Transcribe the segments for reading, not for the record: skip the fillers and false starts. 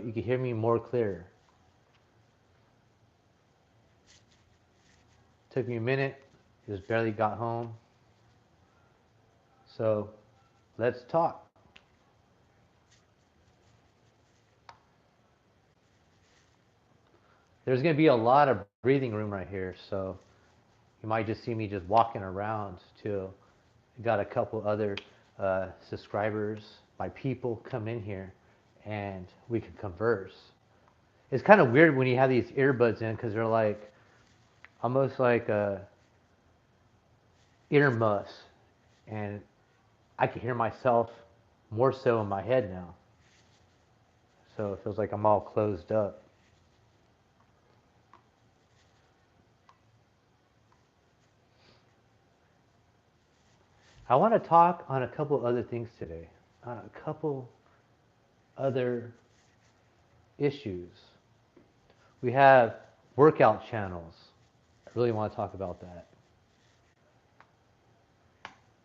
you can hear me more clear. Took me a minute, just barely got home. So let's talk. There's going to be a lot of breathing room right here, so you might just see me just walking around till got a couple other subscribers, my people come in here and we can converse. It's kind of weird when you have these earbuds in because they're like almost like earmuffs, and I can hear myself more so in my head now. So it feels like I'm all closed up. I want to talk on a couple other things today, on a couple other issues. We have workout channels. I really want to talk about that.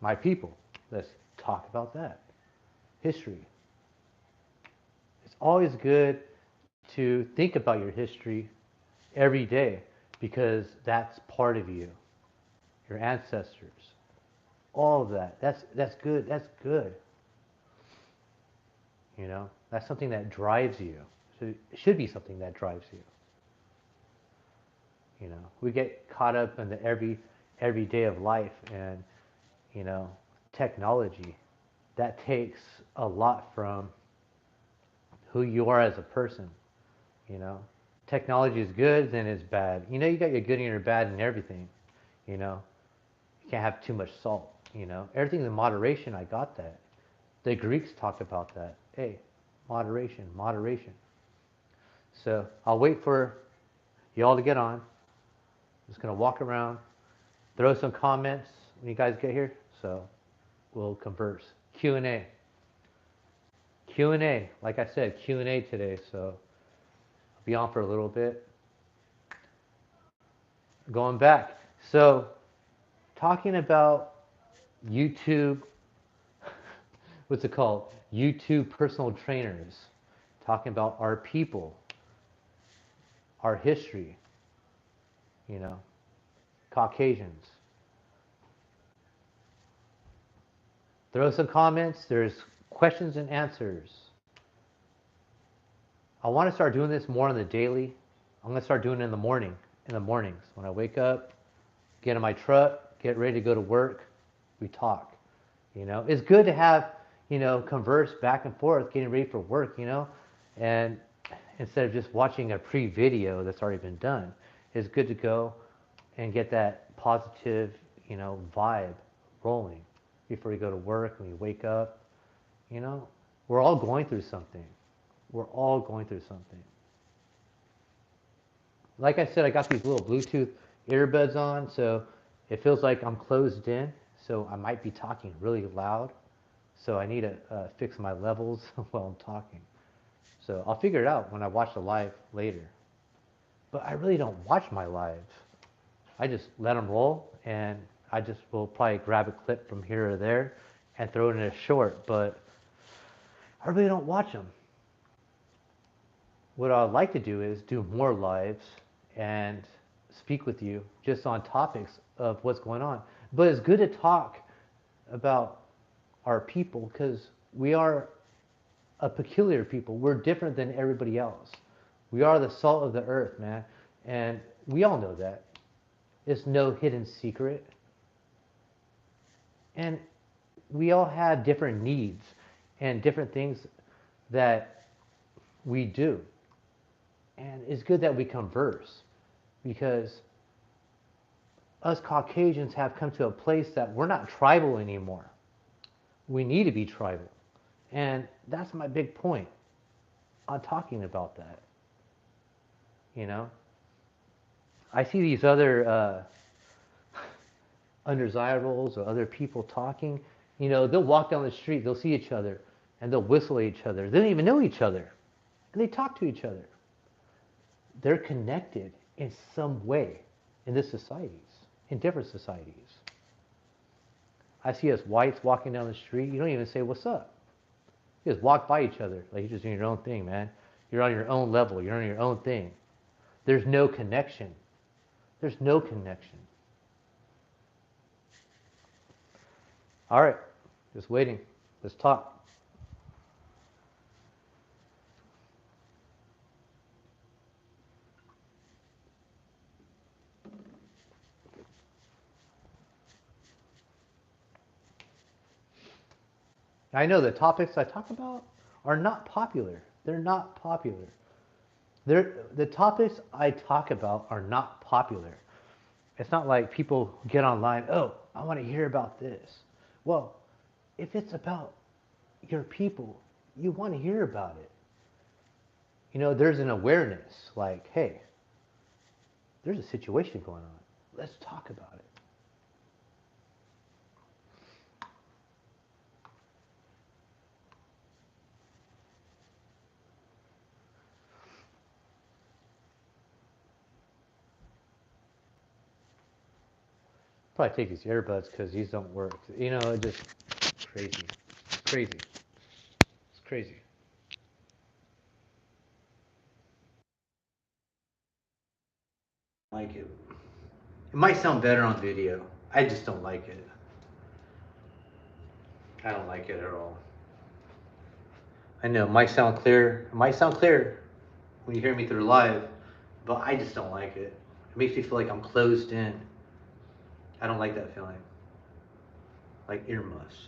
My people, let's talk about that. History. It's always good to think about your history every day because that's part of you, your ancestors, all of that. That's good. That's good. You know, that's something that drives you. So it should be something that drives you. You know, we get caught up in the every day of life, and you know, technology that takes a lot from who you are as a person. You know, technology is good, then it's bad. You know, you got your good and your bad and everything. You know, you can't have too much salt. You know, everything in moderation. I got that. The Greeks talked about that. Hey, moderation, moderation. So I'll wait for y'all to get on. I'm just gonna walk around, throw some comments when you guys get here. So we'll converse. Q&A. Q&A. Like I said, Q&A today. So I'll be on for a little bit. Going back. So talking about YouTube, what's it called? YouTube personal trainers. Talking about our people, our history, you know, Caucasians. Throw some comments. There's questions and answers. I want to start doing this more on the daily. I'm going to start doing it in the mornings. When I wake up, get in my truck, get ready to go to work, we talk. You know, it's good to have, you know, converse back and forth, getting ready for work, you know, and instead of just watching a pre-video that's already been done, it's good to go and get that positive, you know, vibe rolling before you go to work, when you wake up. You know, we're all going through something. We're all going through something. Like I said, I got these little Bluetooth earbuds on, so it feels like I'm closed in. So I might be talking really loud. So I need to fix my levels while I'm talking. So I'll figure it out when I watch the live later. But I really don't watch my lives. I just let them roll, and I just will probably grab a clip from here or there and throw it in a short. But I really don't watch them. What I'd like to do is do more lives and speak with you just on topics of what's going on. But it's good to talk about our people because we are a peculiar people. We're different than everybody else. We are the salt of the earth, man. And we all know that. It's no hidden secret. And we all have different needs and different things that we do. And it's good that we converse because us Caucasians have come to a place that we're not tribal anymore. We need to be tribal. And that's my big point on talking about that. You know, I see these other undesirables or other people talking. You know, they'll walk down the street, they'll see each other, and they'll whistle at each other. They don't even know each other, and they talk to each other. They're connected in some way in this societies, in different societies. I see us whites walking down the street. You don't even say what's up. You just walk by each other like you're just doing your own thing, man. You're on your own level. You're on your own thing. There's no connection. There's no connection. All right, just waiting. Let's talk. I know the topics I talk about are not popular. They're not popular. The topics I talk about are not popular. It's not like people get online, oh, I want to hear about this. Well, if it's about your people, you want to hear about it. You know, there's an awareness like, hey, there's a situation going on. Let's talk about it. Probably take these earbuds because these don't work. You know, it just crazy. It's crazy. It's crazy. Like it. It might sound better on video. I just don't like it. I don't like it at all. I know it might sound clear. It might sound clear when you hear me through live, but I just don't like it. It makes me feel like I'm closed in. I don't like that feeling. Like earmuffs.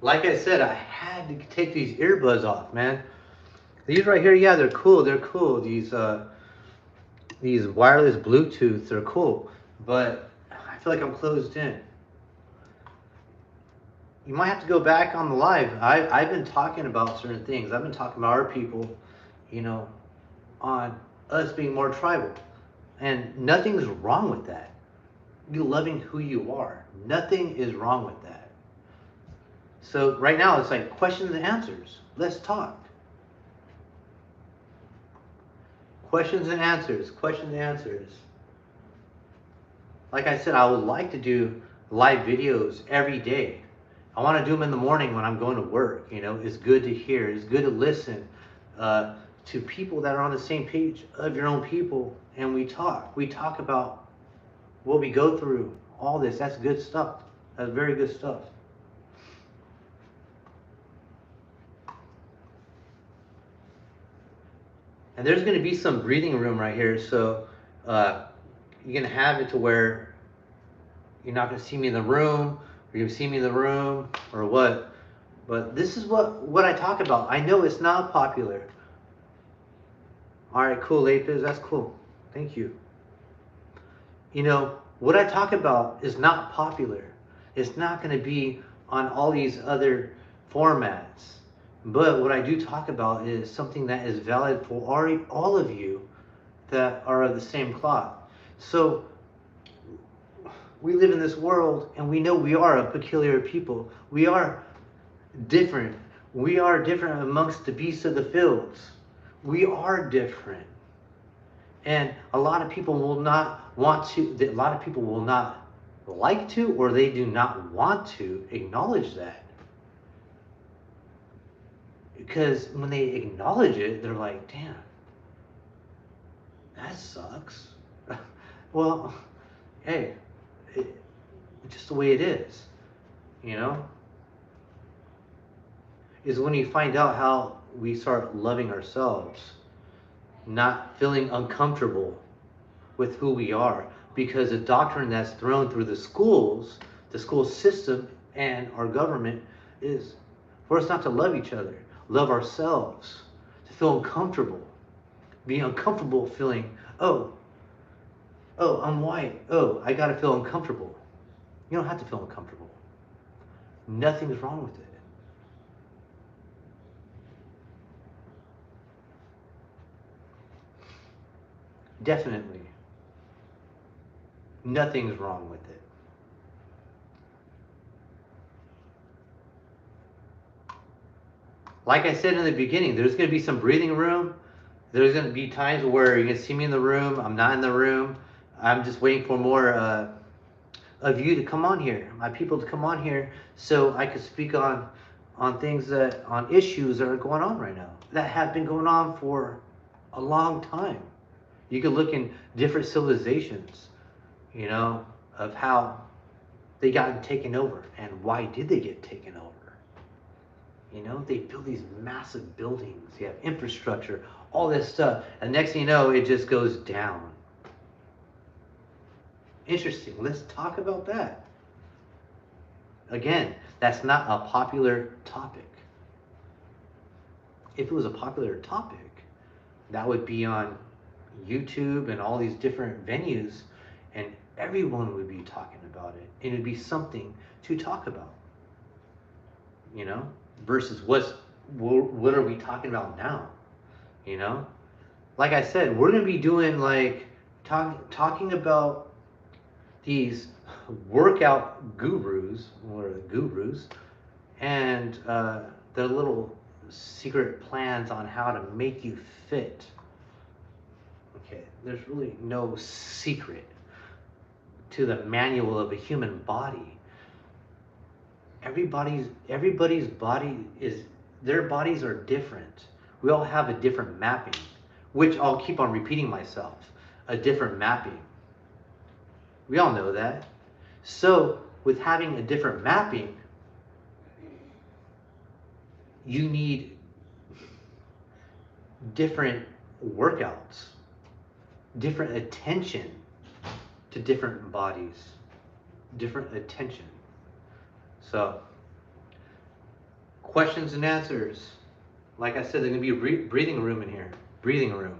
Like I said, I had to take these earbuds off, man. These right here, yeah, they're cool. They're cool. These wireless Bluetooth, they're cool. But I feel like I'm closed in. You might have to go back on the live. I've been talking about certain things. I've been talking about our people, you know, on us being more tribal. And nothing's wrong with that. You loving who you are. Nothing is wrong with that. So right now it's like questions and answers. Let's talk. Questions and answers. Questions and answers. Like I said, I would like to do live videos every day. I want to do them in the morning when I'm going to work. You know, it's good to hear. It's good to listen to people that are on the same page of your own people, and we talk. We talk about what we go through. All this. That's good stuff. That's very good stuff. And there's going to be some breathing room right here, so you're going to have it to where you're not going to see me in the room, or you're going to see me in the room, or what. But this is what I talk about. I know it's not popular. All right, cool, Lapis. That's cool. Thank you. You know, what I talk about is not popular. It's not going to be on all these other formats. But what I do talk about is something that is valid for all of you that are of the same cloth. So we live in this world and we know we are a peculiar people. We are different. We are different amongst the beasts of the fields. We are different. And a lot of people will not want to, a lot of people will not like to, or they do not want to acknowledge that. Because when they acknowledge it, they're like, damn, that sucks. Well, hey, it's just the way it is, you know? Is when you find out how we start loving ourselves, not feeling uncomfortable with who we are. Because the doctrine that's thrown through the schools, the school system, and our government is for us not to love each other, love ourselves, to feel uncomfortable. Be uncomfortable feeling, oh, I'm white. Oh, I gotta feel uncomfortable. You don't have to feel uncomfortable. Nothing's wrong with it. Definitely. Nothing's wrong with it. Like I said in the beginning, there's going to be some breathing room. There's going to be times where you're going to see me in the room. I'm not in the room. I'm just waiting for more of you to come on here, my people to come on here, so I could speak on things that on issues that are going on right now that have been going on for a long time. You could look in different civilizations, you know, of how they got taken over and why did they get taken over. You know, they build these massive buildings, you have infrastructure, all this stuff, and next thing you know, it just goes down. Interesting. Let's talk about that. Again, that's not a popular topic. If it was a popular topic, that would be on YouTube and all these different venues, and everyone would be talking about it. And it'd be something to talk about, you know, versus what are we talking about now, you know? Like I said, we're gonna be doing like talking about these workout gurus or gurus and their little secret plans on how to make you fit. Okay, there's really no secret to the manual of a human body. Everybody's body is, their bodies are different. We all have a different mapping, which I'll keep on repeating myself, a different mapping. We all know that. So with having a different mapping, you need different workouts, different attention to different bodies, different attention. So questions and answers. Like I said, there's going to be a breathing room in here. Breathing room.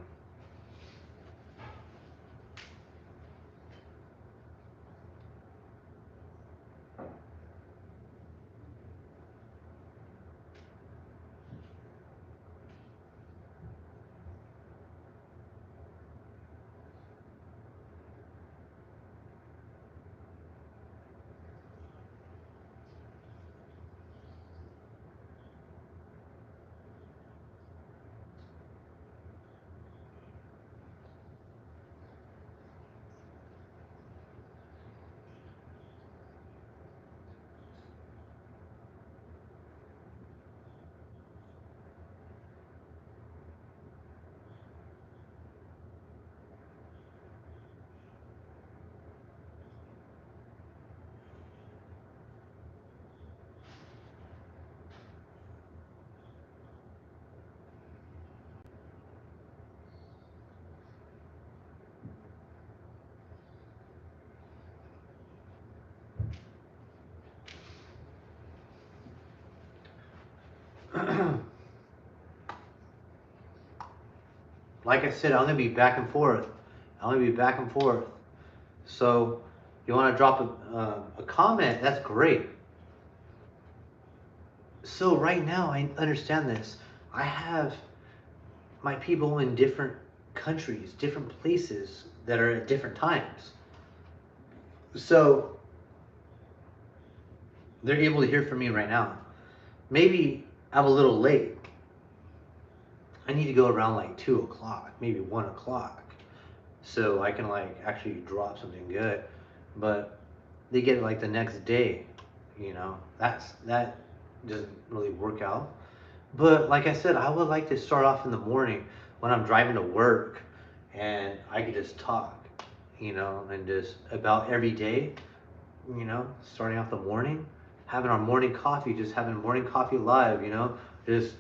Like I said, I'm going to be back and forth. I'm going to be back and forth. So you want to drop a comment, that's great. So right now, I understand this. I have my people in different countries, different places that are at different times. So they're able to hear from me right now. Maybe I'm a little late. I need to go around like 2 o'clock, maybe 1 o'clock, so I can like actually drop something good. But they get it like the next day, you know. That doesn't really work out. But like I said, I would like to start off in the morning when I'm driving to work, and I could just talk, you know, and just about every day, you know, starting off the morning, having our morning coffee, just having morning coffee live, you know, just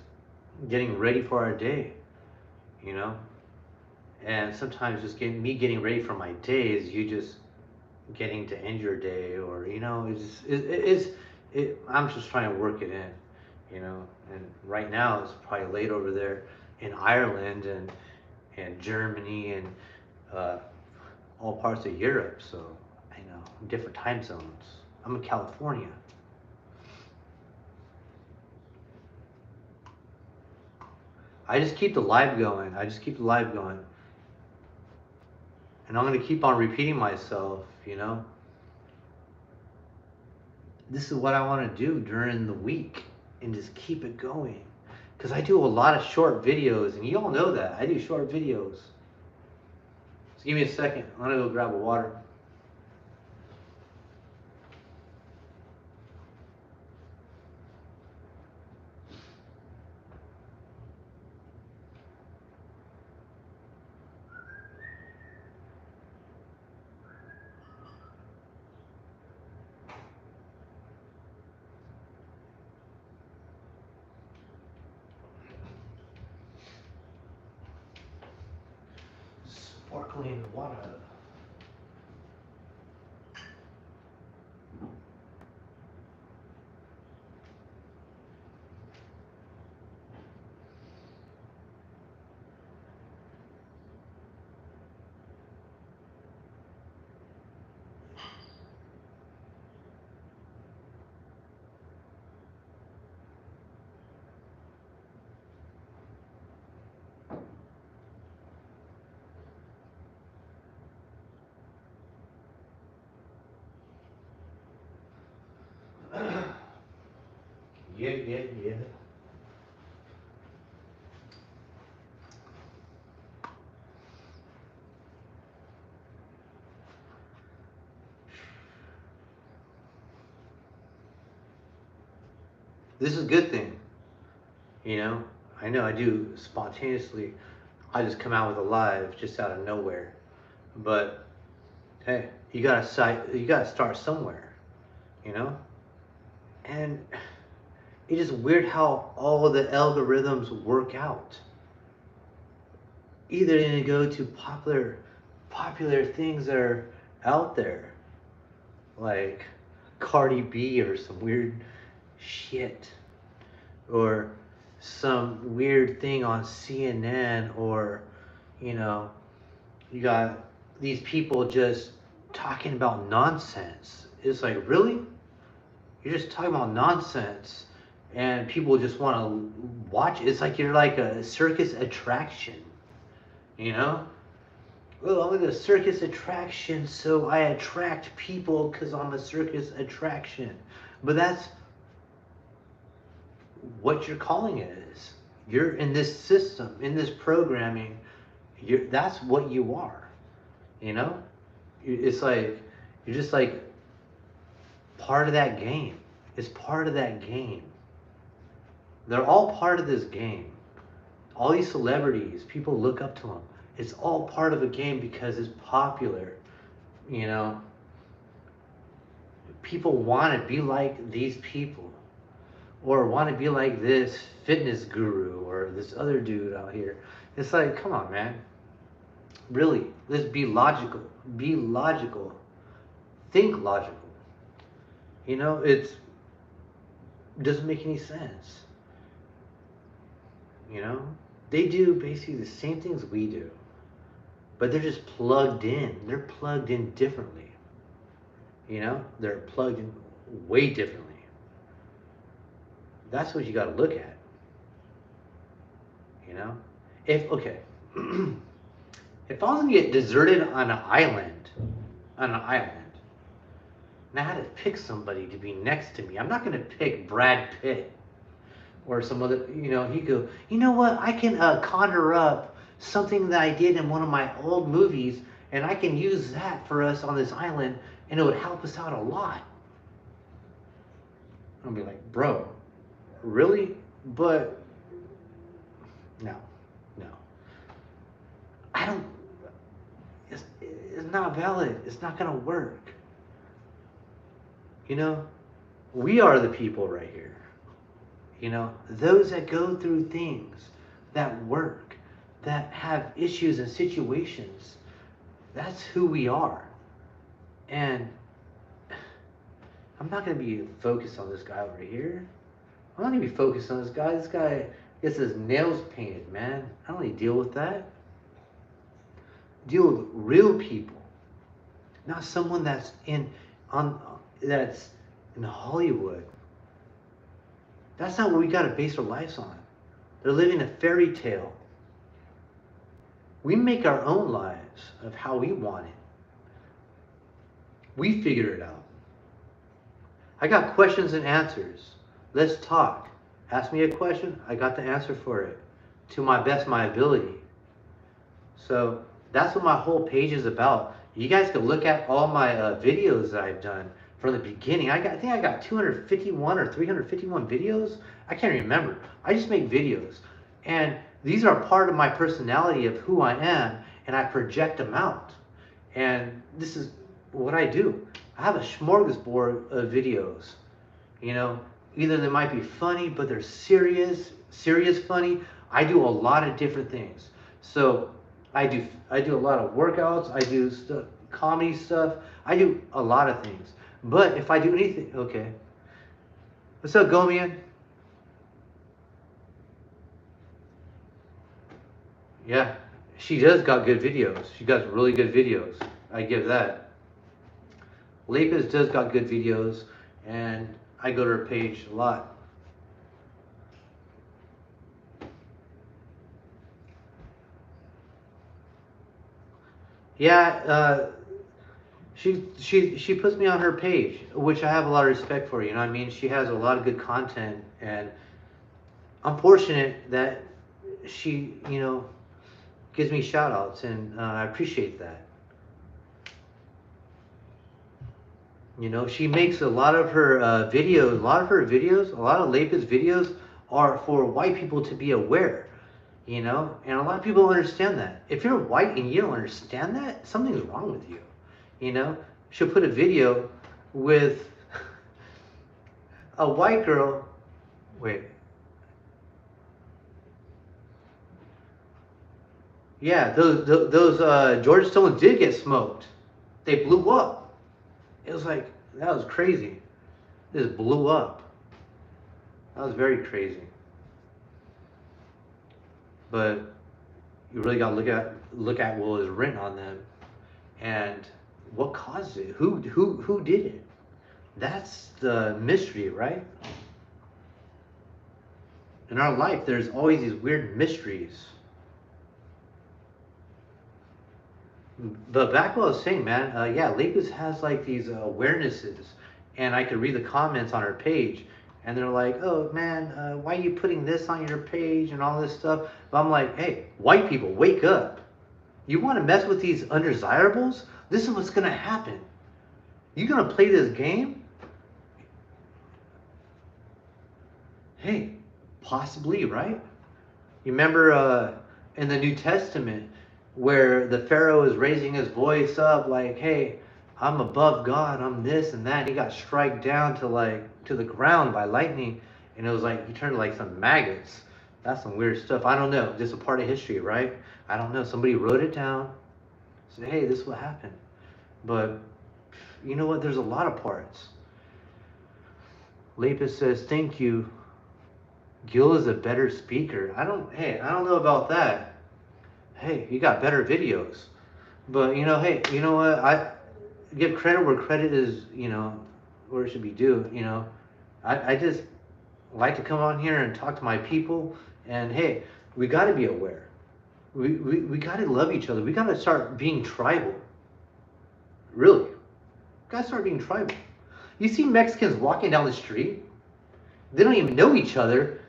getting ready for our day, you know. And sometimes just getting ready for my day is you just getting to end your day, or you know, I'm just trying to work it in, you know. And right now it's probably late over there in Ireland and Germany and all parts of Europe, so you know, different time zones. I'm in California. I just keep the live going. I just keep the live going. And I'm going to keep on repeating myself, you know. This is what I want to do during the week and just keep it going. Because I do a lot of short videos, and you all know that. I do short videos. Just give me a second. I'm going to go grab a water. Sparkling water. Yeah. This is a good thing. You know, I know I do spontaneously. I just come out with a live just out of nowhere. But hey, you gotta start somewhere, you know? And it's just weird how all the algorithms work out. Either you're gonna go to popular things that are out there, like Cardi B or some weird shit, or some weird thing on CNN, or you know, you got these people just talking about nonsense. It's like, really? You're just talking about nonsense, and people just want to watch it. It's like you're like a circus attraction, you know? Well, I'm a circus attraction, so I attract people because I'm a circus attraction. But that's what you're calling it is. You're in this system, in this programming. That's what you are, you know? It's like you're just like part of that game. It's part of that game. They're all part of this game. All these celebrities, people look up to them. It's all part of a game because it's popular. You know, people want to be like these people, or want to be like this fitness guru or this other dude out here. It's like, come on, man. Really, let's be logical. Be logical. Think logical. You know, it doesn't make any sense. You know, they do basically the same things we do, but they're just plugged in. They're plugged in differently. You know, they're plugged in way differently. That's what you got to look at. You know, if okay, if I was gonna get deserted on an island, and I had to pick somebody to be next to me, I'm not gonna pick Brad Pitt or some other. You know, he go. You know what? I can conjure up something that I did in one of my old movies, and I can use that for us on this island, and it would help us out a lot. I'll be like, bro, really? But no. I don't. It's not valid. It's not gonna work. You know, we are the people right here. You know, those that go through things, that work, that have issues and situations. That's who we are. And I'm not going to be focused on this guy over here. I'm not going to be focused on this guy. This guy gets his nails painted, man. I don't need to deal with that. Deal with real people, not someone that's in Hollywood. That's not what we got to base our lives on. They're living a fairy tale. We make our own lives of how we want it. We figure it out. I got questions and answers. Let's talk. Ask me a question, I got the answer for it to my best of my ability. So that's what my whole page is about. You guys can look at all my videos that I've done from the beginning. I think I got 251 or 351 videos. I can't remember. I just make videos. And these are part of my personality of who I am, and I project them out. And this is what I do. I have a smorgasbord of videos. You know, either they might be funny, but they're serious funny. I do a lot of different things. So I do a lot of workouts. I do comedy stuff. I do a lot of things. But if I do anything, okay. What's up, Gomian? Yeah, she does got good videos. She got really good videos. I give that. Lapis does got good videos, and I go to her page a lot. Yeah, she puts me on her page, which I have a lot of respect for. You know what I mean? She has a lot of good content, and I'm fortunate that she, gives me shout outs, and I appreciate that. You know, she makes a lot of her videos, a lot of Lapis videos are for white people to be aware, and a lot of people don't understand that. If you're white and you don't understand that, something's wrong with you. She'll put a video with a white girl. Wait. Yeah, those George Stones did get smoked. They blew up. It was like, that was crazy. This blew up. That was very crazy. But you really gotta look at what was written on them and what caused it. Who did it? That's the mystery, right? In our life, there's always these weird mysteries. But back what I was saying, man, yeah, Lapis has like these awarenesses, and I could read the comments on her page, and they're like, "Oh man, why are you putting this on your page and all this stuff?" But I'm like, "Hey, white people, wake up! You want to mess with these undesirables? This is what's gonna happen. You gonna play this game? Hey, possibly, right? You remember in the New Testament where the Pharaoh is raising his voice up like, hey, I'm above God, I'm this and that. He got struck down to the ground by lightning, and it was like he turned like some maggots. That's some weird stuff. I don't know. Just a part of history, right? I don't know. Somebody wrote it down. Said, hey, this is what happened. But you know what? There's a lot of parts. Lapis says, thank you. Gil is a better speaker. I don't know about that. Hey, you got better videos. But hey, you know what? I give credit where credit is, where it should be due. I just like to come on here and talk to my people, and hey, we got to be aware. We got to love each other. We got to start being tribal. Really. Got to start being tribal. You see Mexicans walking down the street, they don't even know each other.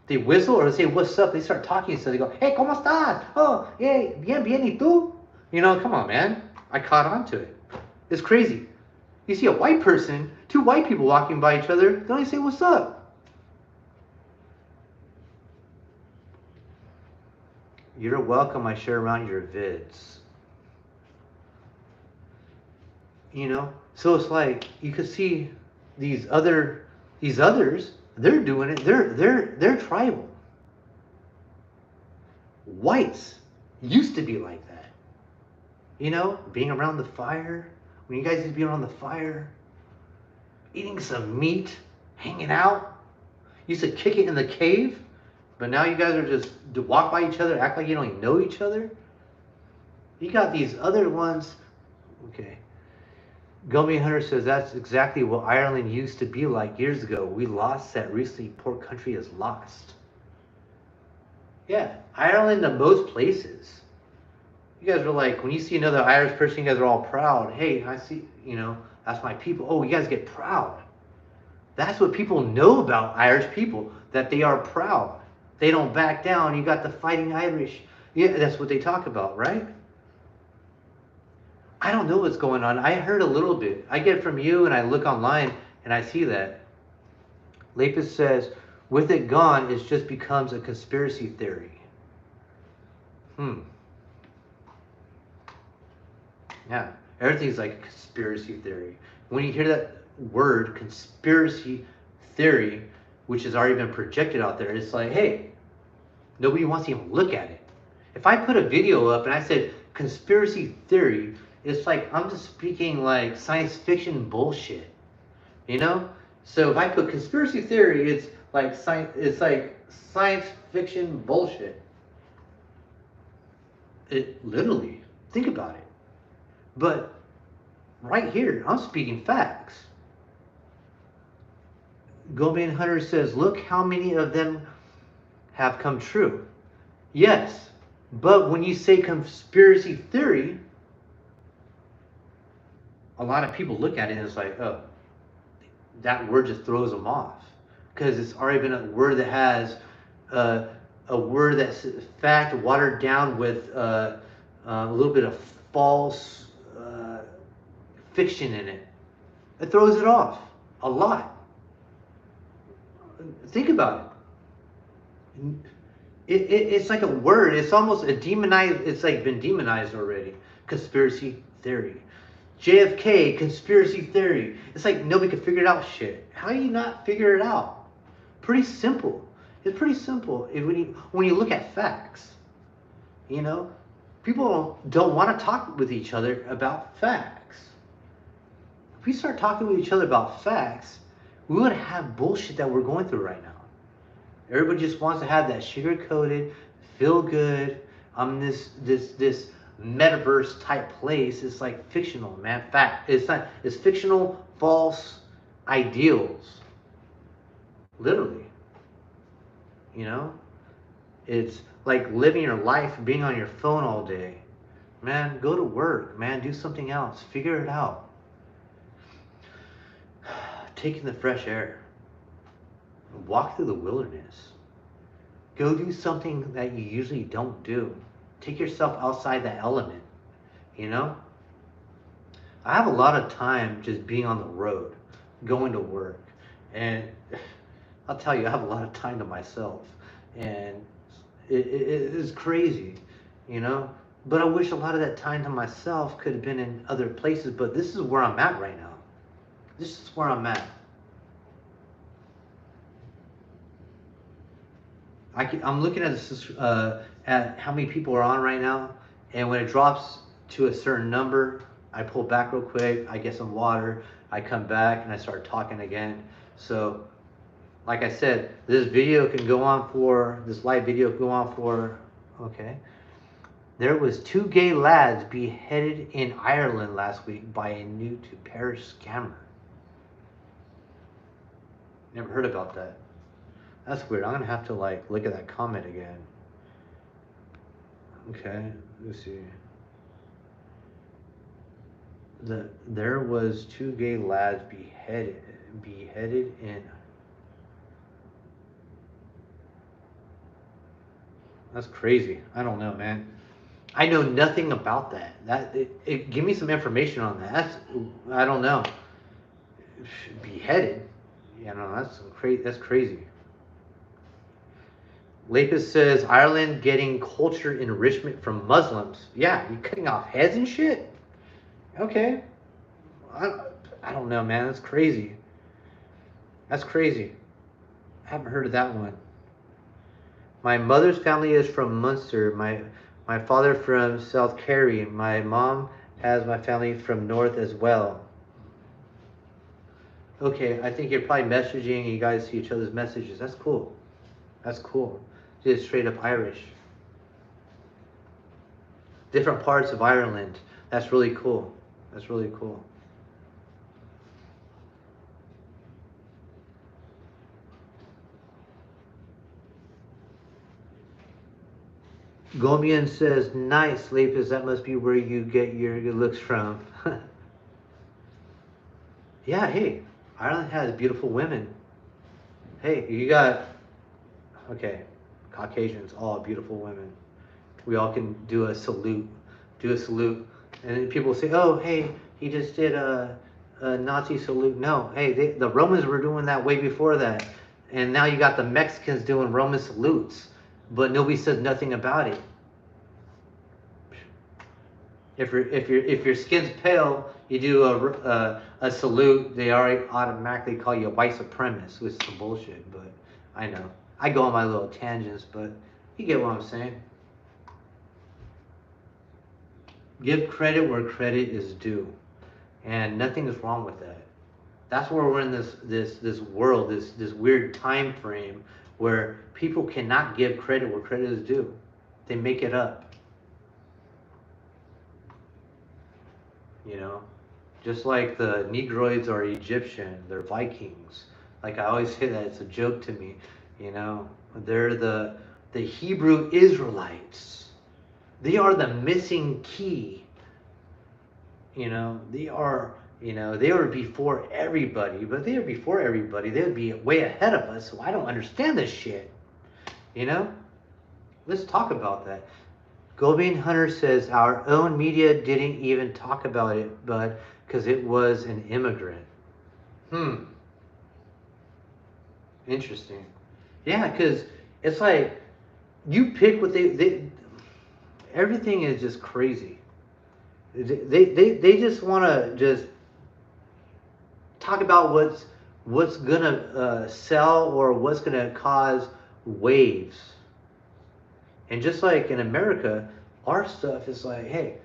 They whistle or they say, what's up? They start talking, so they go, hey, ¿cómo estás? Oh, hey, bien, ¿y tú? Come on, man. I caught on to it. It's crazy. You see a white person, two white people walking by each other, they don't even say, what's up? You're welcome. I share around your vids. So it's like you could see these others, they're doing it. They're tribal. Whites used to be like that. Being around the fire. When you guys used to be around the fire, eating some meat, hanging out. Used to kick it in the cave. But now you guys are just to walk by each other, act like you don't even know each other. You got these other ones. Okay. Gummy Hunter says that's exactly what Ireland used to be like years ago. We lost that recently. Poor country is lost. Yeah, Ireland of most places. You guys are like, when you see another Irish person, you guys are all proud. Hey, I see, that's my people. Oh, you guys get proud. That's what people know about Irish people, that they are proud. They don't back down. You got the fighting Irish. Yeah, that's what they talk about, right? I don't know what's going on. I heard a little bit. I get it from you, and I look online, and I see that. Lapis says, with it gone, it just becomes a conspiracy theory. Yeah, everything's like a conspiracy theory. When you hear that word, conspiracy theory, which has already been projected out there, it's like, hey, nobody wants to even look at it. If I put a video up and I said conspiracy theory, it's like I'm just speaking like science fiction bullshit, you know? So if I put conspiracy theory, it's like science fiction bullshit. It literally, think about it. But right here, I'm speaking facts. Goldman Hunter says, look how many of them have come true. Yes, but when you say conspiracy theory, a lot of people look at it and it's like, oh, that word just throws them off. Because it's already been a word that has a word that's fact watered down with a little bit of false fiction in it. It throws it off a lot. Think about it. It's like a word. It's almost a demonized. It's like been demonized already. Conspiracy theory. JFK, conspiracy theory. It's like nobody could figure it out. Shit. How do you not figure it out? Pretty simple. It's pretty simple when you look at facts. You know, people don't want to talk with each other about facts. If we start talking with each other about facts, we wouldn't have bullshit that we're going through right now. Everybody just wants to have that sugar-coated, feel good. I'm this metaverse type place. It's like fictional, man. Fact. It's not. It's fictional, false ideals. Literally. You know, it's like living your life, being on your phone all day. Man, go to work. Man, do something else. Figure it out. Taking the fresh air. Walk through the wilderness. Go do something that you usually don't do. Take yourself outside the element, you know? I have a lot of time just being on the road, going to work. And I'll tell you, I have a lot of time to myself. And it is crazy, you know? But I wish a lot of that time to myself could have been in other places. But this is where I'm at right now. This is where I'm at. I'm looking at this, at how many people are on right now, and when it drops to a certain number, I pull back real quick, I get some water, I come back and I start talking again. So, like I said, this live video can go on for, okay. There was 2 gay lads beheaded in Ireland last week by a new to Paris scammer. Never heard about that. That's weird. I'm gonna have to look at that comment again. Okay, let's see. There was 2 gay lads beheaded in. That's crazy. I don't know, man. I know nothing about that. Give me some information on that. I don't know. Beheaded. Yeah, no, that's crazy. That's crazy. Lapis says Ireland getting culture enrichment from Muslims. Yeah, you cutting off heads and shit. Okay. I don't know, man. That's crazy. That's crazy. I haven't heard of that one. My mother's family is from Munster. My father from South Kerry. My mom has my family from North as well. Okay, I think you're probably messaging. You guys see each other's messages. That's cool. That's cool. Just straight up Irish. Different parts of Ireland. That's really cool. That's really cool. Gomian says, nice, Lapis, that must be where you get your good looks from. Yeah, hey, Ireland has beautiful women. Hey, you got, okay, Caucasians, all beautiful women. We all can do a salute, do a salute. And then people say, oh, hey, he just did a Nazi salute. No, hey, the Romans were doing that way before that. And now you got the Mexicans doing Roman salutes, but nobody says nothing about it. If your skin's pale, you do a salute. They already automatically call you a white supremacist, which is some bullshit. But I know I go on my little tangents, but you get what I'm saying. Give credit where credit is due, and nothing is wrong with that. That's where we're in this world, this weird time frame where people cannot give credit where credit is due. They make it up. You know, just like the Negroids are Egyptian, they're Vikings. Like I always say that, it's a joke to me. You know, they're the Hebrew Israelites. They are the missing key. You know, they are. You know, they were before everybody, but they were before everybody. They would be way ahead of us. So I don't understand this shit. You know, let's talk about that. Goldbean Hunter says our own media didn't even talk about it, but because it was an immigrant. Interesting. Yeah, because it's like you pick what they everything is just crazy. They just want to just talk about what's gonna sell or what's gonna cause waves. And just like in America, our stuff is like, hey,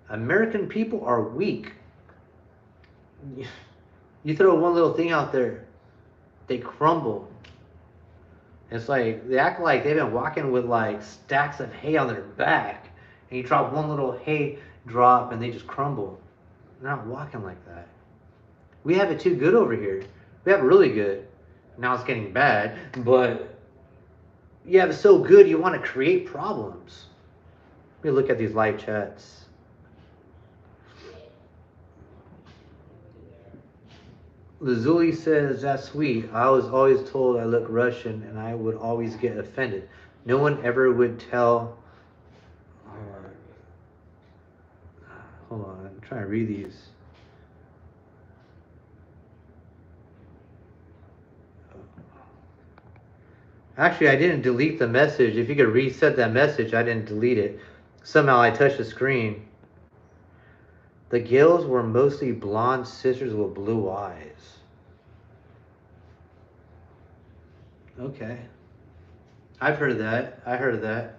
American people are weak. You throw one little thing out there, they crumble. It's like they act like they've been walking with like stacks of hay on their back, and you drop one little hay drop and they just crumble. They're not walking like that. We have it too good over here. We have it really good. Now it's getting bad, but you have it so good you want to create problems. Let me look at these live chats. Lazuli says, that's sweet. I was always told I look Russian and I would always get offended. No one ever would tell. Hold on, I'm trying to read these. Actually, I didn't delete the message. If you could reset that message, I didn't delete it. Somehow I touched the screen. The Gales were mostly blonde sisters with blue eyes. Okay. I've heard of that. I heard of that.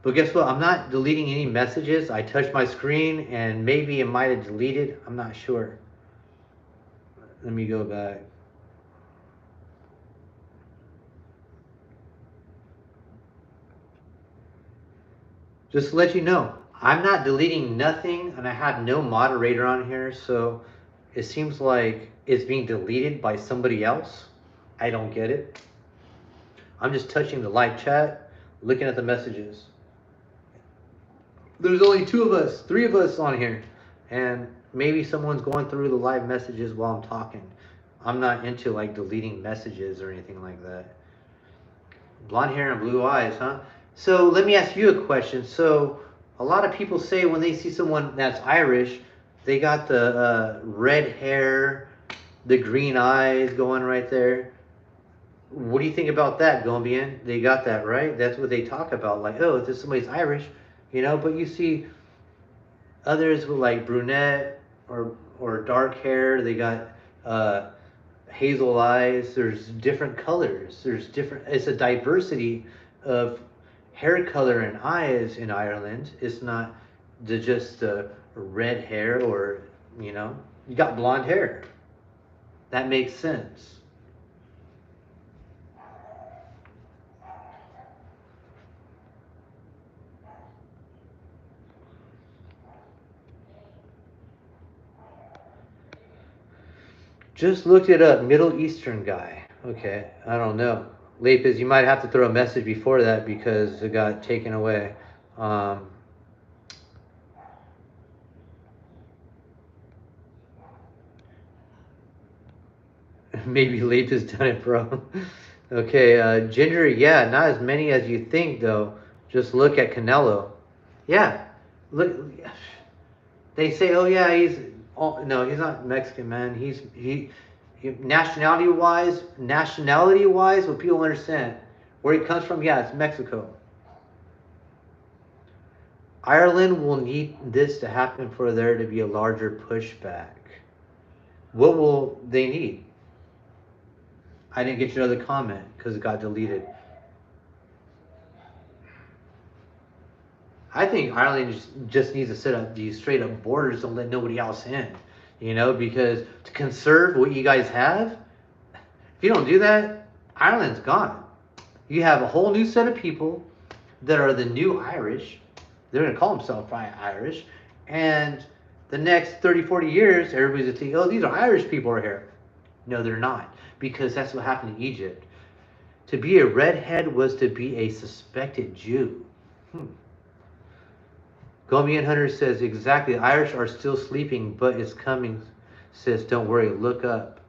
But guess what? I'm not deleting any messages. I touched my screen and maybe it might have deleted. I'm not sure. Let me go back. Just to let you know, I'm not deleting nothing and I have no moderator on here, so it seems like it's being deleted by somebody else. I don't get it. I'm just touching the live chat, looking at the messages. There's only 2 of us, 3 of us on here, and maybe someone's going through the live messages while I'm talking. I'm not into like deleting messages or anything like that. Blonde hair and blue eyes, huh? So let me ask you a question. So a lot of people say when they see someone that's Irish, they got the red hair, the green eyes going right there. What do you think about that, Gombian? They got that, right? That's what they talk about. Like, oh, if somebody's Irish, you know, but you see others with like brunette or dark hair. They got hazel eyes. There's different colors. There's different. It's a diversity of hair color and eyes in Ireland. It's not just red hair or you know. You got blonde hair. That makes sense. Just looked it up. Middle Eastern guy. Okay, I don't know. Lapis, you might have to throw a message before that because it got taken away. Um, maybe Lapis done it, bro. Okay, Ginger, yeah, not as many as you think, though. Just look at Canelo. Yeah, look. They say, oh yeah, he's. Oh, no, he's not Mexican, man. Nationality wise, what people understand, where he comes from, yeah, it's Mexico. Ireland will need this to happen for there to be a larger pushback. What will they need? I didn't get your other comment because it got deleted. I think Ireland just needs to set up these straight up borders and let nobody else in. You know, because to conserve what you guys have, if you don't do that, Ireland's gone. You have a whole new set of people that are the new Irish. They're going to call themselves Irish. And the next 30, 40 years, everybody's going to think, oh, these are Irish people are here. No, they're not. Because that's what happened in Egypt. To be a redhead was to be a suspected Jew. Gomian Hunter says, exactly. The Irish are still sleeping, but it's coming. Says, don't worry, look up.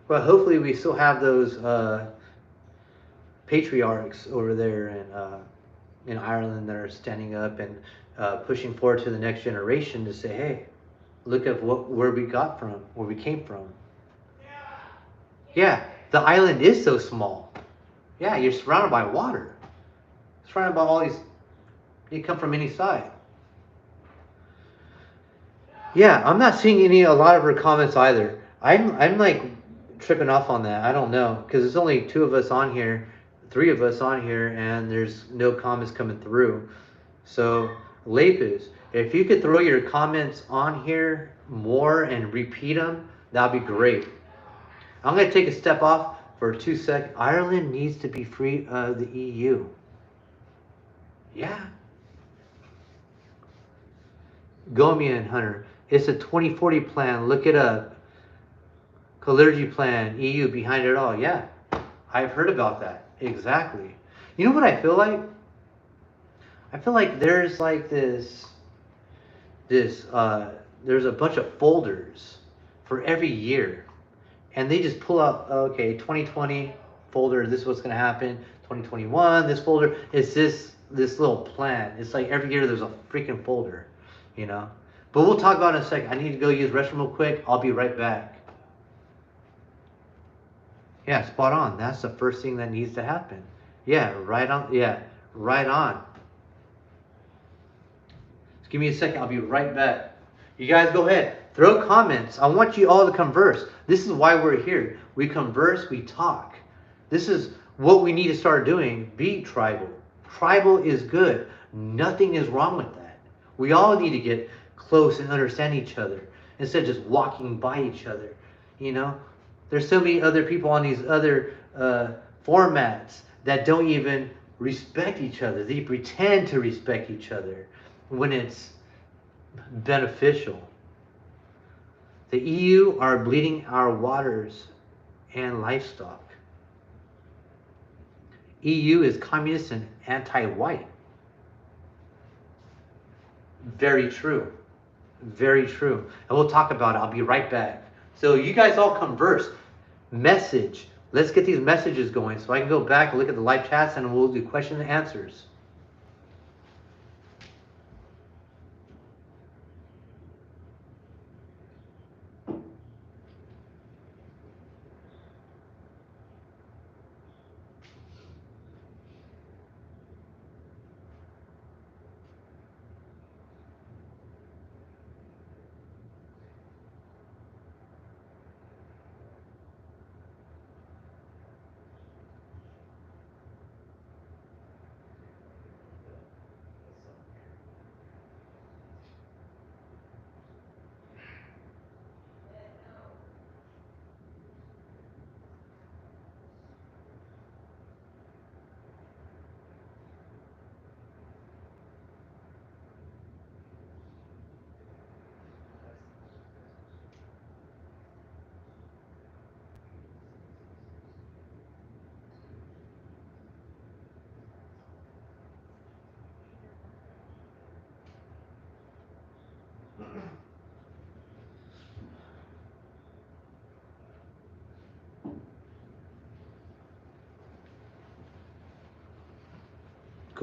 Well, hopefully we still have those patriarchs over there in Ireland that are standing up and pushing forward to the next generation to say, hey, look at where we got from, where we came from. Yeah, the island is so small. Yeah, you're surrounded by water. Surrounded by all these. You come from any side. Yeah, I'm not seeing a lot of her comments either. I'm like tripping off on that. I don't know because there's only two of us on here, three of us on here, and there's no comments coming through. So Lapis, if you could throw your comments on here more and repeat them, that'd be great. I'm gonna take a step off for 2 seconds. Ireland needs to be free of the EU. Yeah. Gomian Hunter. It's a 2040 plan. Look it up. Clergy plan, EU behind it all. Yeah, I've heard about that. Exactly. You know what I feel like? I feel like there's like there's a bunch of folders for every year, and they just pull out, okay, 2020 folder, this is what's gonna happen. 2021, this folder, it's this little plan. It's like every year there's a freaking folder, you know. But we'll talk about it in a second. I need to go use the restroom real quick. I'll be right back. Yeah, spot on. That's the first thing that needs to happen. Yeah, right on. Yeah, right on. Just give me a second. I'll be right back. You guys go ahead. Throw comments. I want you all to converse. This is why we're here. We converse, we talk. This is what we need to start doing. Be tribal. Tribal is good. Nothing is wrong with that. We all need to get close and understand each other instead of just walking by each other. You know, there's so many other people on these other formats that don't even respect each other. They pretend to respect each other when it's beneficial. The EU are bleeding our waters and livestock. EU is communist and anti-white. Very true. Very true. And we'll talk about it. I'll be right back. So you guys all converse. Message. Let's get these messages going so I can go back and look at the live chats and we'll do question and answers.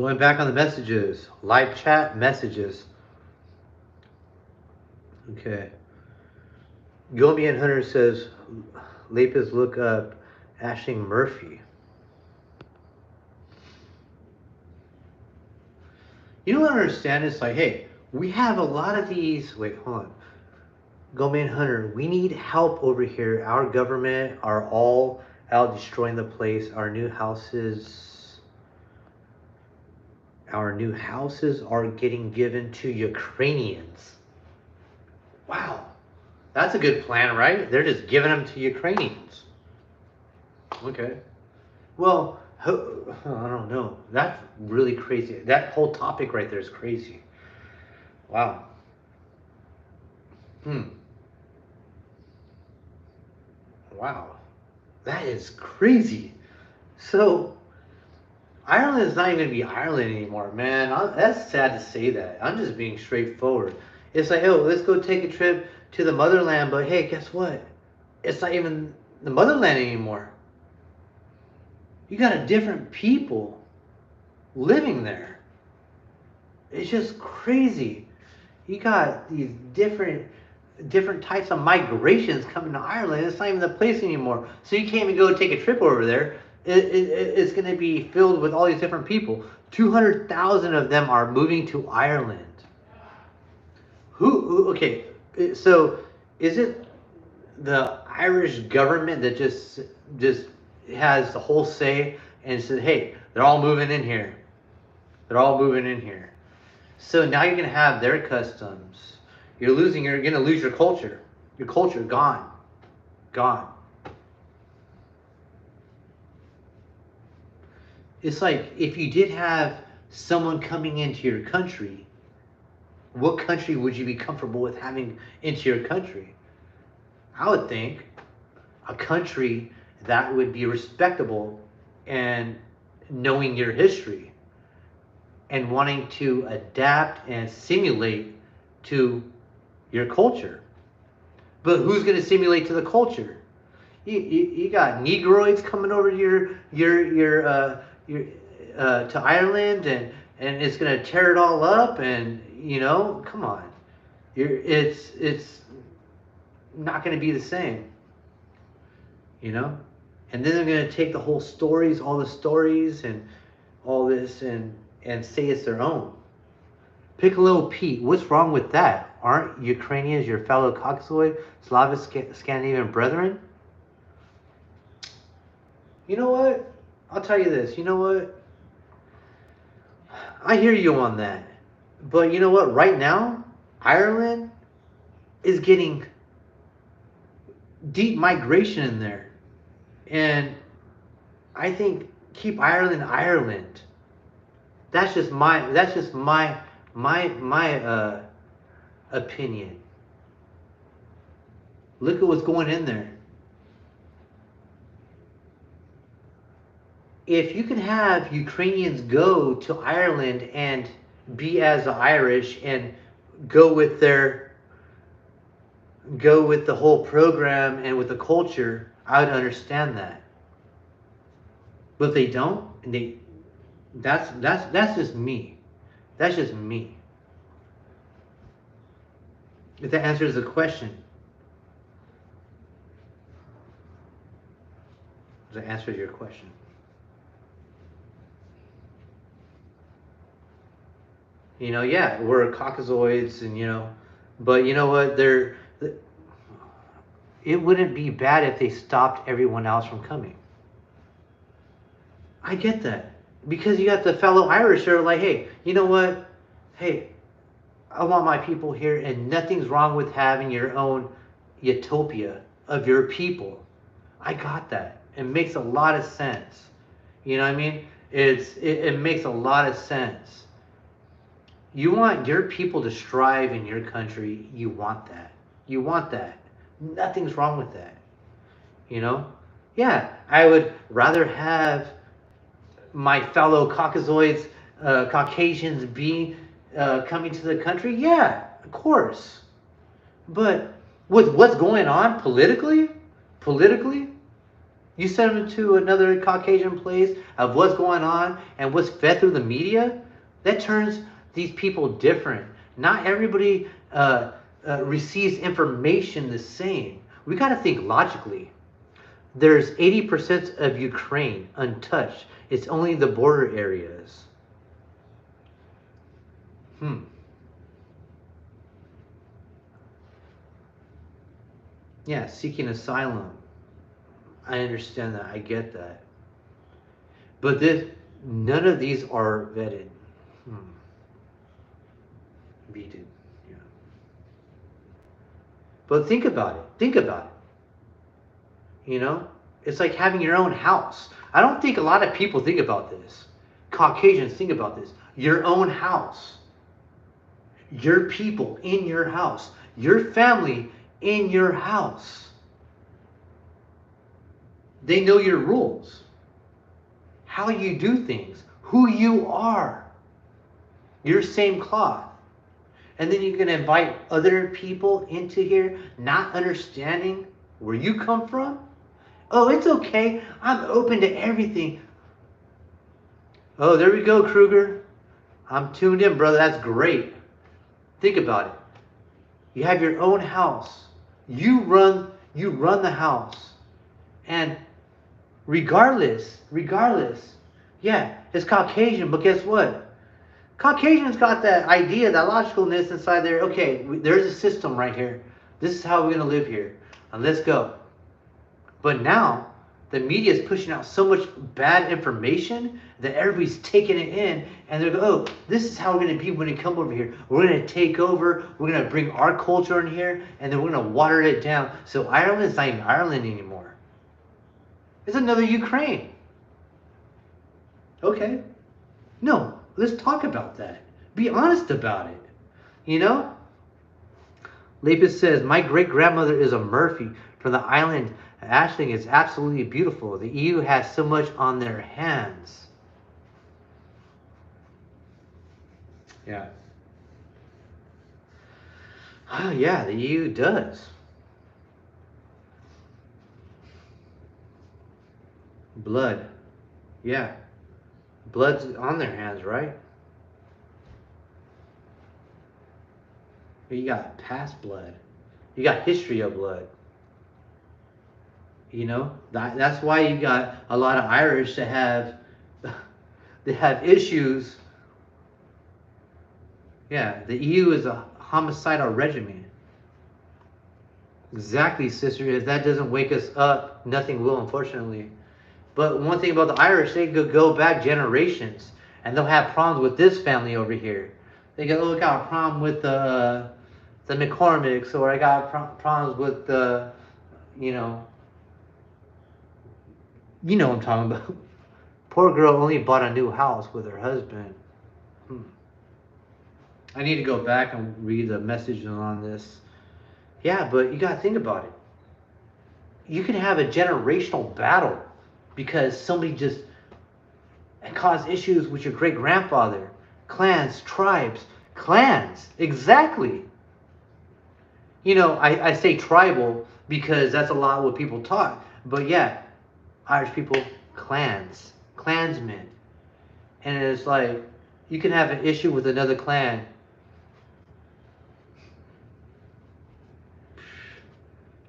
Going back on the messages. Live chat messages. Okay. Gomian Hunter says, Lapis, look up Ashling Murphy. You don't understand. It's like, hey, we have a lot of these. Wait, hold on. Gomian Hunter, we need help over here. Our government are all out destroying the place. Our new houses are getting given to Ukrainians. Wow. That's a good plan, right? They're just giving them to Ukrainians. Okay. Well, I don't know. That's really crazy. That whole topic right there is crazy. Wow. Wow. That is crazy. So, Ireland is not even going to be Ireland anymore, man. That's sad to say that. I'm just being straightforward. It's like, oh, let's go take a trip to the motherland, but hey, guess what? It's not even the motherland anymore. You got a different people living there. It's just crazy. You got these different types of migrations coming to Ireland. It's not even the place anymore. So you can't even go take a trip over there. It's going to be filled with all these different people. 200,000 of them are moving to Ireland. Okay, so is it the Irish government that just has the whole say and says, hey, they're all moving in here. They're all moving in here. So now you're going to have their customs. You're going to lose your culture. Your culture, gone. Gone. It's like if you did have someone coming into your country, what country would you be comfortable with having into your country? I would think a country that would be respectable and knowing your history and wanting to adapt and simulate to your culture. But who's going to simulate to the culture? You got Negroids coming over to to Ireland, and it's going to tear it all up, and come on, it's not going to be the same, and then they're going to take the whole stories, all the stories, and all this, and say it's their own. Piccolo Pete, what's wrong with that? Aren't Ukrainians your fellow Caucasoid, Slavic, Scandinavian brethren? You know what? I'll tell you this. You know what? I hear you on that. But you know what? Right now, Ireland is getting deep migration in there. And I think keep Ireland Ireland. That's just my opinion. Look at what's going in there. If you can have Ukrainians go to Ireland and be as the Irish and go with the whole program and with the culture, I would understand that. But they don't, and that's just me. That's just me. If that answers the question. Does that answer your question? Yeah, we're Caucasoids, and but you know what? It wouldn't be bad if they stopped everyone else from coming. I get that. Because you got the fellow Irish that are like, hey, you know what? Hey, I want my people here, and nothing's wrong with having your own utopia of your people. I got that. It makes a lot of sense. You know what I mean? It makes a lot of sense. You want your people to strive in your country. You want that. You want that. Nothing's wrong with that. Yeah, I would rather have my fellow Caucasoids, Caucasians be coming to the country. Yeah, of course. But with what's going on politically, You send them to another Caucasian place of what's going on and what's fed through the media, that turns these people different. Not everybody receives information the same. We got to think logically. There's 80% of Ukraine untouched. It's only the border areas. Yeah, seeking asylum. I understand that. I get that. But none of these are vetted. Vetted. Yeah. But think about it. Think about it. It's like having your own house. I don't think a lot of people think about this. Caucasians think about this. Your own house. Your people in your house. Your family in your house. They know your rules. How you do things. Who you are. Your same cloth. And then you can invite other people into here not understanding where you come from. Oh, it's okay. I'm open to everything. Oh, there we go, Kruger. I'm tuned in, brother. That's great. Think about it. You have your own house. You run the house. And regardless, yeah, it's Caucasian, but guess what? Caucasians got that idea, that logicalness inside there. Okay, there's a system right here. This is how we're going to live here. And let's go. But now, the media is pushing out so much bad information that everybody's taking it in. And they're going, oh, this is how we're going to be when we come over here. We're going to take over. We're going to bring our culture in here. And then we're going to water it down. So Ireland is not even Ireland anymore. It's another Ukraine. Okay. No. Let's talk about that. Be honest about it. Lapis says, my great-grandmother is a Murphy from the island. Ashling is absolutely beautiful. The EU has so much on their hands. Yeah. Oh, yeah, the EU does. Blood. Yeah. Blood's on their hands, right? You got past blood. You got history of blood. That's why you got a lot of Irish that have issues. Yeah, the EU is a homicidal regimen. Exactly, sister. If that doesn't wake us up, nothing will, unfortunately. But one thing about the Irish, they could go back generations, and they'll have problems with this family over here. They go, oh, I got a problem with the McCormicks, or I got problems with the, you know what I'm talking about. Poor girl only bought a new house with her husband. I need to go back and read the messages on this. Yeah, but you got to think about it. You can have a generational battle because somebody just caused issues with your great-grandfather. Clans, tribes, clans. Exactly. I say tribal because that's a lot what people talk. But yeah, Irish people, clans, clansmen. And it's like, you can have an issue with another clan.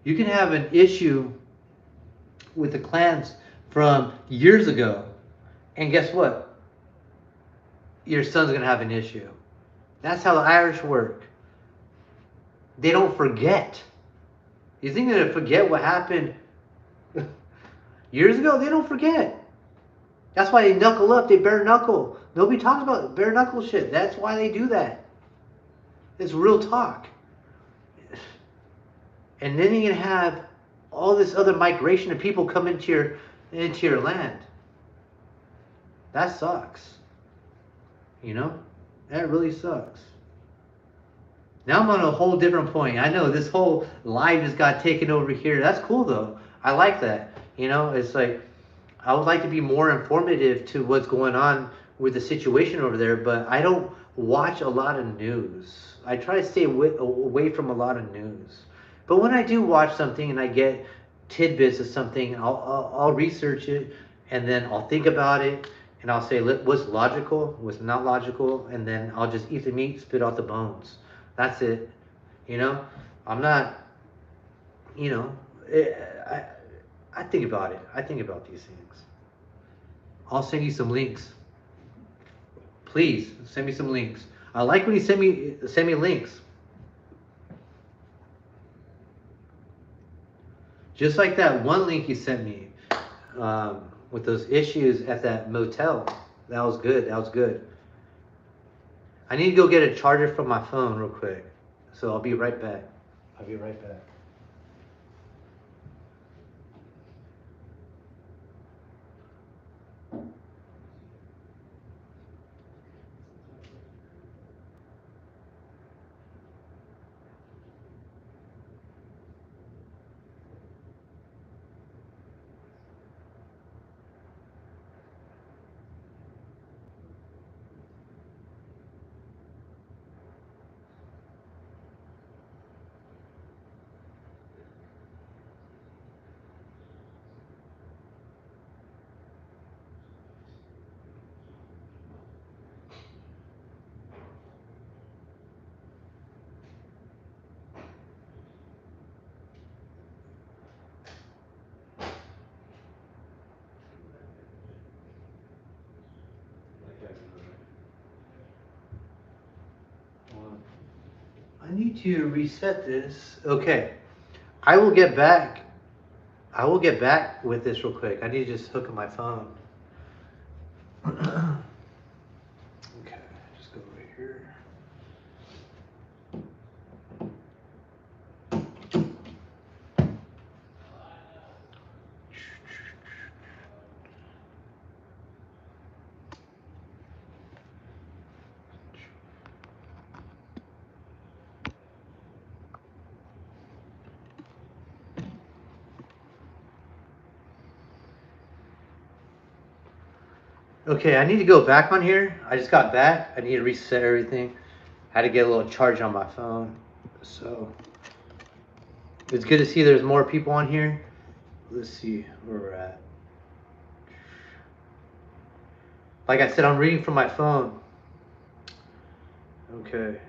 You can have an issue with the clans from years ago. And guess what? Your son's going to have an issue. That's how the Irish work. They don't forget. You think they're going to forget what happened years ago? They don't forget. That's why they knuckle up. They bare knuckle. Nobody talks about bare knuckle shit. That's why they do that. It's real talk. And then you're going to have all this other migration of people come into your land. That sucks. That really sucks. Now I'm on a whole different point. I know this whole live just got taken over here. That's cool though. I like that. It's like, I would like to be more informative to what's going on with the situation over there, but I don't watch a lot of news. I try to stay away from a lot of news. But when I do watch something and I get tidbits of something. I'll research it, and then I'll think about it, and I'll say what's logical, what's not logical, and then I'll just eat the meat, spit out the bones. That's it. You know, I'm not. You know, I think about it. I think about these things. I'll send you some links. Please send me some links. I like when you send me links. Just like that one link you sent me with those issues at that motel. That was good. That was good. I need to go get a charger from my phone real quick. So I'll be right back. I'll be right back. I need to reset this. Okay. I will get back. I will get back with this real quick. I need to just hook up my phone. Okay, just go right here. Okay, I need to go back on here. I just got back. I need to reset everything. I had to get a little charge on my phone. So it's good to see there's more people on here. Let's see where we're at. Like I said, I'm reading from my phone. Okay.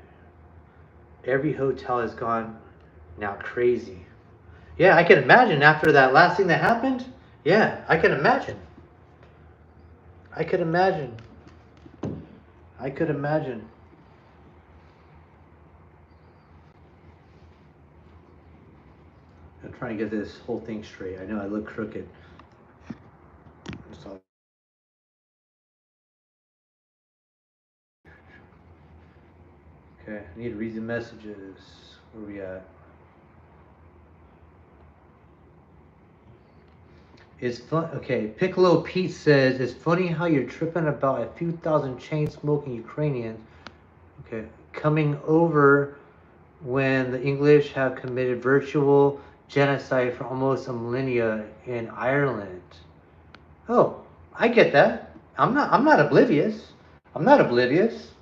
Every hotel has gone now crazy. Yeah, I can imagine after that last thing that happened. Yeah, I can imagine. I could imagine. I could imagine. I'm trying to get this whole thing straight. I know I look crooked. So, okay, I need to read the messages. Where we at? It's fun. Okay, Piccolo Pete says it's funny how you're tripping about a few thousand chain smoking Ukrainians. Okay, coming over when the English have committed virtual genocide for almost a millennia in Ireland. Oh, I get that. I'm not oblivious. I'm not oblivious.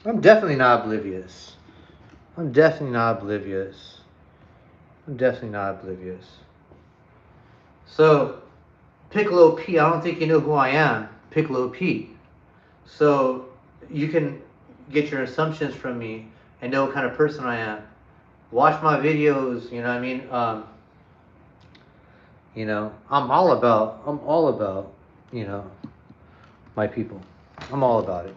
I'm definitely not oblivious. I'm definitely not oblivious. I'm definitely not oblivious. So, Piccolo Pete, I don't think you know who I am. Piccolo Pete. So, you can get your assumptions from me and know what kind of person I am. Watch my videos, you know what I mean? You know, I'm all about, you know, my people. I'm all about it.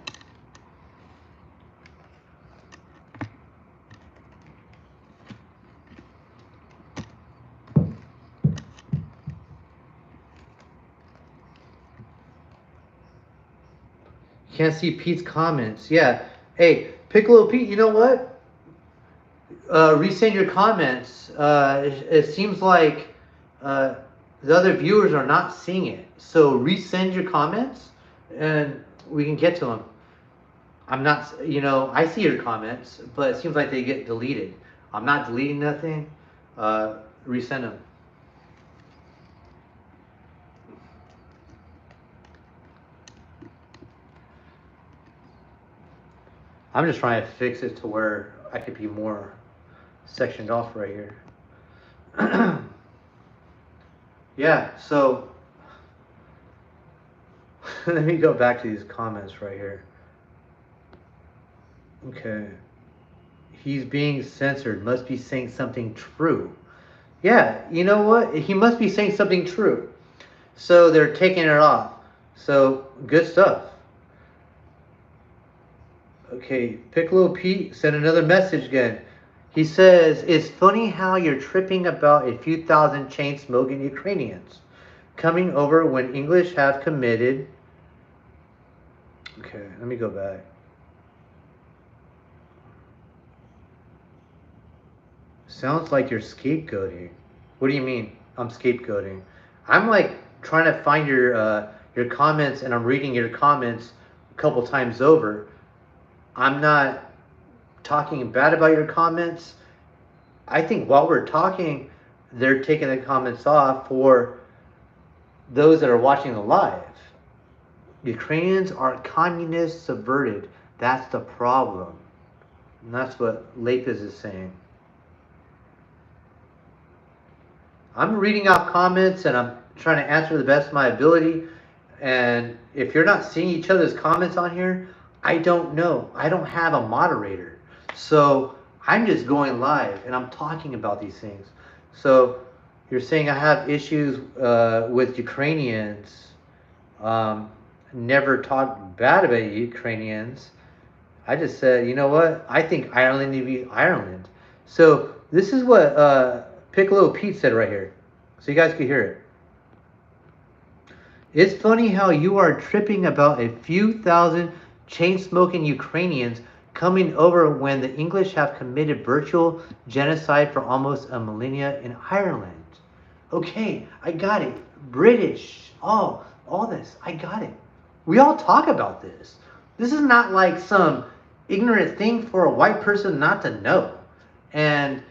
Can't see Pete's comments. Yeah. Hey, Piccolo Pete, you know what? Resend your comments. It seems like uh, the other viewers are not seeing it. So resend your comments and we can get to them. I'm not, you know, I see your comments, but it seems like they get deleted. I'm not deleting nothing. Resend them. I'm just trying to fix it to where I could be more sectioned off right here. Yeah, so let me go back to these comments right here. Okay. He's being censored. Must be saying something true. Yeah, you know what? He must be saying something true. So they're taking it off. So good stuff. Okay, Piccolo Pete sent another message again. He says, it's funny how you're tripping about a few thousand chain smoking Ukrainians coming over when English have committed. Okay, let me go back. Sounds like you're scapegoating. What do you mean I'm scapegoating? I'm like trying to find your comments and I'm reading your comments a couple times over. I'm not talking bad about your comments. I think while we're talking, they're taking the comments off for those that are watching the live. Ukrainians are communist subverted. That's the problem. And that's what Lapis is saying. I'm reading off comments and I'm trying to answer the best of my ability. And if you're not seeing each other's comments on here, I don't know. I don't have a moderator. So I'm just going live and I'm talking about these things. So you're saying I have issues with Ukrainians. Never talked bad about Ukrainians. I just said, you know what? I think Ireland need to be Ireland. So this is what Piccolo Pete said right here. So you guys can hear it. It's funny how you are tripping about a few thousand chain-smoking Ukrainians coming over when the English have committed virtual genocide for almost a millennia in Ireland. Okay, I got it. British, all this, I got it. We all talk about this. This is not like some ignorant thing for a white person not to know. And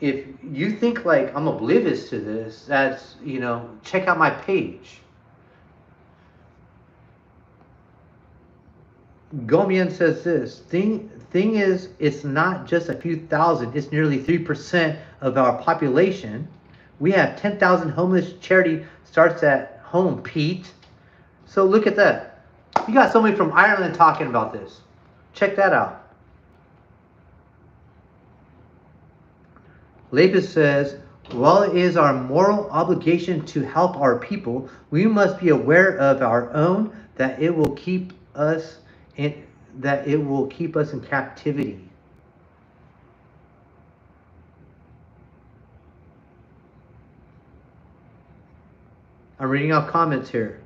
if you think like I'm oblivious to this, that's, check out my page. Gomian says this thing is, it's not just a few thousand, it's nearly 3% of our population. We have 10,000 homeless. Charity starts at home, Pete. So look at that. You got somebody from Ireland talking about this. Check that out. Lapis says, while it is our moral obligation to help our people, we must be aware of our own that it will keep us in captivity. I'm reading out comments here.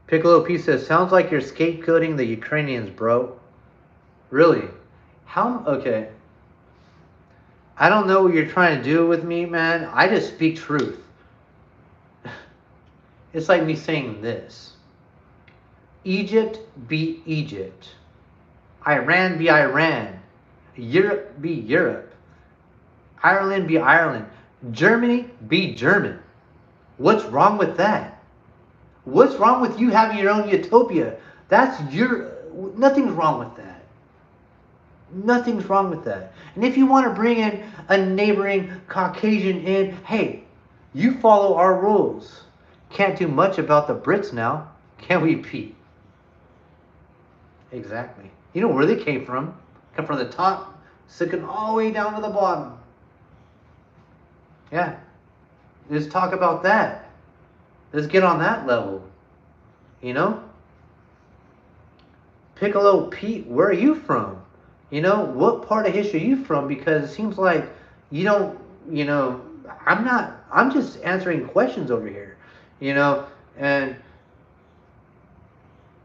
Piccolo P says, sounds like you're scapegoating the Ukrainians, bro. Really? Okay. I don't know what you're trying to do with me, man. I just speak truth. It's like me saying this. Egypt be Egypt. Iran be Iran. Europe be Europe. Ireland be Ireland. Germany be German. What's wrong with that? What's wrong with you having your own utopia? Nothing's wrong with that. Nothing's wrong with that. And if you want to bring in a neighboring Caucasian in, hey, you follow our rules. Can't do much about the Brits now, can we, Pete? Exactly. You know where they came from. Come from the top, sticking all the way down to the bottom. Yeah. Let's talk about that. Let's get on that level. Piccolo Pete, where are you from? What part of history are you from? Because it seems like you don't, I'm just answering questions over here, and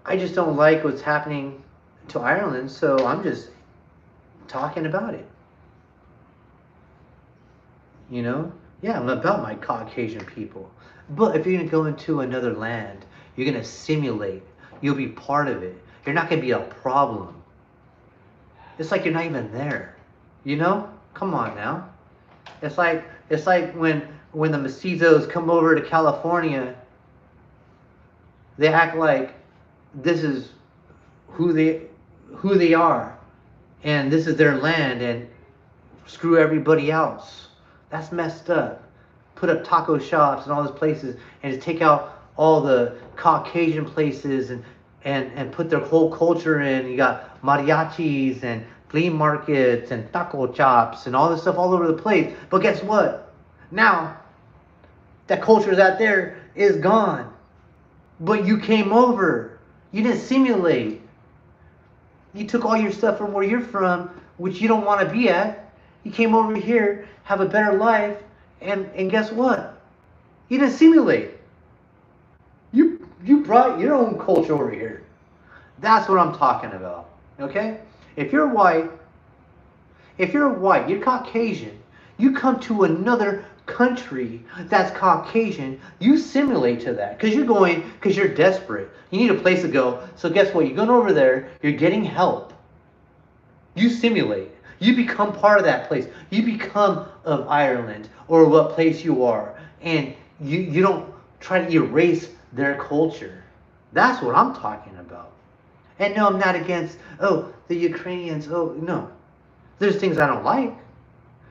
I just don't like what's happening to Ireland, so I'm just talking about it. Yeah, I'm about my Caucasian people. But if you're going to go into another land, you're going to simulate. You'll be part of it. You're not going to be a problem. It's like you're not even there. Come on now. It's like when the mestizos come over to California, they act like this is who they are, and this is their land, and screw everybody else. That's messed up. put up taco shops and all these places and just take out all the Caucasian places and put their whole culture in. You got mariachis and flea markets and taco chops and all this stuff all over the place. But guess what? Now, that culture out there is gone. But you came over. You didn't simulate. You took all your stuff from where you're from, which you don't want to be at. You came over here, have a better life, and guess what? You didn't simulate. You brought your own culture over here. That's what I'm talking about. Okay? If you're white, you're Caucasian, you come to another country that's Caucasian, you simulate to that because you're desperate. You need a place to go. So guess what? You're going over there, you're getting help. You simulate. You become part of that place. You become of Ireland or what place you are. And you don't try to erase their culture. That's what I'm talking about. And no, I'm not against, the Ukrainians. Oh, no. There's things I don't like.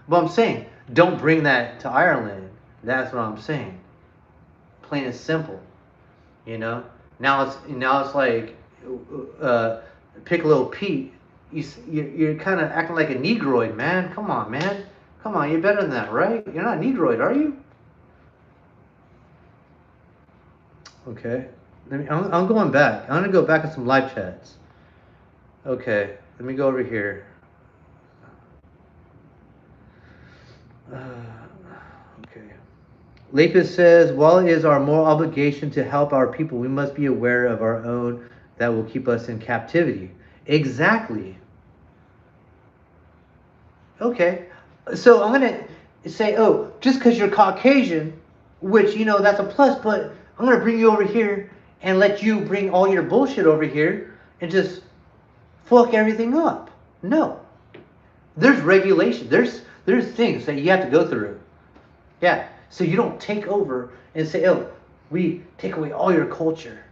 But I'm saying, don't bring that to Ireland. That's what I'm saying. Plain and simple. You know? Now it's like Piccolo Pete. You're kind of acting like a Negroid, man. Come on, man. Come on, you're better than that, right? You're not a Negroid, are you? Okay. I'm going back. I'm going to go back in some live chats. Okay. Let me go over here. Okay. Lapis says, while it is our moral obligation to help our people, we must be aware of our own that will keep us in captivity. Exactly. Okay. So I'm going to say, just because you're Caucasian, which, that's a plus, but I'm going to bring you over here and let you bring all your bullshit over here and just fuck everything up. No. There's regulation. There's things that you have to go through. Yeah. So you don't take over and say, we take away all your culture.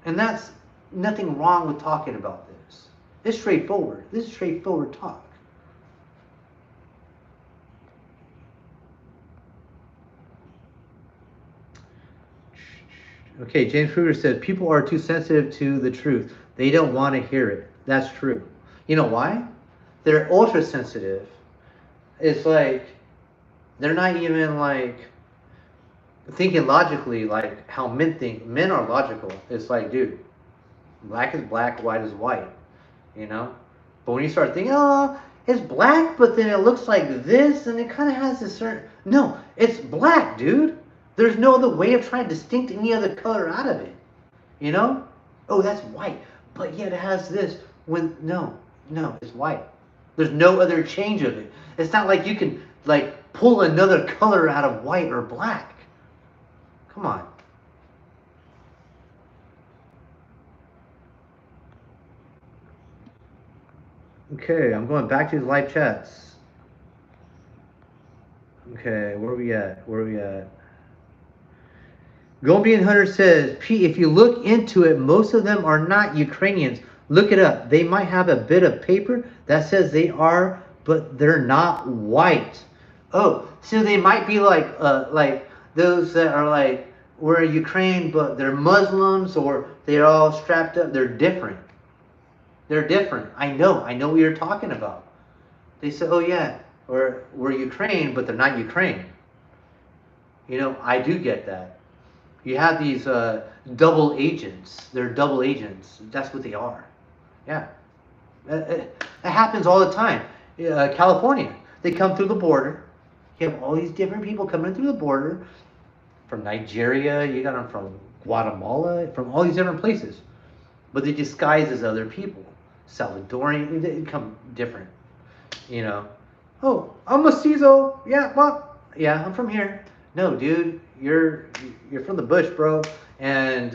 And that's nothing wrong with talking about this. It's straightforward. This is straightforward talk. Okay, James Kruger says, people are too sensitive to the truth. They don't want to hear it. That's true. You know why? They're ultra sensitive. It's like, they're not even like thinking logically like how men think. Men are logical. It's like, dude, black is black, white is white. But when you start thinking, it's black, but then it looks like this, and it kind of has this certain... No, it's black, dude. There's no other way of trying to distinct any other color out of it. That's white, but yet it has this. No, it's white. There's no other change of it. It's not like you can pull another color out of white or black. Come on. Okay, I'm going back to these live chats. Okay, where are we at? Golden Hunter says, Pete, if you look into it, most of them are not Ukrainians. Look it up. They might have a bit of paper that says they are, but they're not white. So they might be like those that are we're Ukraine, but they're Muslims, or they're all strapped up. They're different. I know what you're talking about. They say, we're Ukraine, but they're not Ukraine. I do get that. You have these double agents. They're double agents. That's what they are. Yeah. It happens all the time. California, they come through the border. You have all these different people coming through the border. From Nigeria, you got them from Guatemala, from all these different places. But they disguise as other people. Salvadorian, they come different. I'm mestizo. Yeah, I'm from here. No, dude, you're from the bush, bro. And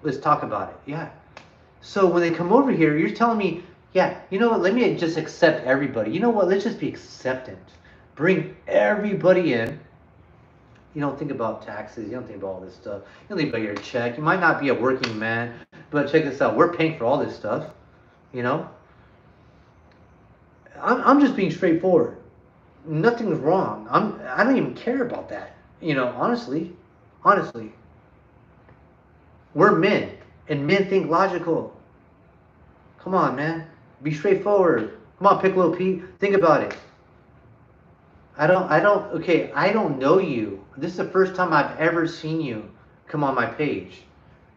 let's talk about it. Yeah. So when they come over here, you're telling me, what? Let me just accept everybody. Let's just be acceptant. Bring everybody in. You don't think about taxes. You don't think about all this stuff. You don't think about your check. You might not be a working man, but check this out. We're paying for all this stuff. I'm just being straightforward. Nothing's wrong. I don't even care about that. You know, honestly, we're men, and men think logical. Come on, man. Be straightforward. Come on, Piccolo Pete. Think about it. Okay, I don't know you. This is the first time I've ever seen you come on my page.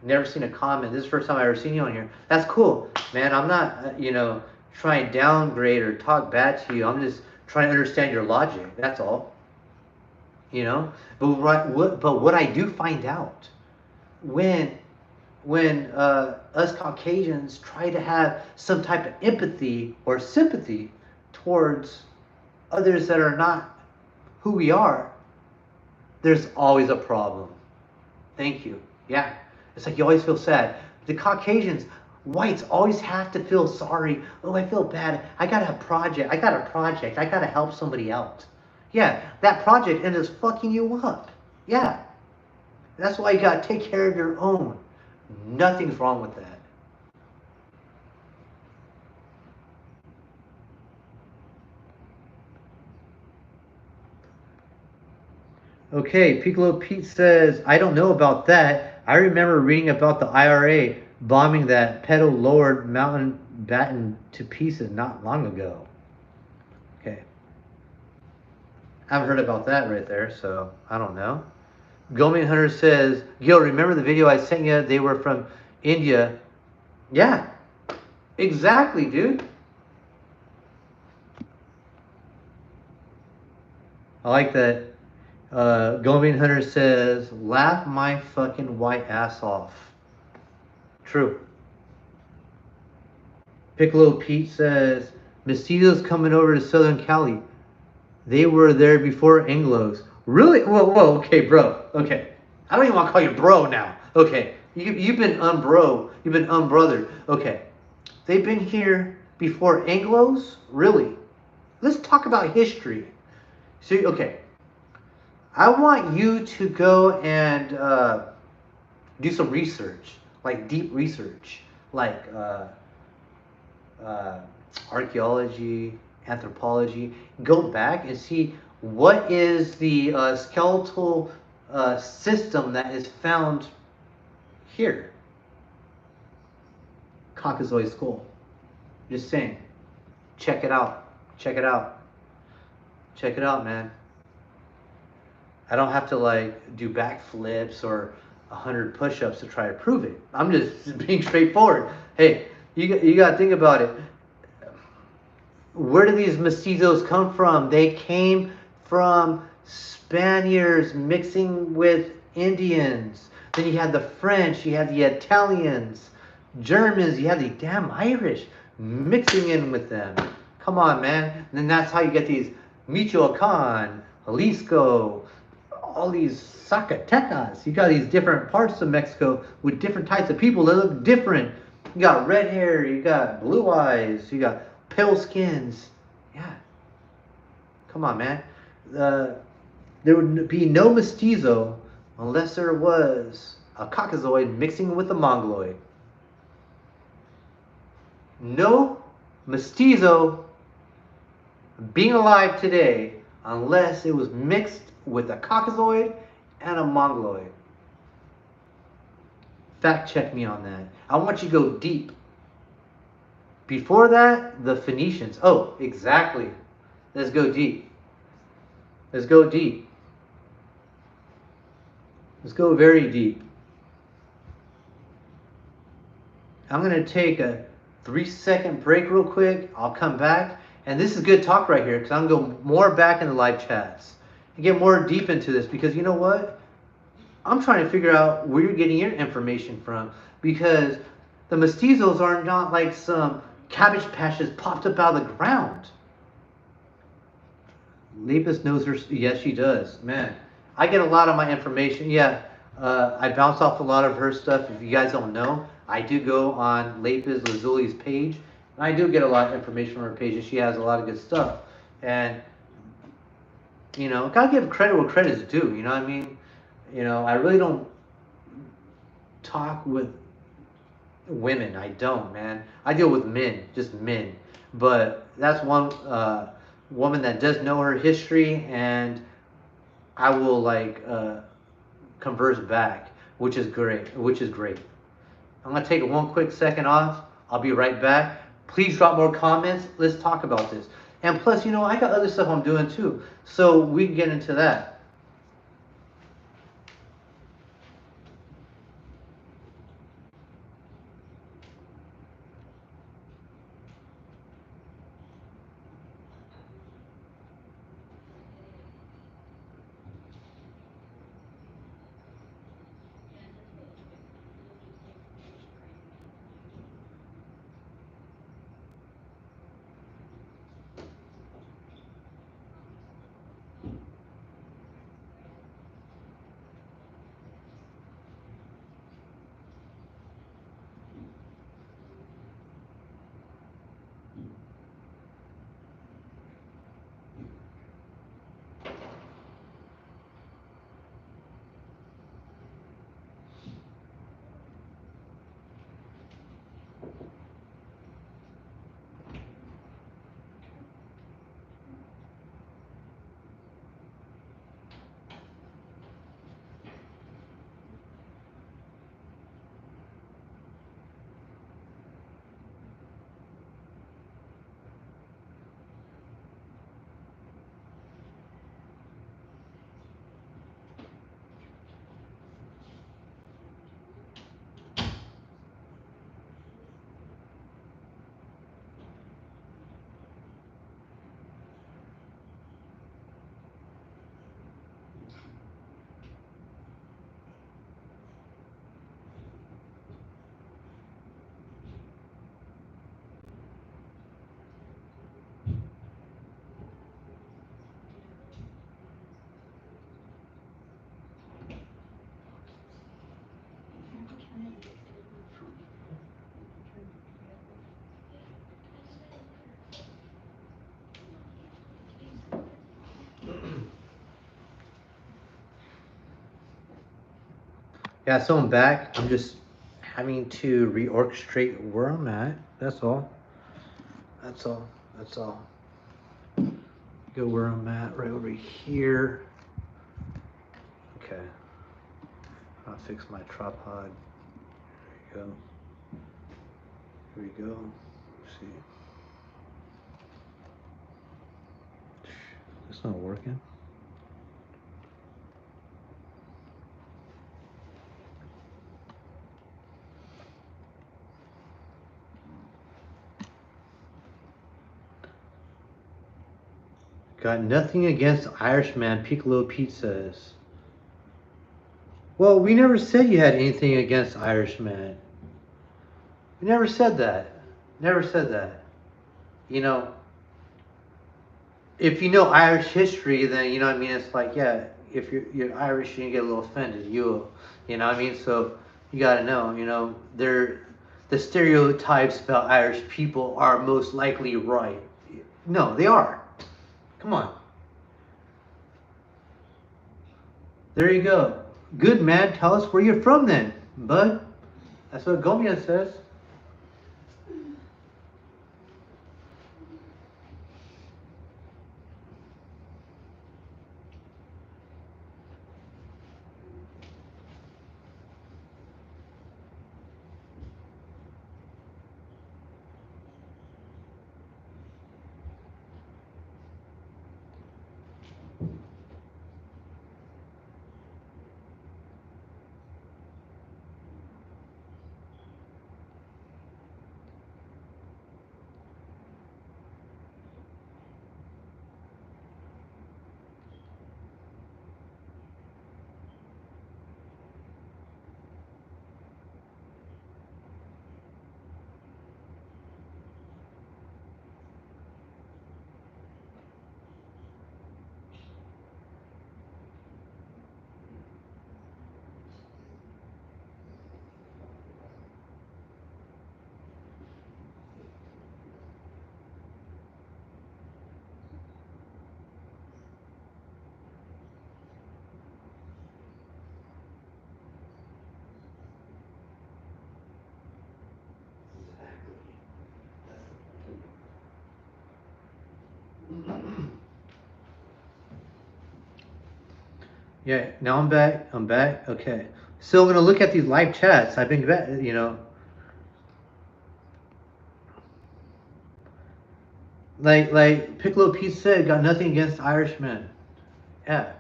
Never seen a comment. This is the first time I've ever seen you on here. That's cool, man. I'm not, trying to downgrade or talk bad to you. I'm just trying to understand your logic. That's all. You know. But what I do find out when us Caucasians try to have some type of empathy or sympathy towards others that are not who we are, there's always a problem. Thank you. Yeah. It's like you always feel sad. The Caucasians, whites always have to feel sorry. Oh, I feel bad. I got a project. I got a project. I got to help somebody out. Yeah, that project ends up fucking you up. Yeah. That's why you got to take care of your own. Nothing's wrong with that. Okay, Piccolo Pete says, I don't know about that. I remember reading about the IRA bombing that pedal lowered mountain batten to pieces not long ago. Okay. I haven't heard about that right there, so I don't know. Goldman Hunter says, Gil, remember the video I sent you? They were from India. Yeah, exactly, dude. I like that. Goldman Hunter says, laugh my fucking white ass off. True. Piccolo Pete says, Mestizos coming over to Southern Cali. They were there before Anglos. Really? Whoa, okay, bro. Okay. I don't even want to call you bro now. Okay. You've been unbro. You've been unbrothered. Okay. They've been here before Anglos? Really? Let's talk about history. See, okay. I want you to go and do some research, like deep research, like uh, archaeology, anthropology. Go back and see what is the skeletal system that is found here. Caucasoid skull. Just saying. Check it out. Check it out. Check it out, man. I don't have to like do backflips or 100 push-ups to try to prove it. I'm just being straightforward. Hey, you got to think about it. Where do these mestizos come from? They came from Spaniards mixing with Indians. Then you had the French, you had the Italians, Germans, you had the damn Irish mixing in with them. Come on, man. And then that's how you get these Michoacan, Jalisco, all these Zacatecas. You got these different parts of Mexico with different types of people that look different. You got red hair, you got blue eyes, you got pale skins. Yeah. Come on, man. There would be no mestizo unless there was a Caucasoid mixing with a Mongoloid. No mestizo being alive today unless it was mixed with a Caucasoid and a Mongoloid. Fact check me on that. I want you to go deep. Before that, the Phoenicians. Oh, exactly. Let's go deep. Let's go deep. Let's go very deep. I'm going to take a 3-second break real quick. I'll come back. And this is good talk right here because I'm going to go more back in the live chats and get more deep into this because you know what? I'm trying to figure out where you're getting your information from because the mestizos are not like some cabbage patches popped up out of the ground. Lepus knows her. Yes, she does. Man, I get a lot of my information. Yeah, I bounce off a lot of her stuff. If you guys don't know, I do go on Lepus Lazuli's page. And I do get a lot of information from her page, and she has a lot of good stuff. And gotta give credit where credit's due. You know what I mean? I really don't talk with women. I don't, man. I deal with men, just men. But that's woman that does know her history, and I will like converse back, which is great. Which is great. I'm gonna take one quick second off. I'll be right back. Please drop more comments. Let's talk about this. And plus, you know, I got other stuff I'm doing too, so we can get into that. Yeah, so I'm back. I'm just having to reorchestrate where I'm at. That's all. That's all. That's all. Go where I'm at, right over here. Okay. I'll fix my tripod. There you go. Here we go. Let's see. It's not working. Got nothing against Irishman, Piccolo Pete says. Well, we never said you had anything against Irishman. We never said that. Never said that. You know, if you know Irish history, then you know what I mean. It's like, yeah, if you're Irish, you get a little offended. You know what I mean. So you got to know. You know, the stereotypes about Irish people are most likely right. No, they are. Come on. There you go. Good man. Tell us where you're from then, bud. That's what Gomez says. Yeah, now I'm back. I'm back. Okay. So I'm gonna look at these live chats. I've been, like Piccolo Pete said, got nothing against Irishmen. Yeah,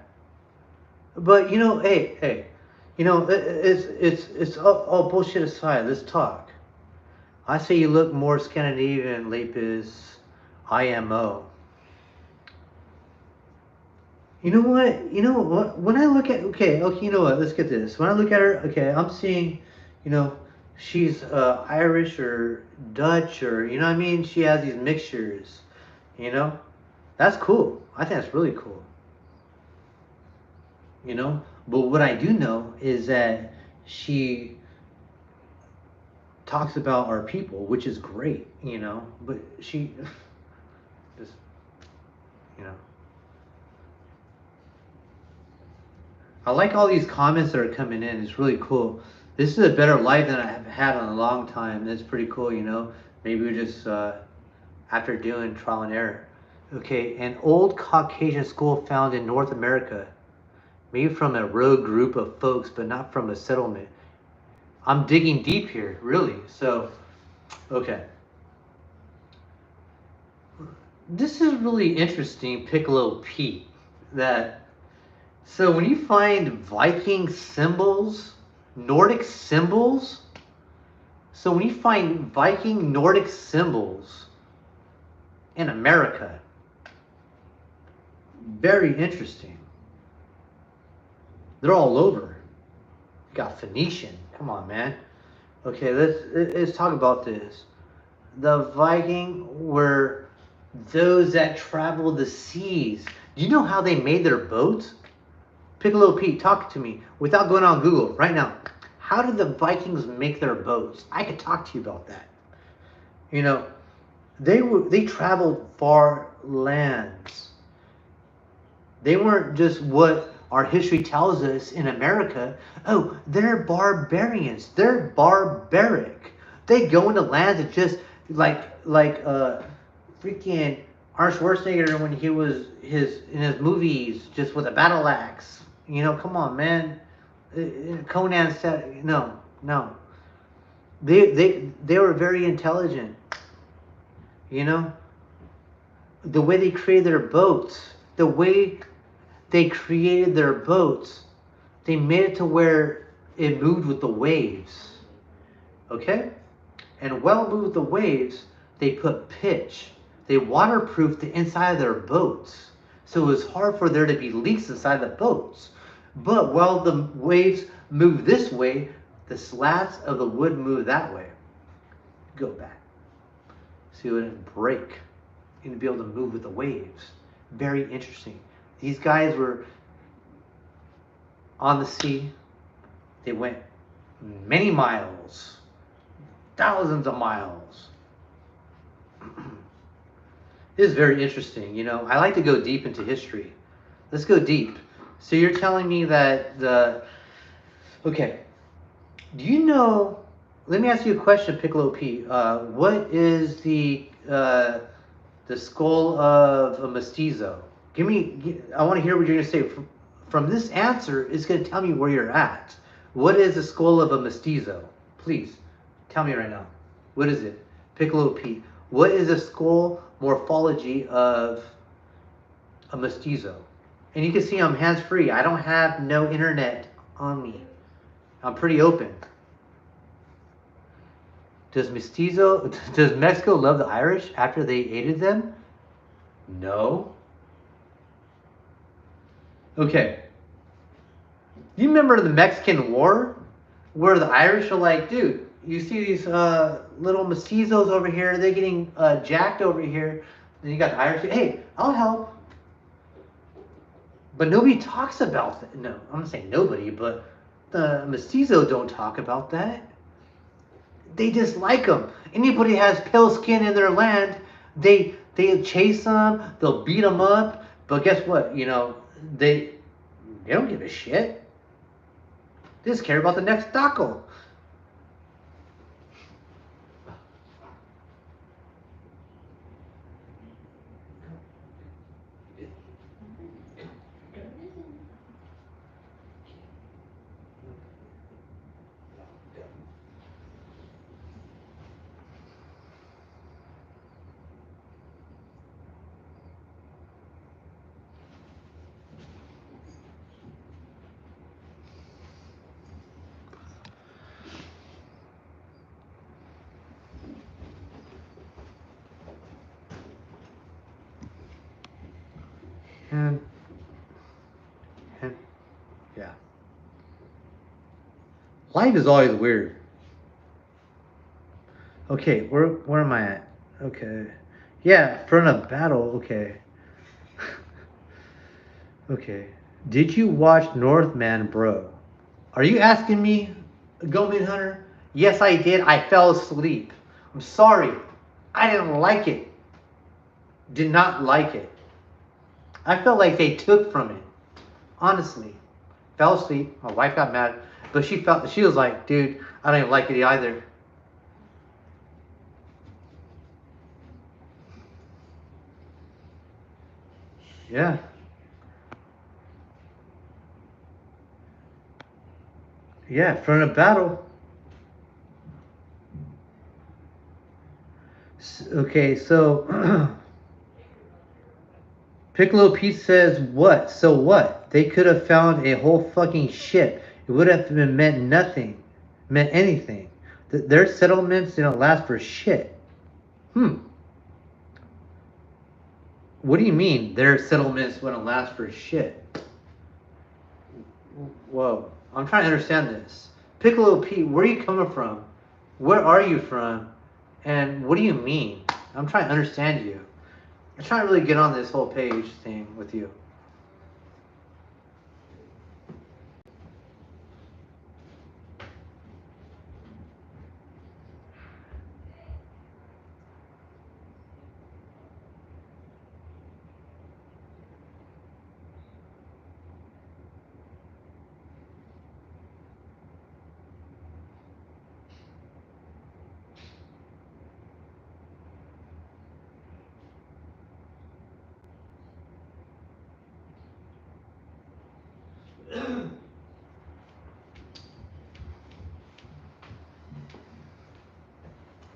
but hey, it's all bullshit aside. Let's talk. I say you look more Scandinavian, Lapis, IMO. You know what? You know what? When I look at okay, you know what? Let's get this. When I look at her, okay, I'm seeing, you know, she's Irish or Dutch or you know what I mean. She has these mixtures. You know, that's cool. I think that's really cool. But what I do know is that she talks about our people, which is great. But she just you know. I like all these comments that are coming in. It's really cool. This is a better live than I've had in a long time. That's pretty cool. Maybe we're just after doing trial and error. Okay, an old Caucasian school found in North America, maybe from a rogue group of folks, but not from a settlement. I'm digging deep here, really. So, okay. This is really interesting, Piccolo Pete. That so when you find Viking symbols, Nordic symbols, so when you find Viking Nordic symbols in America, very interesting. They're all over. You got Phoenician. Come on, man. Okay, let's talk about this. The Viking were those that traveled the seas. Do you know how they made their boats? Piccolo Pete, talk to me without going on Google right now. How did the Vikings make their boats? I could talk to you about that. You know, they traveled far lands. They weren't just what our history tells us in America. Oh, they're barbarians. They're barbaric. They go into lands that just like freaking Arnold Schwarzenegger when he was in his movies just with a battle axe. Come on, man. Conan said no, no. They were very intelligent. You know, the way they created their boats, the way they created their boats, they made it to where it moved with the waves. Okay? And while it moved with the waves, they put pitch. They waterproofed the inside of their boats. So it was hard for there to be leaks inside the boats. But while the waves move this way, the slats of the wood move that way. Go back. So it wouldn't break and be able to move with the waves. Very interesting. These guys were on the sea. They went many miles, thousands of miles. It is very interesting. I like to go deep into history. Let's go deep. So you're telling me that okay, do you know, let me ask you a question, Piccolo P. What is the skull of a mestizo? I want to hear what you're going to say. From this answer, it's going to tell me where you're at. What is the skull of a mestizo? Please, tell me right now. What is it? Piccolo Pete. What is the skull morphology of a mestizo? And you can see I'm hands-free. I don't have no internet on me. I'm pretty open. Does Mexico love the Irish after they aided them? No. Okay. You remember the Mexican War? Where the Irish are like, dude, you see these little mestizos over here, they're getting jacked over here. Then you got the Irish, hey, I'll help. But nobody talks about that. No, I'm not saying nobody, but the mestizo don't talk about that. They just like them. Anybody has pale skin in their land, they chase them, they'll beat them up. But guess what? They don't give a shit. They just care about the next taco. And, and yeah. Life is always weird. Okay, where am I at? Okay. Yeah, front of battle, okay. Okay. Did you watch Northman, bro? Are you asking me, Goldman Hunter? Yes, I did. I fell asleep. I'm sorry. I didn't like it. Did not like it. I felt like they took from it. Honestly. Fell asleep. My wife got mad. But she was like, dude, I don't even like it either. Yeah. Yeah, front of battle. Okay, so Piccolo Pete says, what? So what? They could have found a whole fucking ship. It would have been meant nothing. Meant anything. Their settlements didn't last for shit. What do you mean their settlements wouldn't last for shit? Whoa. I'm trying to understand this. Piccolo Pete, where are you coming from? Where are you from? And what do you mean? I'm trying to understand you. I'm trying to really get on this whole page thing with you.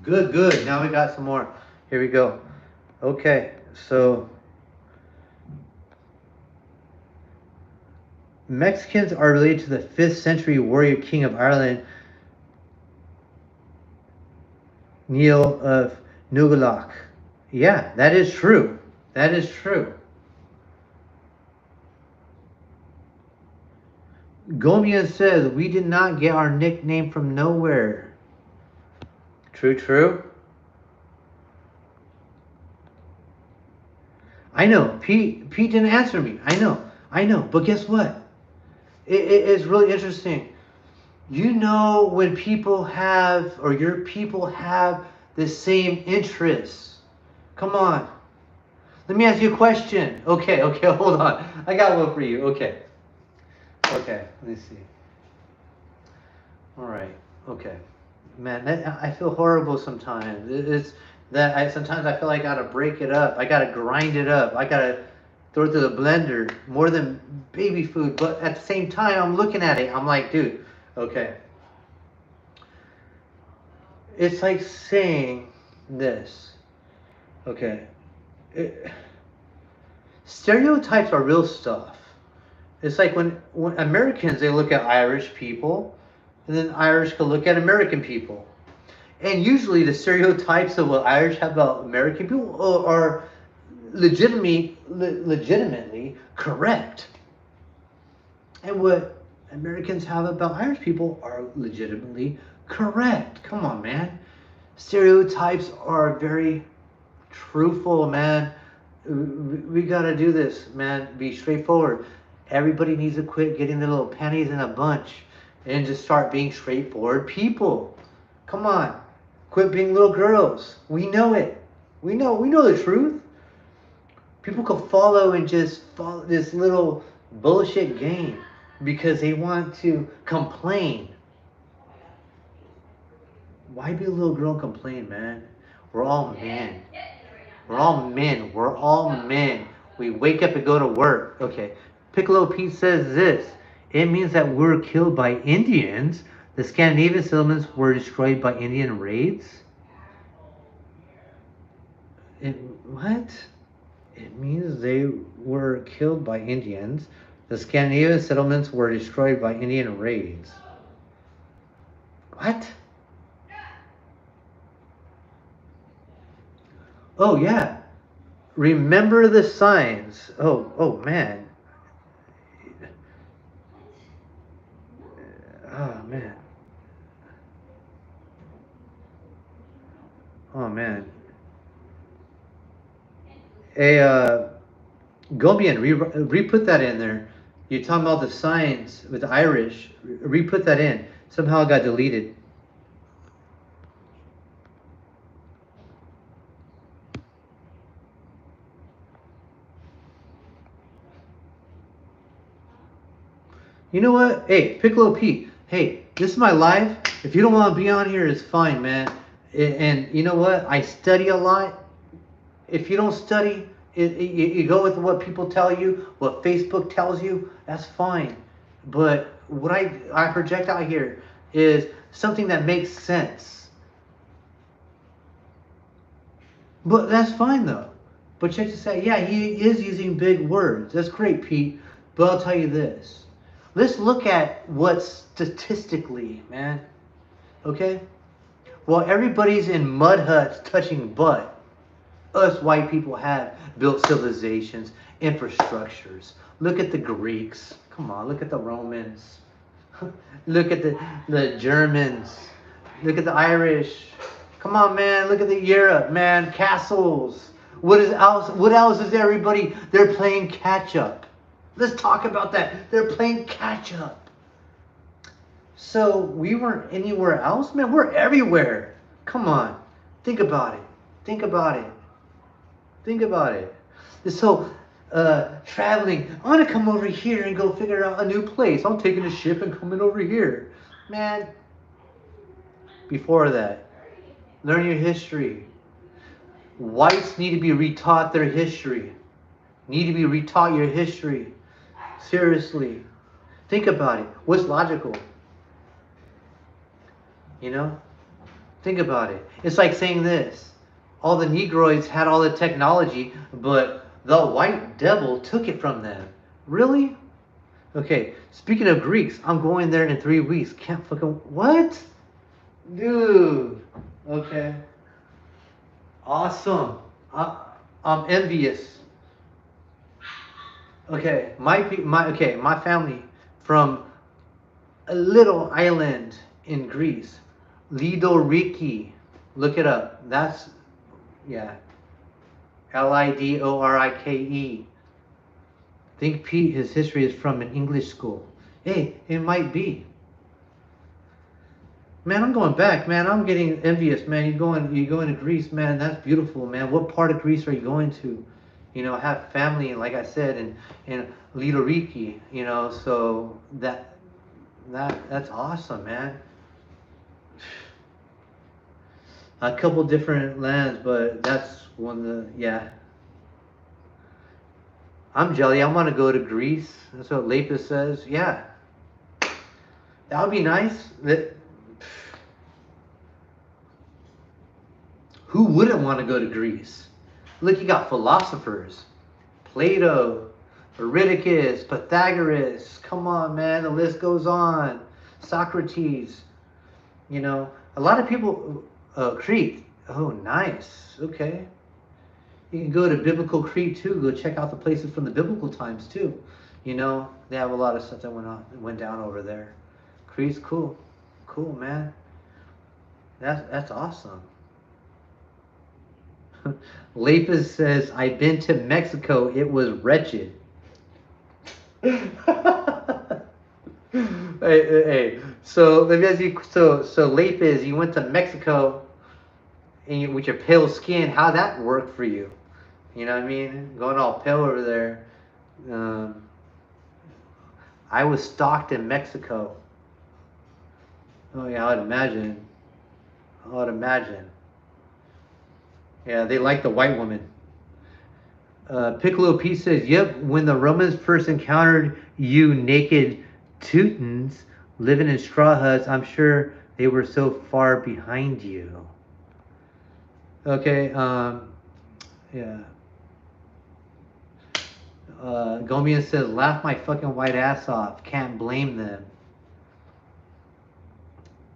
Good, good. Now we got some more. Here we go. Okay, so Mexicans are related to the 5th century warrior king of Ireland, Neil of Nugalock. Yeah, that is true. That is true. Gomian says, we did not get our nickname from nowhere. True, true. I know. Pete didn't answer me. I know. But guess what? It's really interesting. You know when people have, or your people have the same interests. Come on. Let me ask you a question. Okay, hold on. I got one for you. Okay, let me see. All right, okay. Man, I feel horrible sometimes. It's that sometimes I feel like I gotta break it up. I gotta grind it up. I gotta throw it through the blender more than baby food. But at the same time, I'm looking at it. I'm like, dude, okay. It's like saying this. Okay. It, stereotypes are real stuff. It's like when Americans, they look at Irish people, and then Irish can look at American people. And usually the stereotypes of what Irish have about American people are legitimately correct. And what Americans have about Irish people are legitimately correct. Come on, man. Stereotypes are very truthful, man. We gotta do this, man. Be straightforward. Everybody needs to quit getting their little panties in a bunch and just start being straightforward people. Come on. Quit being little girls. We know it. We know the truth. People can follow and just follow this little bullshit game because they want to complain. Why be a little girl and complain, man? We're all men. We're all men. We're all men. We wake up and go to work. Okay. Piccolo Pete says this. It means that we're killed by Indians. The Scandinavian settlements were destroyed by Indian raids. What? It means they were killed by Indians. The Scandinavian settlements were destroyed by Indian raids. What? Oh, yeah. Remember the signs. Oh man. Oh man. Oh man. Hey, Gobian, re-put that in there. You're talking about the signs with the Irish. Re-put that in. Somehow it got deleted. You know what? Hey, Piccolo Pete. Hey, this is my live. If you don't want to be on here, it's fine, man. And you know what? I study a lot. If you don't study, you go with what people tell you, what Facebook tells you, that's fine. But what I project out here is something that makes sense. But that's fine though. But check this out. Yeah, he is using big words. That's great, Pete. But I'll tell you this. Let's look at what statistically, man. Okay? While everybody's in mud huts touching butt, us white people have built civilizations, infrastructures. Look at the Greeks. Come on, look at the Romans. Look at the Germans. Look at the Irish. Come on, man. Look at the Europe, man. Castles. What else is everybody? They're playing catch up. Let's talk about that. They're playing catch up. So we weren't anywhere else, man. We're everywhere. Come on. Think about it. Think about it. Think about it. This whole traveling. I want to come over here and go figure out a new place. I'm taking a ship and coming over here. Man, before that, learn your history. Whites need to be retaught their history. Need to be retaught your history. Seriously. Think about it. What's logical? You know? Think about it. It's like saying this. All the Negroids had all the technology, but the white devil took it from them. Really? Okay, speaking of Greeks, I'm going there in 3 weeks. Can't fucking... What? Dude. Okay. Awesome. I'm envious. Okay, my family from a little island in Greece, Lidoriki. Look it up. That's yeah. Lidorike. Think Pete, his history is from an English school. Hey, it might be. Man, I'm going back, man. I'm getting envious, man. You're going to Greece, man. That's beautiful, man. What part of Greece are you going to? You know, have family, like I said, in Lidoriki, you know, so that's awesome, man. A couple different lands, but that's one of the, yeah. I'm jelly. I want to go to Greece. That's what Lapis says. Yeah. That would be nice. Who wouldn't want to go to Greece? Look, you got philosophers. Plato, Eurydice, Pythagoras. Come on, man. The list goes on. Socrates. You know, a lot of people... Crete. Oh, nice. Okay. You can go to biblical Crete too. Go check out the places from the biblical times too. You know, they have a lot of stuff that went down over there. Crete's cool. Cool, man. That's awesome. Lapis says, I've been to Mexico. It was wretched. Hey. So let me ask you. So Lapis, you went to Mexico, and with your pale skin, how that worked for you? You know what I mean? Going all pale over there. I was stalked in Mexico. Oh yeah, I would imagine. Yeah, they like the white woman. Piccolo P says, yep, when the Romans first encountered you naked Teutons living in straw huts, I'm sure they were so far behind you. Okay, yeah. Gomian says, laugh my fucking white ass off. Can't blame them.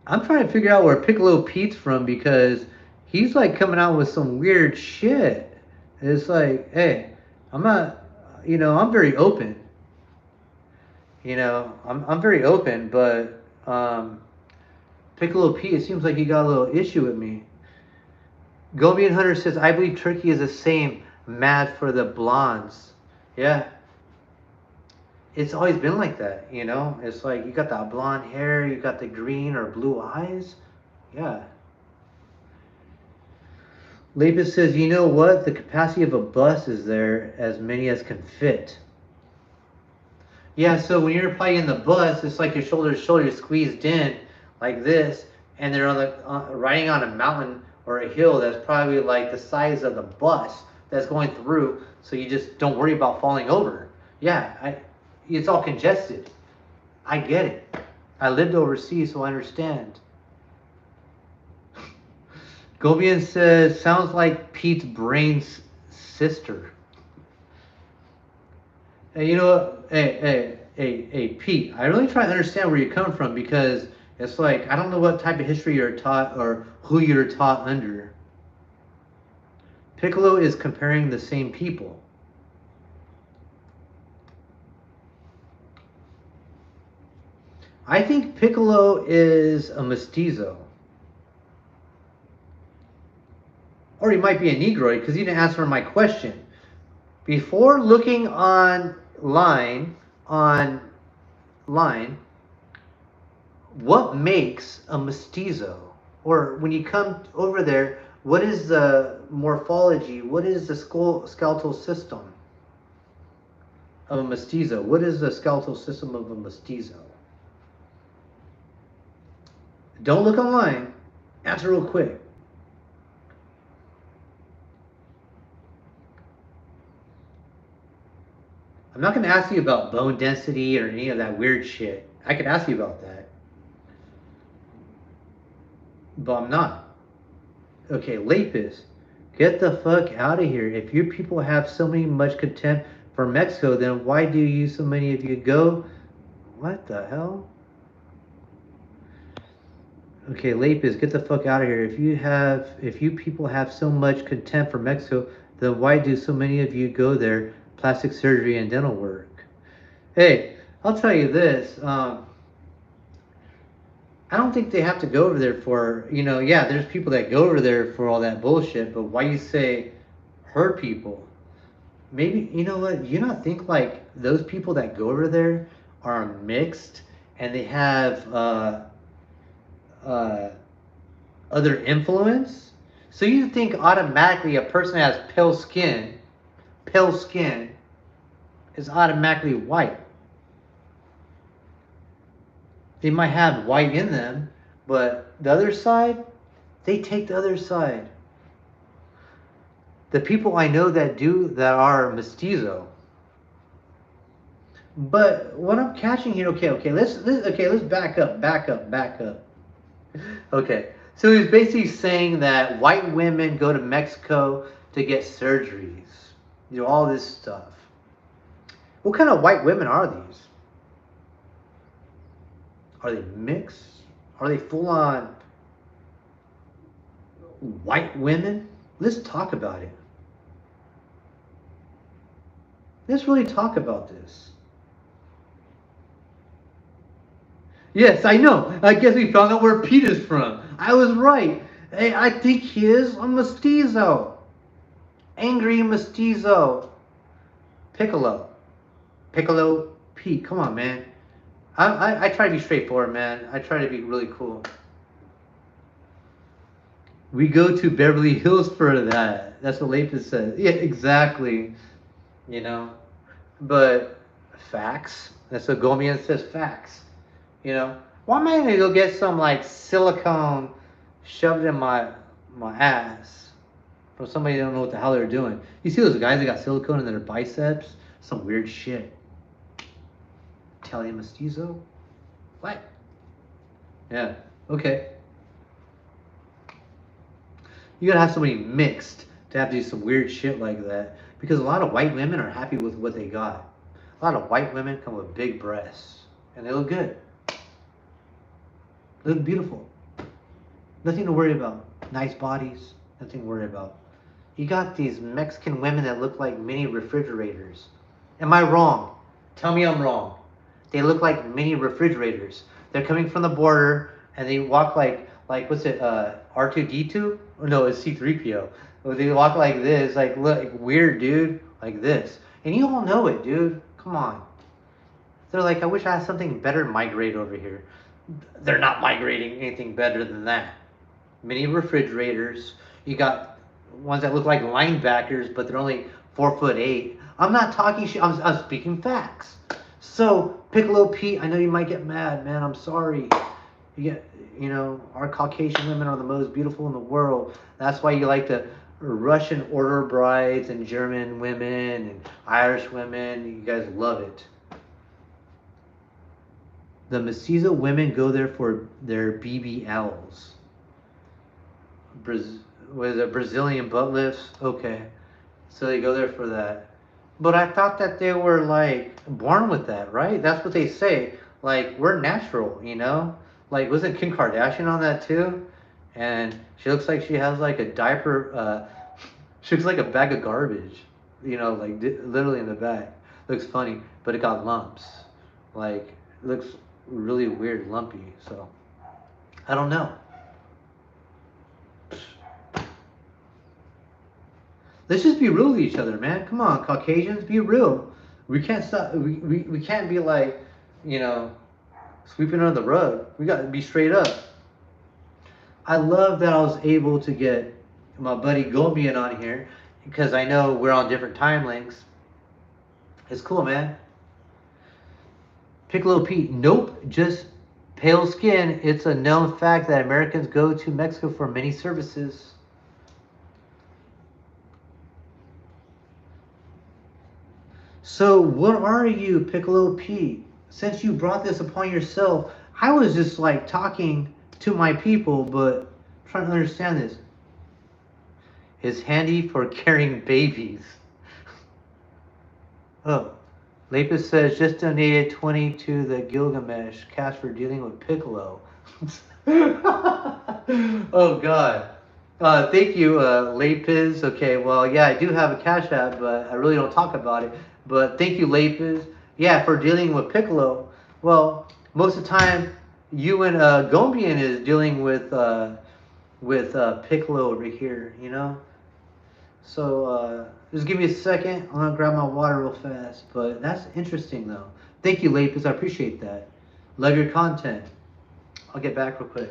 I'm trying to figure out where Piccolo Pete's from because he's like coming out with some weird shit. It's like, hey, I'm not, I'm very open. I'm very open, but Piccolo Pete, it seems like he got a little issue with me. Gobian Hunter says, I believe Turkey is the same. Mad for the blondes. Yeah. It's always been like that. It's like you got that blonde hair, you got the green or blue eyes. Yeah. Lapis says, you know what? The capacity of a bus is there, as many as can fit. Yeah, so when you're playing the bus, it's like your shoulder to shoulder squeezed in like this, and they're riding on a mountain or a hill that's probably like the size of the bus that's going through, so you just don't worry about falling over. Yeah, it's all congested. I get it. I lived overseas, so I understand. Gobian says, sounds like Pete's brain's sister. Hey, you know what? Hey, Pete, I really try to understand where you come from because it's like, I don't know what type of history you're taught or who you're taught under. Piccolo is comparing the same people. I think Piccolo is a mestizo. Or he might be a Negroid because he didn't answer my question. Before looking online, what makes a mestizo? Or when you come over there, what is the morphology? What is the skeletal system of a mestizo? What is the skeletal system of a mestizo? Don't look online. Answer real quick. I'm not going to ask you about bone density or any of that weird shit. I could ask you about that. But I'm not. Okay, Lapis, get the fuck out of here. If you people have so much contempt for Mexico, then why do you so many of you go? What the hell? Okay, Lapis, get the fuck out of here. If you people have so much contempt for Mexico, then why do so many of you go there? Plastic surgery and dental work. Hey, I'll tell you this. I don't think they have to go over there for, yeah, there's people that go over there for all that bullshit, but why you say her people? Maybe, you know what, you not think like those people that go over there are mixed and they have uh, other influence? So you think automatically a person that has pale skin is automatically white. They might have white in them, but the other side, they take the other side. The people I know that are mestizo. But what I'm catching here, let's back up. Okay, so he's basically saying that white women go to Mexico to get surgeries, all this stuff. What kind of white women are these? Are they mixed? Are they full on white women? Let's talk about it. Let's really talk about this. Yes, I know. I guess we found out where Pete is from. I was right. Hey, I think he is a mestizo. Angry mestizo. Piccolo. Piccolo Pete. Come on, man. I try to be straightforward, man. I try to be really cool. We go to Beverly Hills for that. That's what Lapis says. Yeah, exactly. But facts. That's what Gomian says, facts. Why am I gonna go get some like silicone shoved in my ass from somebody that don't know what the hell they're doing? You see those guys that got silicone in their biceps? Some weird shit. Italian mestizo? What? Yeah. Okay. You gotta have somebody mixed to have to do some weird shit like that. Because a lot of white women are happy with what they got. A lot of white women come with big breasts. And they look good. They look beautiful. Nothing to worry about. Nice bodies. Nothing to worry about. You got these Mexican women that look like mini refrigerators. Am I wrong? Tell me I'm wrong. They look like mini refrigerators. They're coming from the border and they walk like what's it? R2D2? Or no, it's C3PO. They walk like this, like look like weird, dude, like this. And you all know it, dude. Come on. They're like, I wish I had something better to migrate over here. They're not migrating anything better than that. Mini refrigerators. You got ones that look like linebackers, but they're only 4'8". I'm not talking shit. I'm speaking facts. So Piccolo Pete, I know you might get mad, man. I'm sorry. You get, our Caucasian women are the most beautiful in the world. That's why you like the Russian order brides and German women and Irish women. You guys love it. The Mestizo women go there for their BBLs. Was it Brazilian butt lifts? Okay. So they go there for that. But I thought that they were like born with that, right? That's what they say. Like, we're natural, Like, wasn't Kim Kardashian on that too? And she looks like she has like a diaper, she looks like a bag of garbage, like literally in the back. Looks funny, but it got lumps. Like, it looks really weird, lumpy. So, I don't know. Let's just be real with each other, man. Come on, Caucasians, be real. We can't stop. We can't be like, sweeping under the rug. We got to be straight up. I love that I was able to get my buddy Gobian on here because I know we're on different time links. It's cool, man. Piccolo Pete, nope, just pale skin. It's a known fact that Americans go to Mexico for many services. So what are you, Piccolo Pete? Since you brought this upon yourself, I was just like talking to my people, but trying to understand this. Is handy for carrying babies. Oh, Lapis says just donated 20 to the Gilgamesh cash for dealing with Piccolo. Oh God. Thank you, Lapis. Okay, well, yeah, I do have a Cash App, but I really don't talk about it. But thank you, Lapis. Yeah, for dealing with Piccolo. Well, most of the time, you and Gombian is dealing with Piccolo over here, So just give me a second. I'm gonna grab my water real fast. But that's interesting, though. Thank you, Lapis. I appreciate that. Love your content. I'll get back real quick.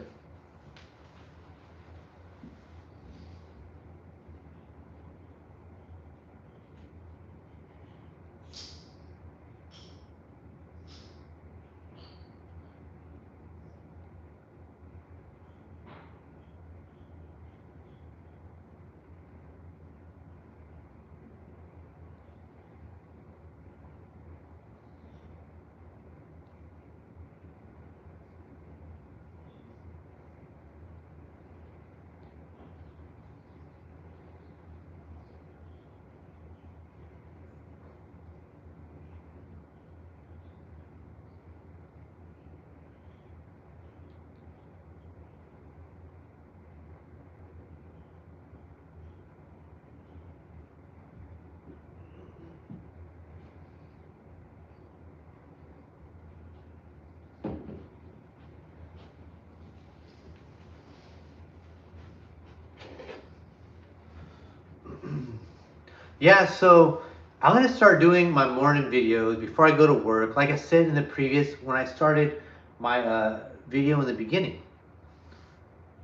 Yeah, so I'm gonna start doing my morning videos before I go to work. Like I said in the previous, when I started my video in the beginning,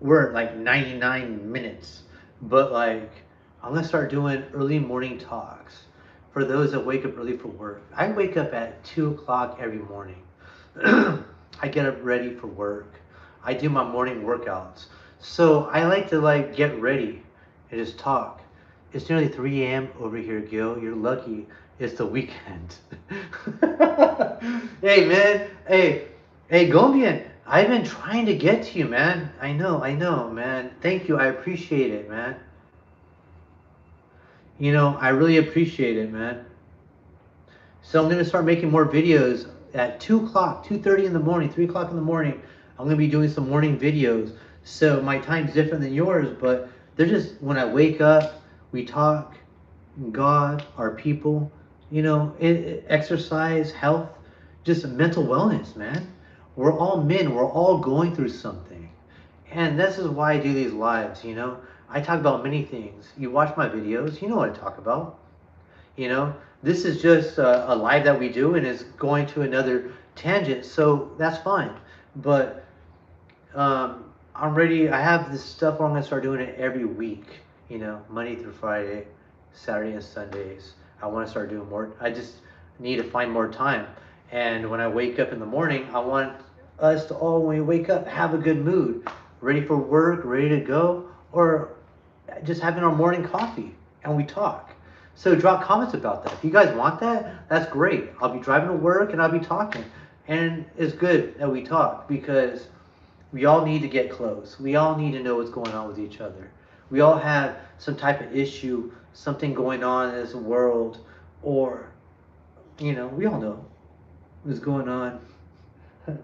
we're at like 99 minutes. But like, I'm gonna start doing early morning talks for those that wake up early for work. I wake up at 2 o'clock every morning. I get up ready for work. I do my morning workouts. So I like to like get ready and just talk. It's nearly 3 a.m. over here, Gil. You're lucky. It's the weekend. Hey, man. Hey, Gombian. I've been trying to get to you, man. I know, man. Thank you. I appreciate it, man. I really appreciate it, man. So I'm going to start making more videos at 2 o'clock, 2:30 in the morning, 3 o'clock in the morning. I'm going to be doing some morning videos. So my time's different than yours, but they're just when I wake up, We talk God, our people, exercise, health, just mental wellness, man. We're all men. We're all going through something. And this is why I do these lives. I talk about many things. You watch my videos, you know what I talk about. This is just a live that we do and it's going to another tangent, so that's fine. But I'm ready. I have this stuff where I'm gonna start doing it every week. Monday through Friday, Saturday and Sundays. I want to start doing more. I just need to find more time. And when I wake up in the morning, I want us to all, when we wake up, have a good mood, ready for work, ready to go, or just having our morning coffee and we talk. So drop comments about that. If you guys want that, that's great. I'll be driving to work and I'll be talking. And it's good that we talk because we all need to get close. We all need to know what's going on with each other. We all have some type of issue, something going on in this world, or, we all know what's going on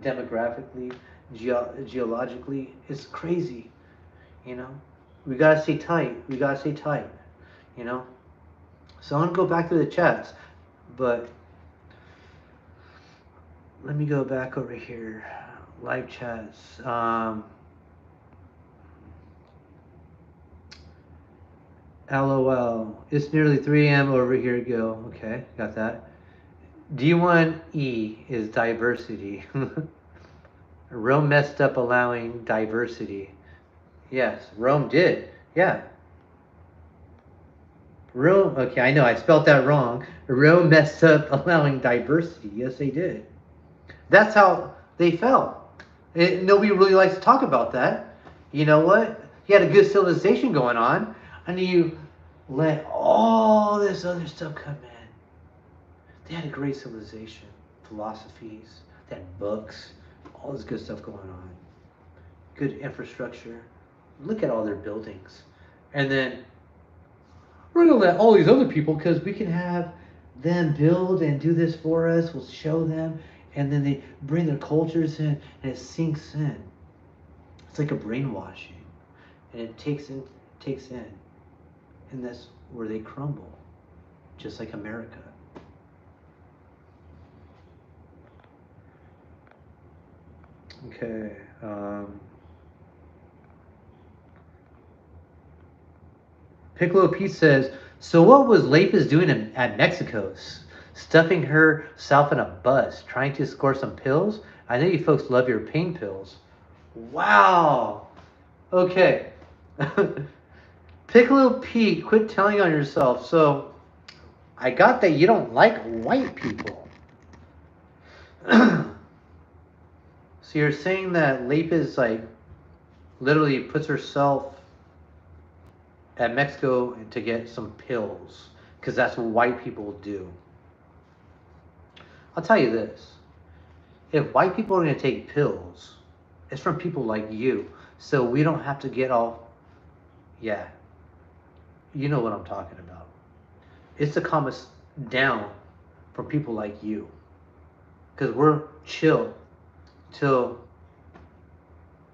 demographically, geologically. It's crazy, you know. We gotta stay tight. We gotta stay tight, you know. So I'm gonna go back to the chats, but let me go back over here. Live chats. LOL. It's nearly 3 a.m. over here, Gil. Okay, got that. D1E is diversity. Rome messed up allowing diversity. Yes, Rome did. Yeah. Rome, okay, I know, I spelled that wrong. Rome messed up allowing diversity. Yes, they did. That's how they fell. Nobody really likes to talk about that. You know what? You had a good civilization going on, and you let all this other stuff come in. They had a great civilization, philosophies, they had books, all this good stuff going on. Good infrastructure. Look at all their buildings. And then we're going to let all these other people, because we can have them build and do this for us. We'll show them. And then they bring their cultures in and it sinks in. It's like a brainwashing. And it takes in. And that's where they crumble. Just like America. Okay. Piccolo Pete says, so what was Lapis doing at Mexico's? Stuffing herself in a bus, trying to score some pills? I know you folks love your pain pills. Wow. Okay. Piccolo Pete, quit telling on yourself. So, I got that you don't like white people. So you're saying that Lapis, literally puts herself at Mexico to get some pills, because that's what white people do. I'll tell you this. If white people are going to take pills, it's from people like you. So we don't have to get all... Yeah. You know what I'm talking about. It's to calm us down from people like you. Because we're chill till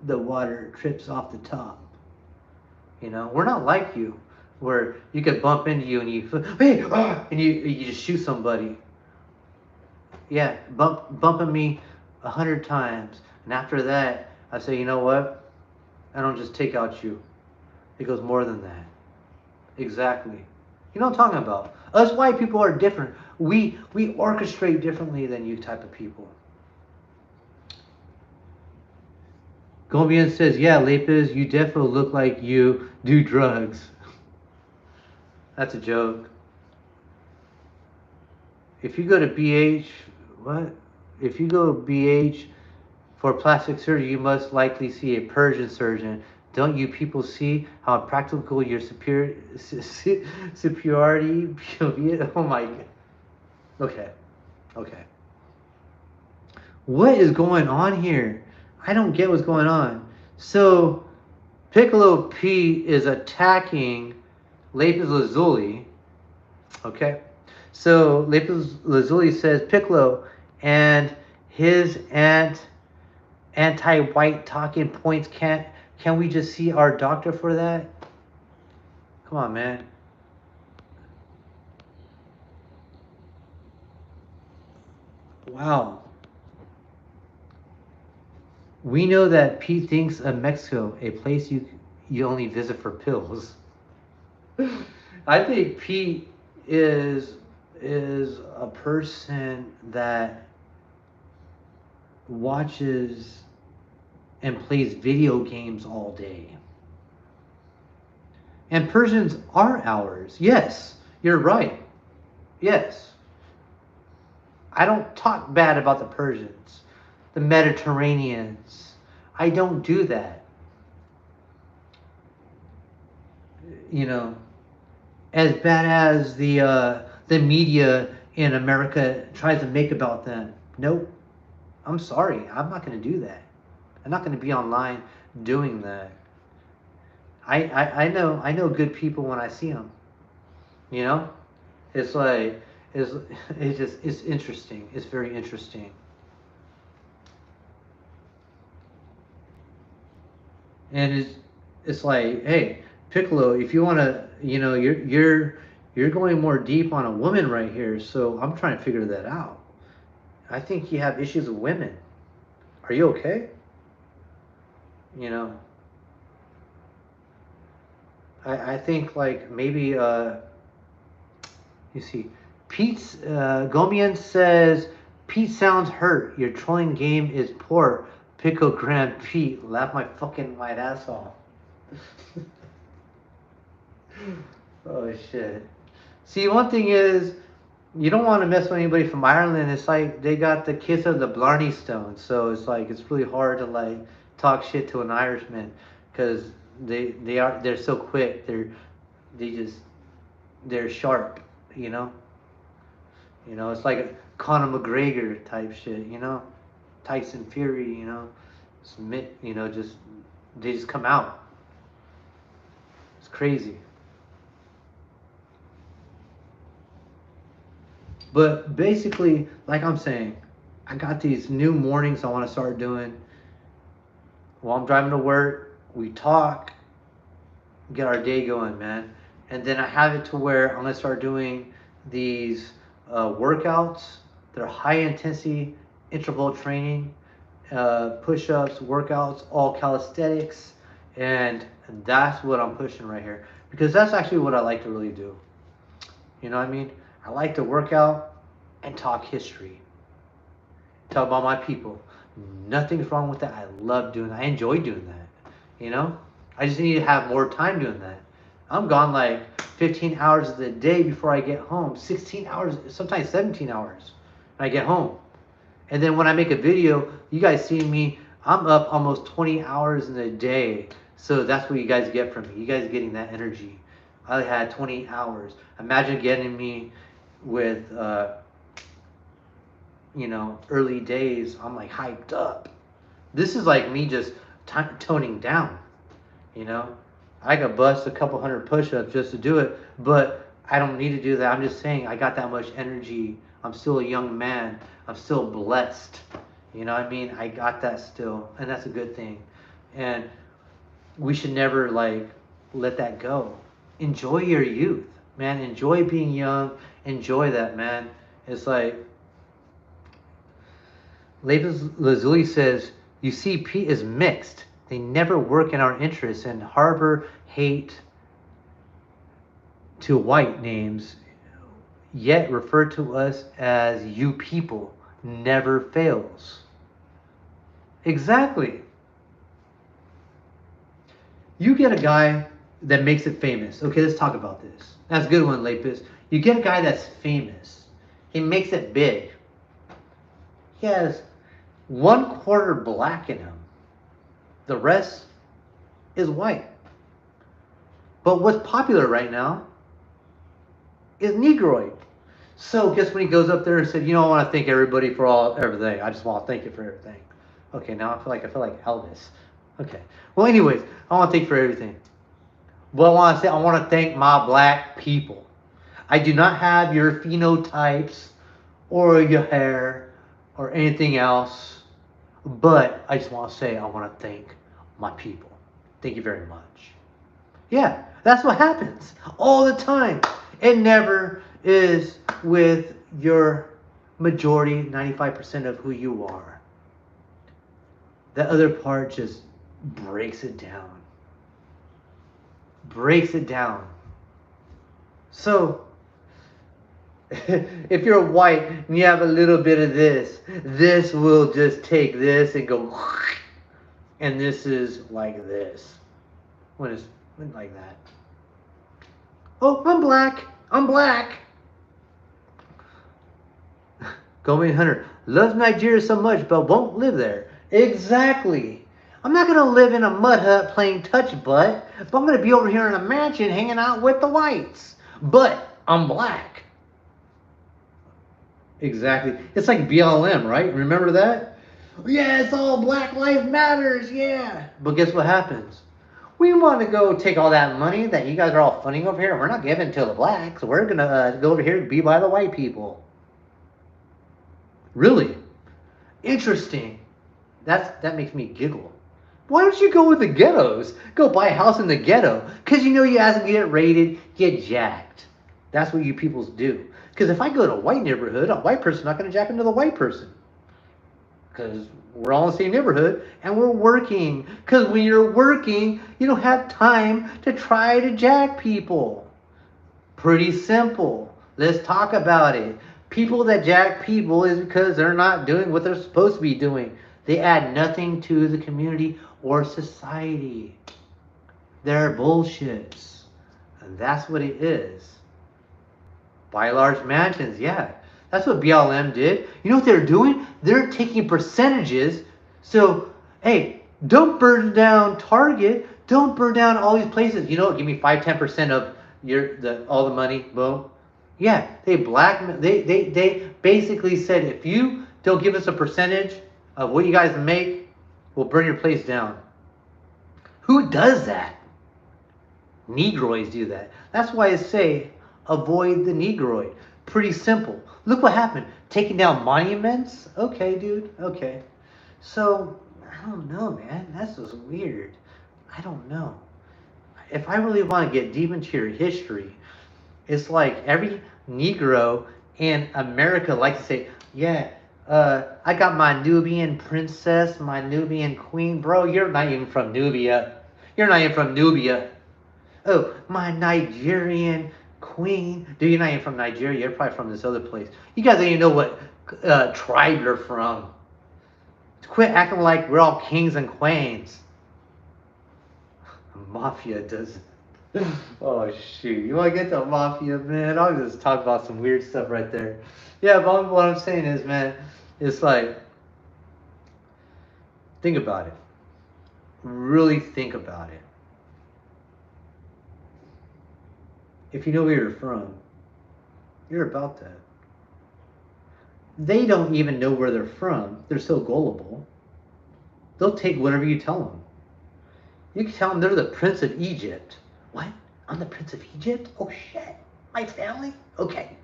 the water trips off the top. We're not like you, where you could bump into you and you... Hey! And you just shoot somebody. Yeah, bumping me 100 times, and after that, I say, you know what? I don't just take out you. It goes more than that. Exactly. You know what I'm talking about? Us white people are different. We orchestrate differently than you type of people. Gombian says, yeah, Lapis, you definitely look like you do drugs. That's a joke. If you go to BH, what? If you go to BH for plastic surgery, you must likely see a Persian surgeon. Don't you people see how practical your superiority? Oh my God. Okay. What is going on here? I don't get what's going on. So, Piccolo P is attacking Lapis Lazuli. Okay. So Lapis Lazuli says Piccolo and his anti-white talking points. Can we just see our doctor for that? Come on, man. Wow. We know that Pete thinks of Mexico a place you only visit for pills. I think Pete is is a person that watches and plays video games all day. And Persians are ours. Yes, you're right. Yes. I don't talk bad about the Persians, the Mediterraneans. I don't do that. You know, as bad as the media in America tries to make about them. Nope. I'm sorry. I'm not going to do that. I'm not going to be online doing that. I know good people when I see them. You know, it's like it's it's just it's interesting. It's very interesting, and it's like, hey, Piccolo, if you want to, you're going more deep on a woman right here. So I'm trying to figure that out. I think you have issues with women. Are you okay? You know, I think like maybe you see, Pete's Gomian says Pete sounds hurt. Your trolling game is poor. Picogram Pete, laugh my fucking white ass off. Oh shit. See, one thing is, you don't want to mess with anybody from Ireland. It's like they got the kiss of the Blarney Stone, so it's like it's really hard to like talk shit to an Irishman because they're so quick. They just they're sharp, you know. It's like a Conor McGregor type shit, Tyson Fury, Smith, just they just come out. It's crazy. But basically, like I'm saying, I got these new mornings I want to start doing. While I'm driving to work, we talk, get our day going, man. And then I have it to where I'm gonna start doing these workouts. They're high intensity interval training, push-ups, workouts, all calisthenics, and that's what I'm pushing right here because that's actually what I like to really do. You know what I mean? I like to work out and talk history, talk about my people. Nothing's wrong with that. I love doing that. I enjoy doing that. You know, I just need to have more time doing that. I'm gone like 15 hours of the day before I get home. 16 hours, sometimes 17 hours when I get home. And then when I make a video, you guys see me, I'm up almost 20 hours in a day. So that's what you guys get from me. You guys getting that energy. I had 20 hours. Imagine getting me with, early days. I'm like hyped up. This is like me just toning down, you know. I could bust a couple hundred push-ups just to do it, but I don't need to do that. I'm just saying I got that much energy. I'm still a young man. I'm still blessed. You know what I mean? I got that still, and that's a good thing. And we should never like let that go. Enjoy your youth, man. Enjoy being young. Enjoy that, man. It's like Lapis Lazuli says, you see, Pete is mixed. They never work in our interests and harbor hate to white names, yet refer to us as you people. Never fails. Exactly. You get a guy that makes it famous. Okay, let's talk about this. That's a good one, Lapis. You get a guy that's famous. He makes it big. He has 1/4 black in him. The rest is white. But what's popular right now is Negroid. So guess when he goes up there and said, I want to thank everybody for everything. I just want to thank you for everything. Okay, now I feel like Elvis. Okay. Well, anyways, I want to thank you for everything. But I want to thank my black people. I do not have your phenotypes or your hair or anything else. But I just want to say I want to thank my people. Thank you very much. Yeah, that's what happens all the time. It never is with your majority, 95% of who you are. The other part just breaks it down. Breaks it down. So, if you're white and you have a little bit of this will just take this and go, and this is like this. When it's like that. Oh, I'm black. I'm black. Goldman Hunter loves Nigeria so much but won't live there. Exactly. I'm not going to live in a mud hut playing touch butt, but I'm going to be over here in a mansion hanging out with the whites. But I'm black. Exactly. It's like BLM, right? Remember that? Yeah, it's all Black Lives Matters, yeah. But guess what happens? We want to go take all that money that you guys are all funding over here, and we're not giving to the blacks. We're going to go over here and be by the white people. Really? Interesting. That makes me giggle. Why don't you go with the ghettos? Go buy a house in the ghetto. Because you know you have to get raided, get jacked. That's what you peoples do. Because if I go to a white neighborhood, a white person's not going to jack into the white person. Because we're all in the same neighborhood and we're working. Because when you're working, you don't have time to try to jack people. Pretty simple. Let's talk about it. People that jack people is because they're not doing what they're supposed to be doing. They add nothing to the community or society. They're bullshits. And that's what it is. Buy large mansions, yeah. That's what BLM did. You know what they're doing? They're taking percentages. So, hey, don't burn down Target. Don't burn down all these places. You know what? Give me 5-10% of all the money. Boom. Yeah, they basically said, if you don't give us a percentage of what you guys make, we'll burn your place down. Who does that? Negroids do that. That's why I say avoid the Negroid. Pretty simple. Look what happened. Taking down monuments? Okay, dude. Okay. So, I don't know, man. That's just weird. I don't know. If I really want to get deep into your history, it's like every Negro in America likes to say, yeah, I got my Nubian princess, my Nubian queen. Bro, you're not even from Nubia. You're not even from Nubia. Oh, my Nigerian queen. Dude, you're not even from Nigeria. You're probably from this other place. You guys don't even know what tribe you're from. Quit acting like we're all kings and queens. Mafia does. Oh shoot! You want to get to mafia, man? I'll just talk about some weird stuff right there. Yeah, but what I'm saying is, man, it's like, think about it. Really think about it. If you know where you're from, you're about that. They don't even know where they're from. They're so gullible. They'll take whatever you tell them. You can tell them they're the Prince of Egypt. What? I'm the Prince of Egypt? Oh shit. My family? Okay.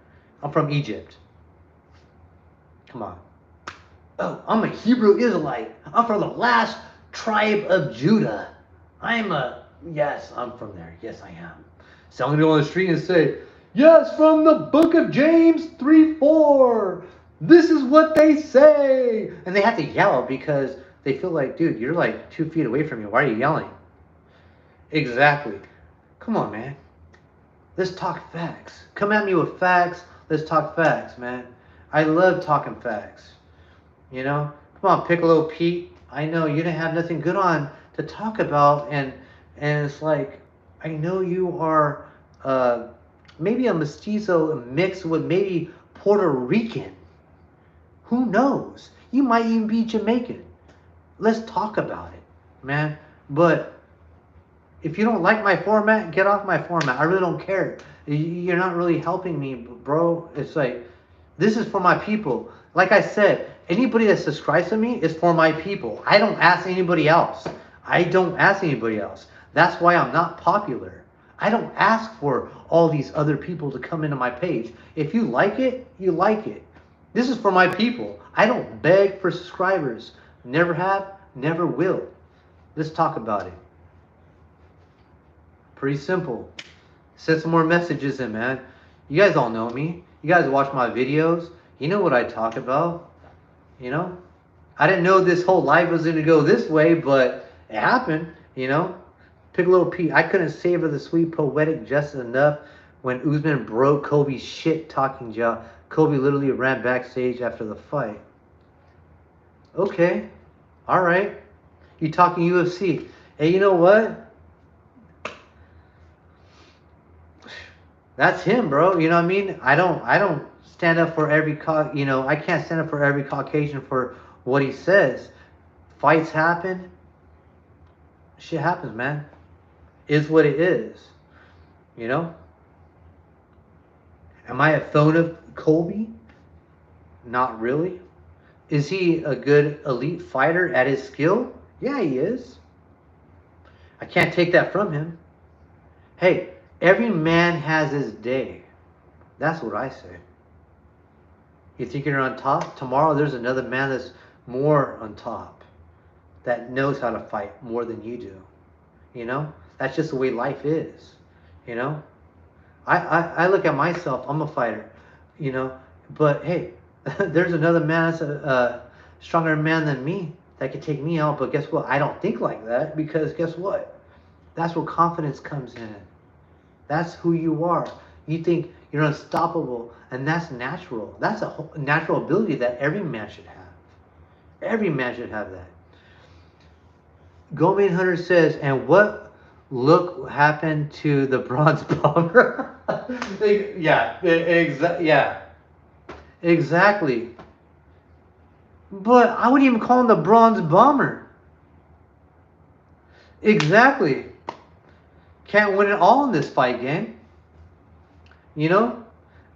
I'm from Egypt. Come on. Oh, I'm a Hebrew Israelite. I'm from the last tribe of Judah. Yes, I'm from there. Yes, I am. So I'm going to go on the street and say, yes, from the book of James 3:4. This is what they say. And they have to yell because they feel like, dude, you're like 2 feet away from me. Why are you yelling? Exactly. Come on, man. Let's talk facts. Come at me with facts. Let's talk facts, man. I love talking facts. You know? Come on, Piccolo Pete. I know you didn't have nothing good on to talk about. And it's like, I know you are maybe a mestizo mixed with maybe Puerto Rican. Who knows? You might even be Jamaican. Let's talk about it, man. But if you don't like my format, get off my format. I really don't care. You're not really helping me, bro. It's like, this is for my people. Like I said, anybody that subscribes to me is for my people. I don't ask anybody else. That's why I'm not popular. I don't ask for all these other people to come into my page. If you like it, you like it. This is for my people. I don't beg for subscribers. Never have, never will. Let's talk about it. Pretty simple. Send some more messages in, man. You guys all know me. You guys watch my videos. You know what I talk about. You know, I didn't know this whole life was going to go this way, but it happened. You know, pick a little piece. I couldn't savor the sweet poetic justice enough when Usman broke Kobe's shit talking jaw. Kobe literally ran backstage after the fight. Okay, all right. You talking UFC? Hey, you know what? That's him, bro. You know what I mean? I don't stand up for every I can't stand up for every Caucasian for what he says. Fights happen. Shit happens, man. Is what it is. You know? Am I a fan of Colby? Not really. Is he a good elite fighter at his skill? Yeah, he is. I can't take that from him. Hey, every man has his day. That's what I say. You think you're on top? Tomorrow there's another man that's more on top, that knows how to fight more than you do. You know? That's just the way life is. You know? I look at myself, I'm a fighter, you know, but hey, there's another man that's a stronger man than me that could take me out, but guess what? I don't think like that because guess what? That's where confidence comes in. That's who you are. You think you're unstoppable, and that's natural. That's a natural ability that every man should have. Every man should have that. Goldman Hunter says, and what look happened to the bronze bomber? Yeah, exactly. But I wouldn't even call him the bronze bomber. Exactly. Can't win it all in this fight game. You know?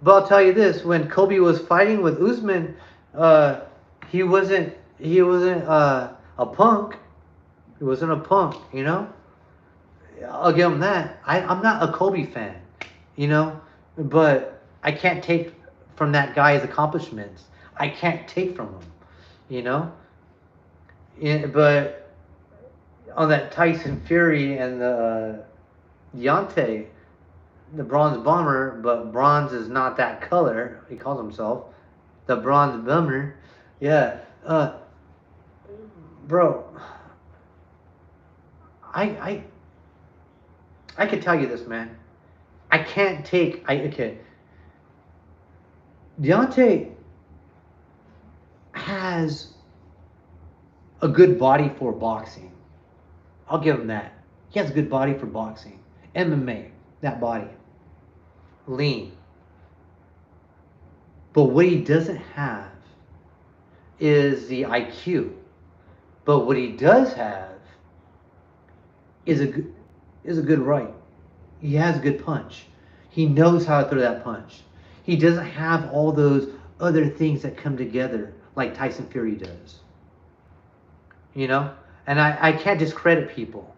But I'll tell you this: when Kobe was fighting with Usman, uh, he wasn't a punk. He wasn't a punk. You know? I'll give him that. I'm not a Kobe fan, you know, but I can't take from that guy's accomplishments. I can't take from him, you know. But on that Tyson Fury and the Deontay, the Bronze Bomber, but bronze is not that color. He calls himself the Bronze Bomber. Yeah, bro, I I I could tell you this, man. I can't take. I okay. Deontay has a good body for boxing. I'll give him that. He has a good body for boxing. MMA, that body. Lean. But what he doesn't have is the IQ. But what he does have is a good right. He has a good punch. He knows how to throw that punch. He doesn't have all those other things that come together like Tyson Fury does. You know? And I can't discredit people.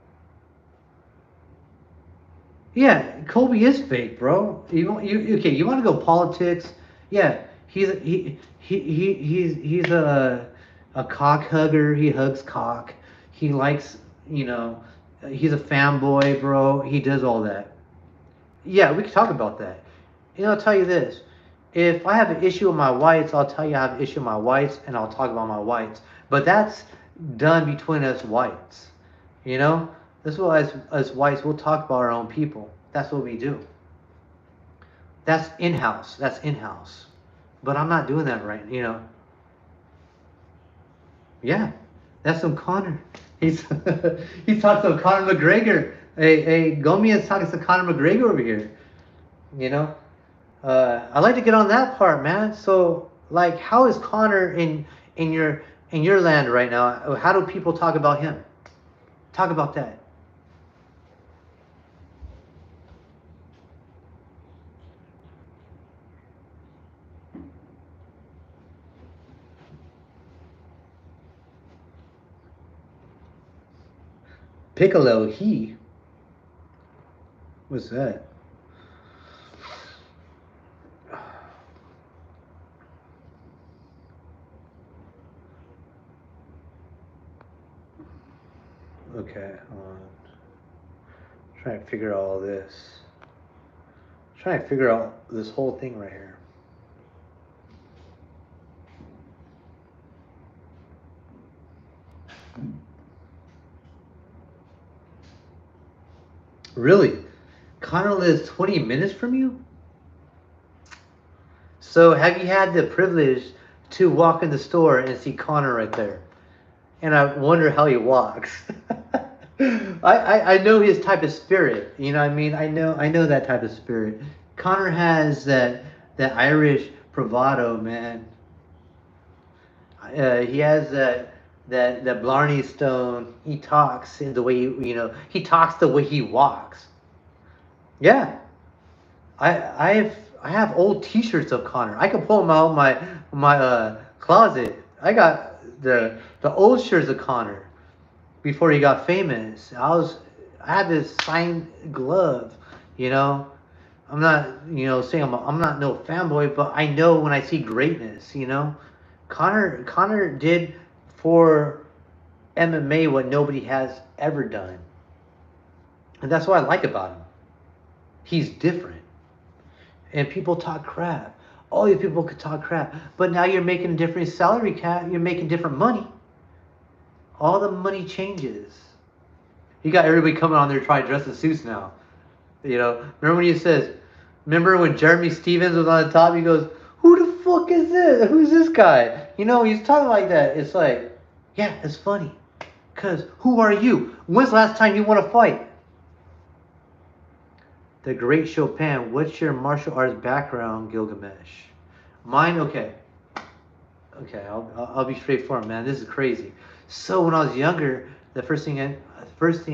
Yeah, Kobe is fake, bro. You want to go politics? Yeah, he's a cock hugger. He hugs cock. He likes, you know, he's a fanboy, bro. He does all that. Yeah, we can talk about that. You know, I'll tell you this. If I have an issue with my whites, I'll tell you I have an issue with my whites, and I'll talk about my whites. But that's done between us whites. You know, this is why as whites we'll talk about our own people. That's what we do. That's in house. That's in house. But I'm not doing that right. You know. Yeah, that's some Conor. He's he's talking to Conor McGregor. Hey, Gomi is talking to Conor McGregor over here. You know. I like to get on that part, man. So, like, how is Conor in your in your land right now? How do people talk about him? Talk about that. Piccolo, he. What's that? Okay, hold on. Trying to figure out all this. Trying to figure out this whole thing right here. Really? Connor lives 20 minutes from you? So have you had the privilege to walk in the store and see Connor right there? And I wonder how he walks. I know his type of spirit. You know what I mean? I know that type of spirit. Connor has that Irish bravado, man. He has that Blarney Stone. He talks in the way he talks the way he walks. Yeah, I have old T-shirts of Connor. I can pull them out of my closet. I got the old shirts of Connor before he got famous. I had this signed glove. You know, I'm not saying I'm not no fanboy, but I know when I see greatness. Connor did for MMA what nobody has ever done, and that's what I like about him. He's different. And people talk crap. All these people could talk crap, but now you're making a different salary cap. You're making different money. All the money changes. You got everybody coming on there trying to dress in suits now. Remember when he says, remember when Jeremy Stevens was on the top? He goes, "Who the fuck is this? Who's this guy?" He's talking like that. It's like, yeah, it's funny. Cause who are you? When's the last time you want to fight? The Great Chopin. What's your martial arts background, Gilgamesh? Mine, okay. Okay, I'll be straightforward, man. This is crazy. So when I was younger, the first thing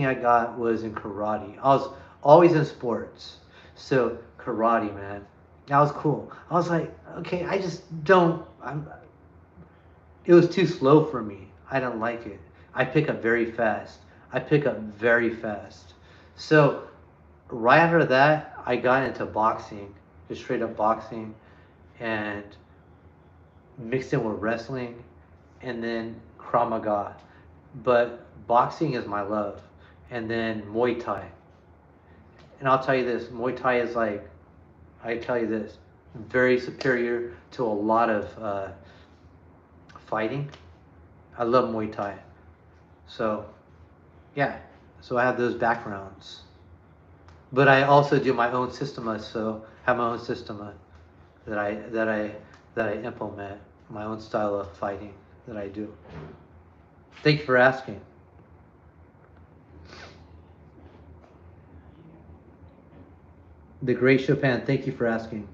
I got was in karate. I was always in sports, so karate, man. That was cool. I was like, okay, I just don't. It was too slow for me. I don't like it. I pick up very fast. I pick up very fast. So right after that, I got into boxing, just straight up boxing, and mixed in with wrestling, and then Krav Maga. But boxing is my love, and then Muay Thai. And I'll tell you this, Muay Thai is like, I tell you this, very superior to a lot of fighting. I love Muay Thai. So yeah, so I have those backgrounds. But I also do my own systema, so I have my own systema that I implement, my own style of fighting that I do. Thank you for asking. The Great Chopin, thank you for asking.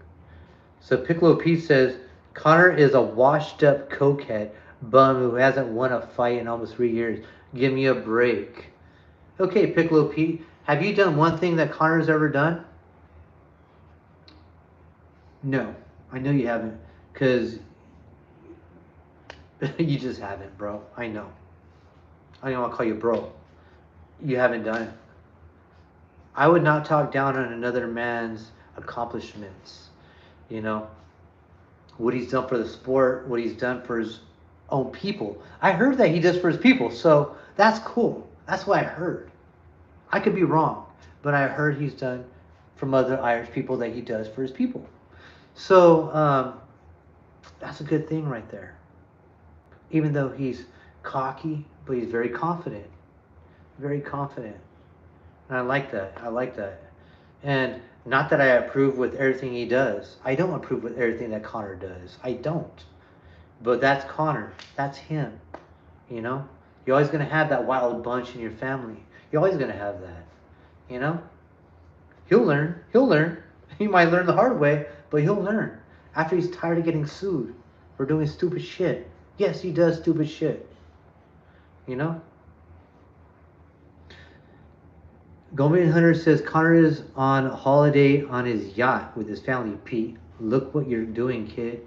So Piccolo Pete says Connor is a washed up cokehead bum who hasn't won a fight in almost 3 years. Give me a break. Okay, Piccolo Pete, have you done one thing that Connor's ever done? No, I know you haven't, because you just haven't, bro. I know. I don't want to call you bro. You haven't done it. I would not talk down on another man's accomplishments. You know, what he's done for the sport, what he's done for his own people. I heard that he does for his people, so that's cool. That's what I heard. I could be wrong, but I heard he's done from other Irish people that he does for his people. So that's a good thing right there. Even though he's cocky, but he's very confident. Very confident. And I like that. I like that. And not that I approve with everything he does. I don't approve with everything that Connor does. I don't. But that's Connor. That's him. You know? You're always going to have that wild bunch in your family. You're always going to have that. You know? He'll learn. He'll learn. He might learn the hard way, but he'll learn. After he's tired of getting sued for doing stupid shit. Yes, he does stupid shit. You know? Goldman Hunter says Connor is on holiday on his yacht with his family, Pete. Look what you're doing, kid.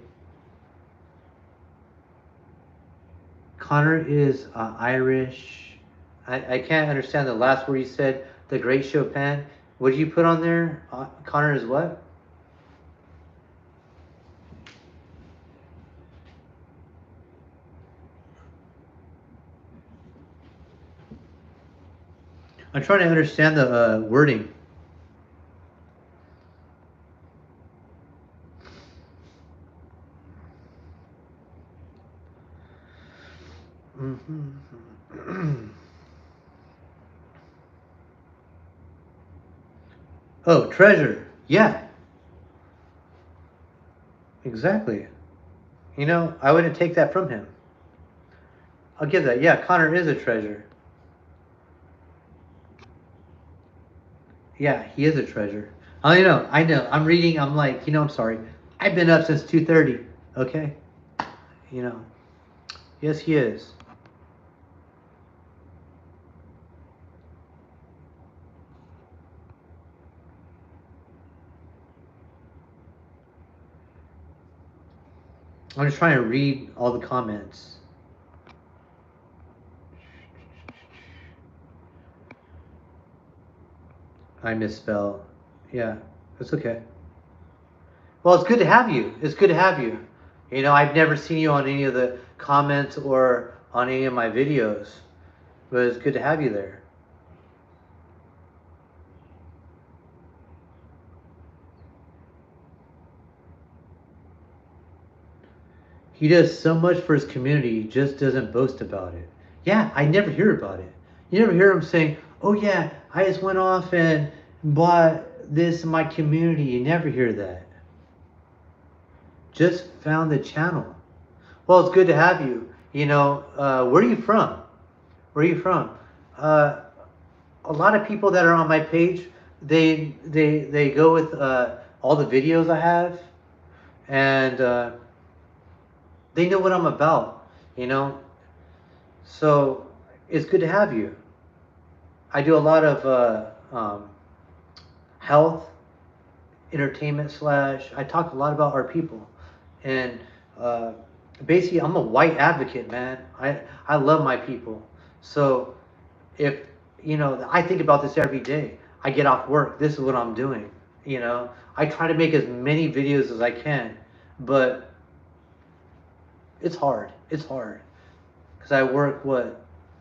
Connor is Irish. I can't understand the last word you said. The Great Chopin. What did you put on there? Connor is what? I'm trying to understand the wording. Mm-hmm. Oh, treasure. Yeah, exactly. You know, I wouldn't take that from him. I'll give that. Yeah, Connor is a treasure. Yeah, he is a treasure. I know. I know. I'm reading. I'm like, I'm sorry. I've been up since 2:30. Okay. You know. Yes, he is. I'm just trying to read all the comments. I misspell. Yeah, that's okay. Well, it's good to have you. It's good to have you. I've never seen you on any of the comments or on any of my videos, but it's good to have you there. He does so much for his community, he just doesn't boast about it. Yeah, I never hear about it. You never hear him saying, "Oh yeah, I just went off and bought this in my community." You never hear that. Just found the channel. Well, it's good to have you. Where are you from? Where are you from? Uh, a lot of people that are on my page, they go with all the videos I have, and they know what I'm about. You know, so it's good to have you. I do a lot of health, entertainment slash. I talk a lot about our people, and uh, basically, I'm a white advocate, man. I love my people. So if I think about this every day. I get off work. This is what I'm doing. I try to make as many videos as I can, but it's hard. It's hard because I work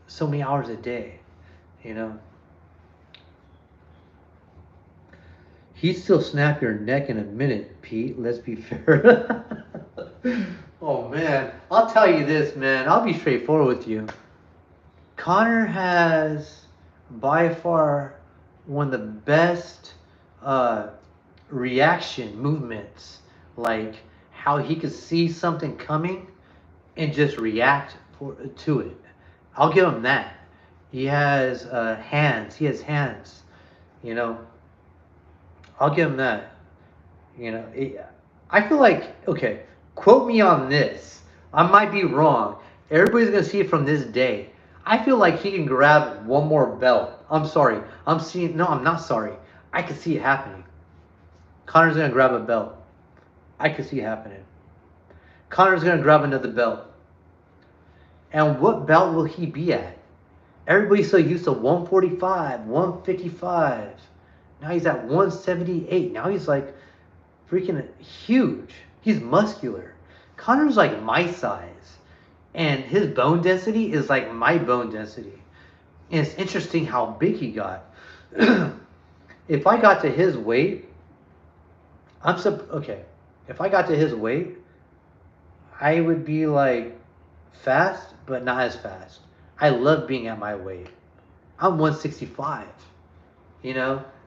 so many hours a day. You know, he'd still snap your neck in a minute, Pete. Let's be fair. Oh man, I'll tell you this, man. I'll be straightforward with you. Connor has by far one of the best uh, reaction movements, like how he could see something coming and just react to it. I'll give him that. He has hands. He has hands. You know, I'll give him that. I feel like, okay, quote me on this. I might be wrong. Everybody's gonna see it from this day. I feel like he can grab one more belt. I'm sorry. No, I'm not sorry. I can see it happening. Connor's gonna grab a belt. I can see it happening. Connor's gonna grab another belt. And what belt will he be at? Everybody's so used to 145, 155. Now he's at 178. Now he's like freaking huge. He's muscular. Connor's like my size. And his bone density is like my bone density. And it's interesting how big he got. If I got to his weight, okay. If I got to his weight, I would be like fast, but not as fast. I love being at my weight. I'm 165,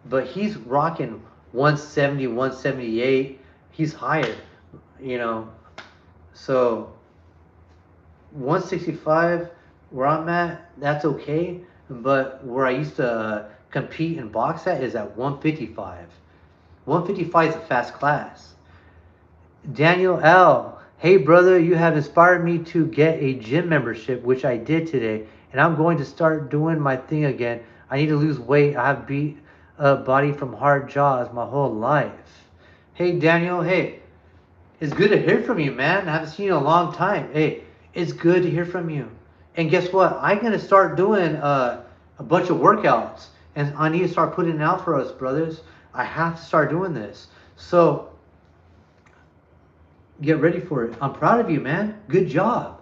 but he's rocking 170, 178. He's higher, you know. So 165, where I'm at, that's okay. But where I used to compete and box at is at 155. 155 is a fast class. Daniel L. Hey brother, you have inspired me to get a gym membership, which I did today, and I'm going to start doing my thing again. I need to lose weight. I have beat a body from hard jobs my whole life. Hey Daniel, hey, it's good to hear from you, man. I haven't seen you in a long time. Hey, it's good to hear from you. And guess what? I'm gonna start doing a bunch of workouts, and I need to start putting it out for us, brothers. I have to start doing this. So get ready for it. I'm proud of you, man. Good job.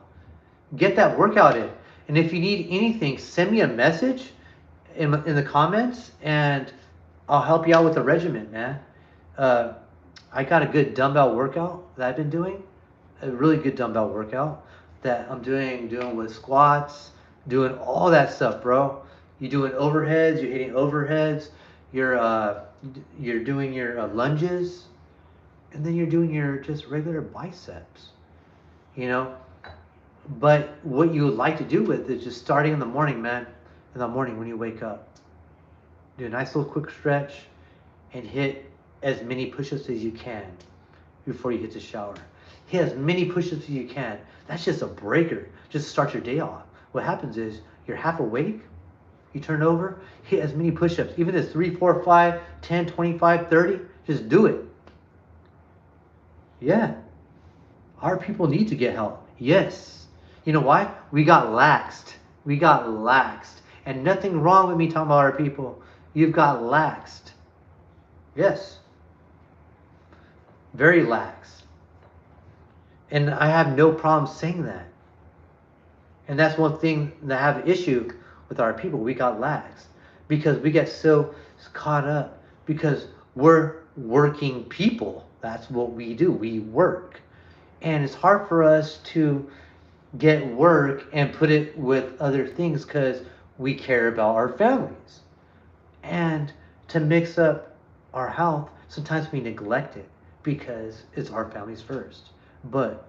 Get that workout in. And if you need anything, send me a message in the comments, and I'll help you out with the regimen, man. Uh, I got a good dumbbell workout that I've been doing. A really good dumbbell workout that I'm doing with squats, doing all that stuff, bro. You doing overheads, you're hitting overheads, You're you're doing your lunges, and then you're doing your just regular biceps. You know, but what you would like to do with is just starting in the morning, man. In the morning when you wake up, do a nice little quick stretch, and hit as many push-ups as you can before you hit the shower. Hit as many push-ups as you can. That's just a breaker. Just start your day off. What happens is you're half awake. You turn over, hit as many push-ups, even if it's 3, 4, 5, 10, 25, 30. Just do it. Yeah, our people need to get help. Yes. You know why? We got laxed. We got laxed. And nothing wrong with me talking about our people. You've got laxed. Yes. Very lax. And I have no problem saying that. And that's one thing that I have an issue with our people. We got lax. Because we get so caught up. Because we're working people. That's what we do. We work. And it's hard for us to get work and put it with other things because we care about our families. And to mix up our health, sometimes we neglect it because it's our families first. But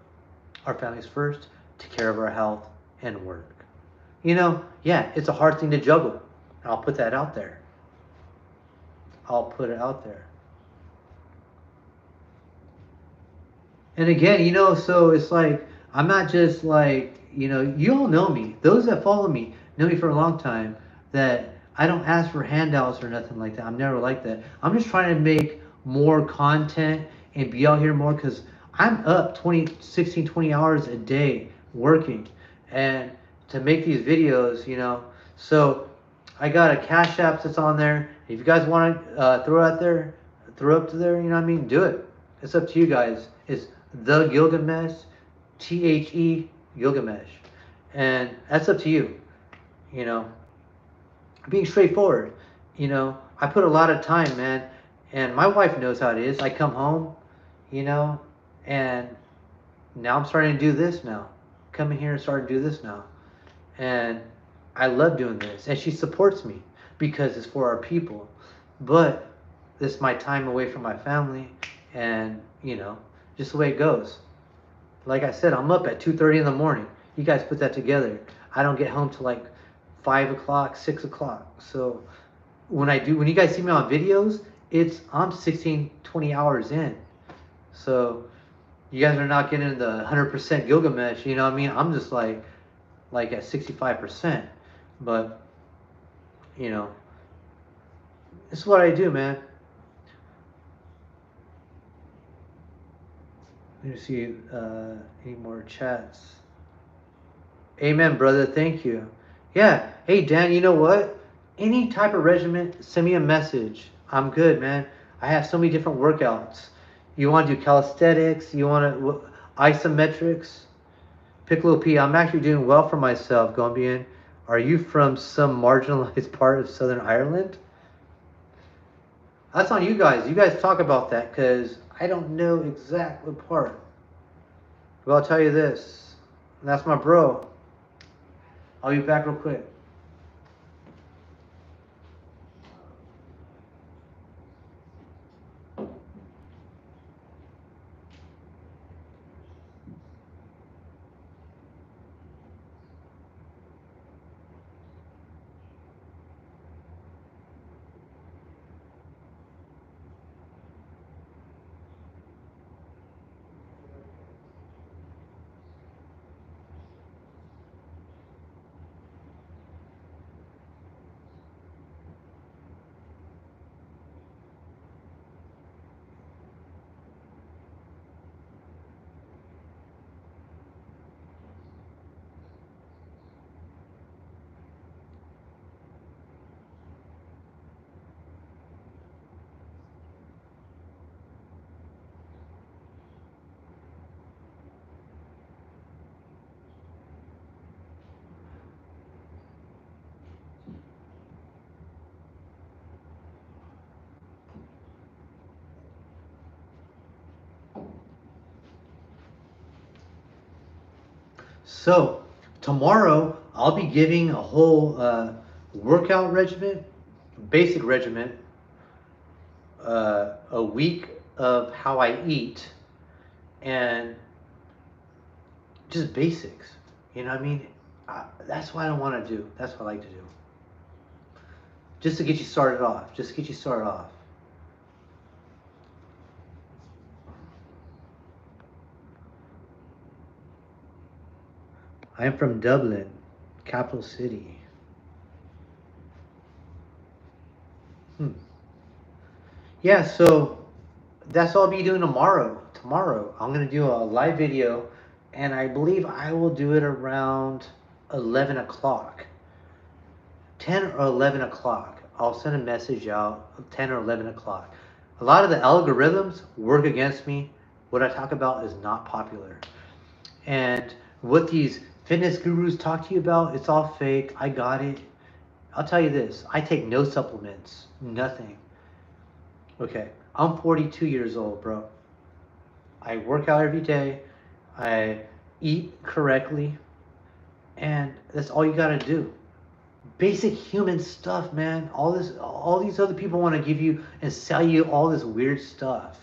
our families first, take care of our health and work. You know, yeah, it's a hard thing to juggle. I'll put that out there. I'll put it out there. And again, you know, so it's like, I'm not just like, you know, you all know me. Those that follow me know me for a long time, that I don't ask for handouts or nothing like that. I'm never like that. I'm just trying to make more content and be out here more because I'm up 20 hours a day working. And to make these videos, you know, so I got a Cash App that's on there. If you guys want to throw out there, throw up to there, you know what I mean? Do it. It's up to you guys. It's the Gilgamesh, THE Gilgamesh, and that's up to you. You know, being straightforward. You know, I put a lot of time, man, and my wife knows how it is. I come home, you know, and now I'm starting to do this now. Come in here and start to do this now, and I love doing this, and she supports me because it's for our people. But this is my time away from my family, and you know, just the way it goes. Like I said, I'm up at 2:30 in the morning. You guys put that together. I don't get home till like 5 o'clock, 6 o'clock. So when you guys see me on videos, I'm 16, 20 hours in. So you guys are not getting the 100% Gilgamesh. You know what I mean? I'm just like at 65%. But you know, it's what I do, man. Let me see any more chats. Amen, brother. Thank you. Yeah. Hey, Dan, you know what? Any type of regimen, send me a message. I'm good, man. I have so many different workouts. You want to do calisthenics? You want to isometrics? Piccolo P, I'm actually doing well for myself, Gombian. Are you from some marginalized part of Southern Ireland? That's on you guys. You guys talk about that because I don't know exact what part. But I'll tell you this. That's my bro. I'll be back real quick. So tomorrow I'll be giving a whole workout regimen, basic regimen, a week of how I eat and just basics. You know what I mean? That's what I want to do. That's what I like to do. Just to get you started off. Just to get you started off. I am from Dublin, capital city. Yeah, so that's what I'll be doing tomorrow. Tomorrow, I'm gonna do a live video, and I believe I will do it around 11 o'clock, 10 or 11 o'clock. I'll send a message out 10 or 11 o'clock. A lot of the algorithms work against me. What I talk about is not popular, and what these fitness gurus talk to you about, it's all fake. I got it. I'll tell you this: I take no supplements, nothing. Okay, I'm 42 years old, bro. I work out every day. I eat correctly, and that's all you gotta do. Basic human stuff, man. All these other people want to give you and sell you all this weird stuff.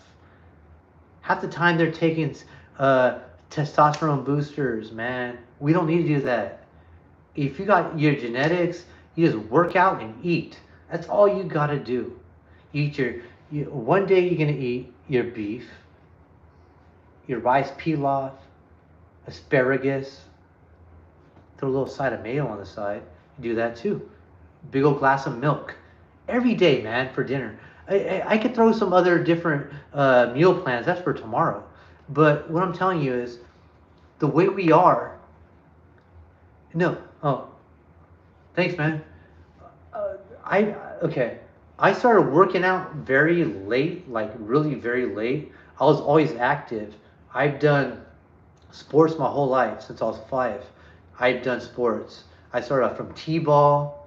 Half the time they're taking testosterone boosters, man. We don't need to do that. If you got your genetics, you just work out and eat. That's all you gotta do. Eat one day you're gonna eat your beef, your rice pilaf, asparagus, throw a little side of mayo on the side. You do that too. Big old glass of milk every day, man, for dinner. I could throw some other different meal plans. That's for tomorrow. But what I'm telling you is the way we are. No. Oh, thanks, man. I okay. I started working out very late, like really very late. I was always active. I've done sports my whole life since I was 5. I've done sports. I started off from t-ball,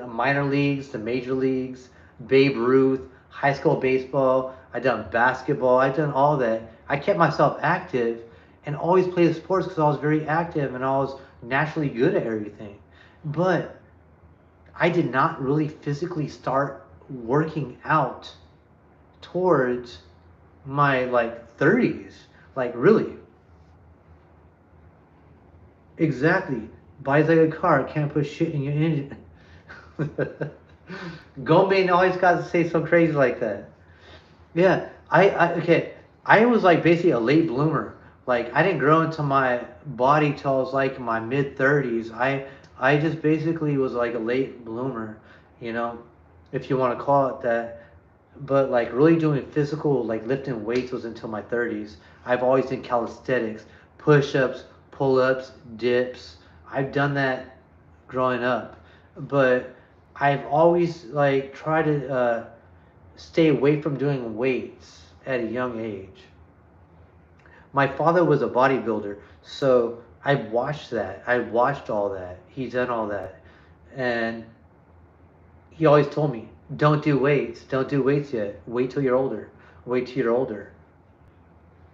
minor leagues to major leagues, Babe Ruth, high school baseball. I've done basketball. I've done all that. I kept myself active and always played sports because I was very active and I was naturally good at everything. But I did not really physically start working out towards my like 30s. Like really. Exactly. Buys like a car, can't put shit in your engine. Gombe always got to say something crazy like that. Yeah, okay. I was like basically a late bloomer. Like I didn't grow into my body till I was like in my mid 30s. I just basically was like a late bloomer, you know, if you want to call it that. But like really doing physical, like lifting weights was until my 30s. I've always done calisthenics, push-ups, pull-ups, dips. I've done that growing up, but I've always like tried to stay away from doing weights at a young age. My father was a bodybuilder, so I watched that. I watched all that. He's done all that, and he always told me, "Don't do weights. Don't do weights yet. Wait till you're older. Wait till you're older."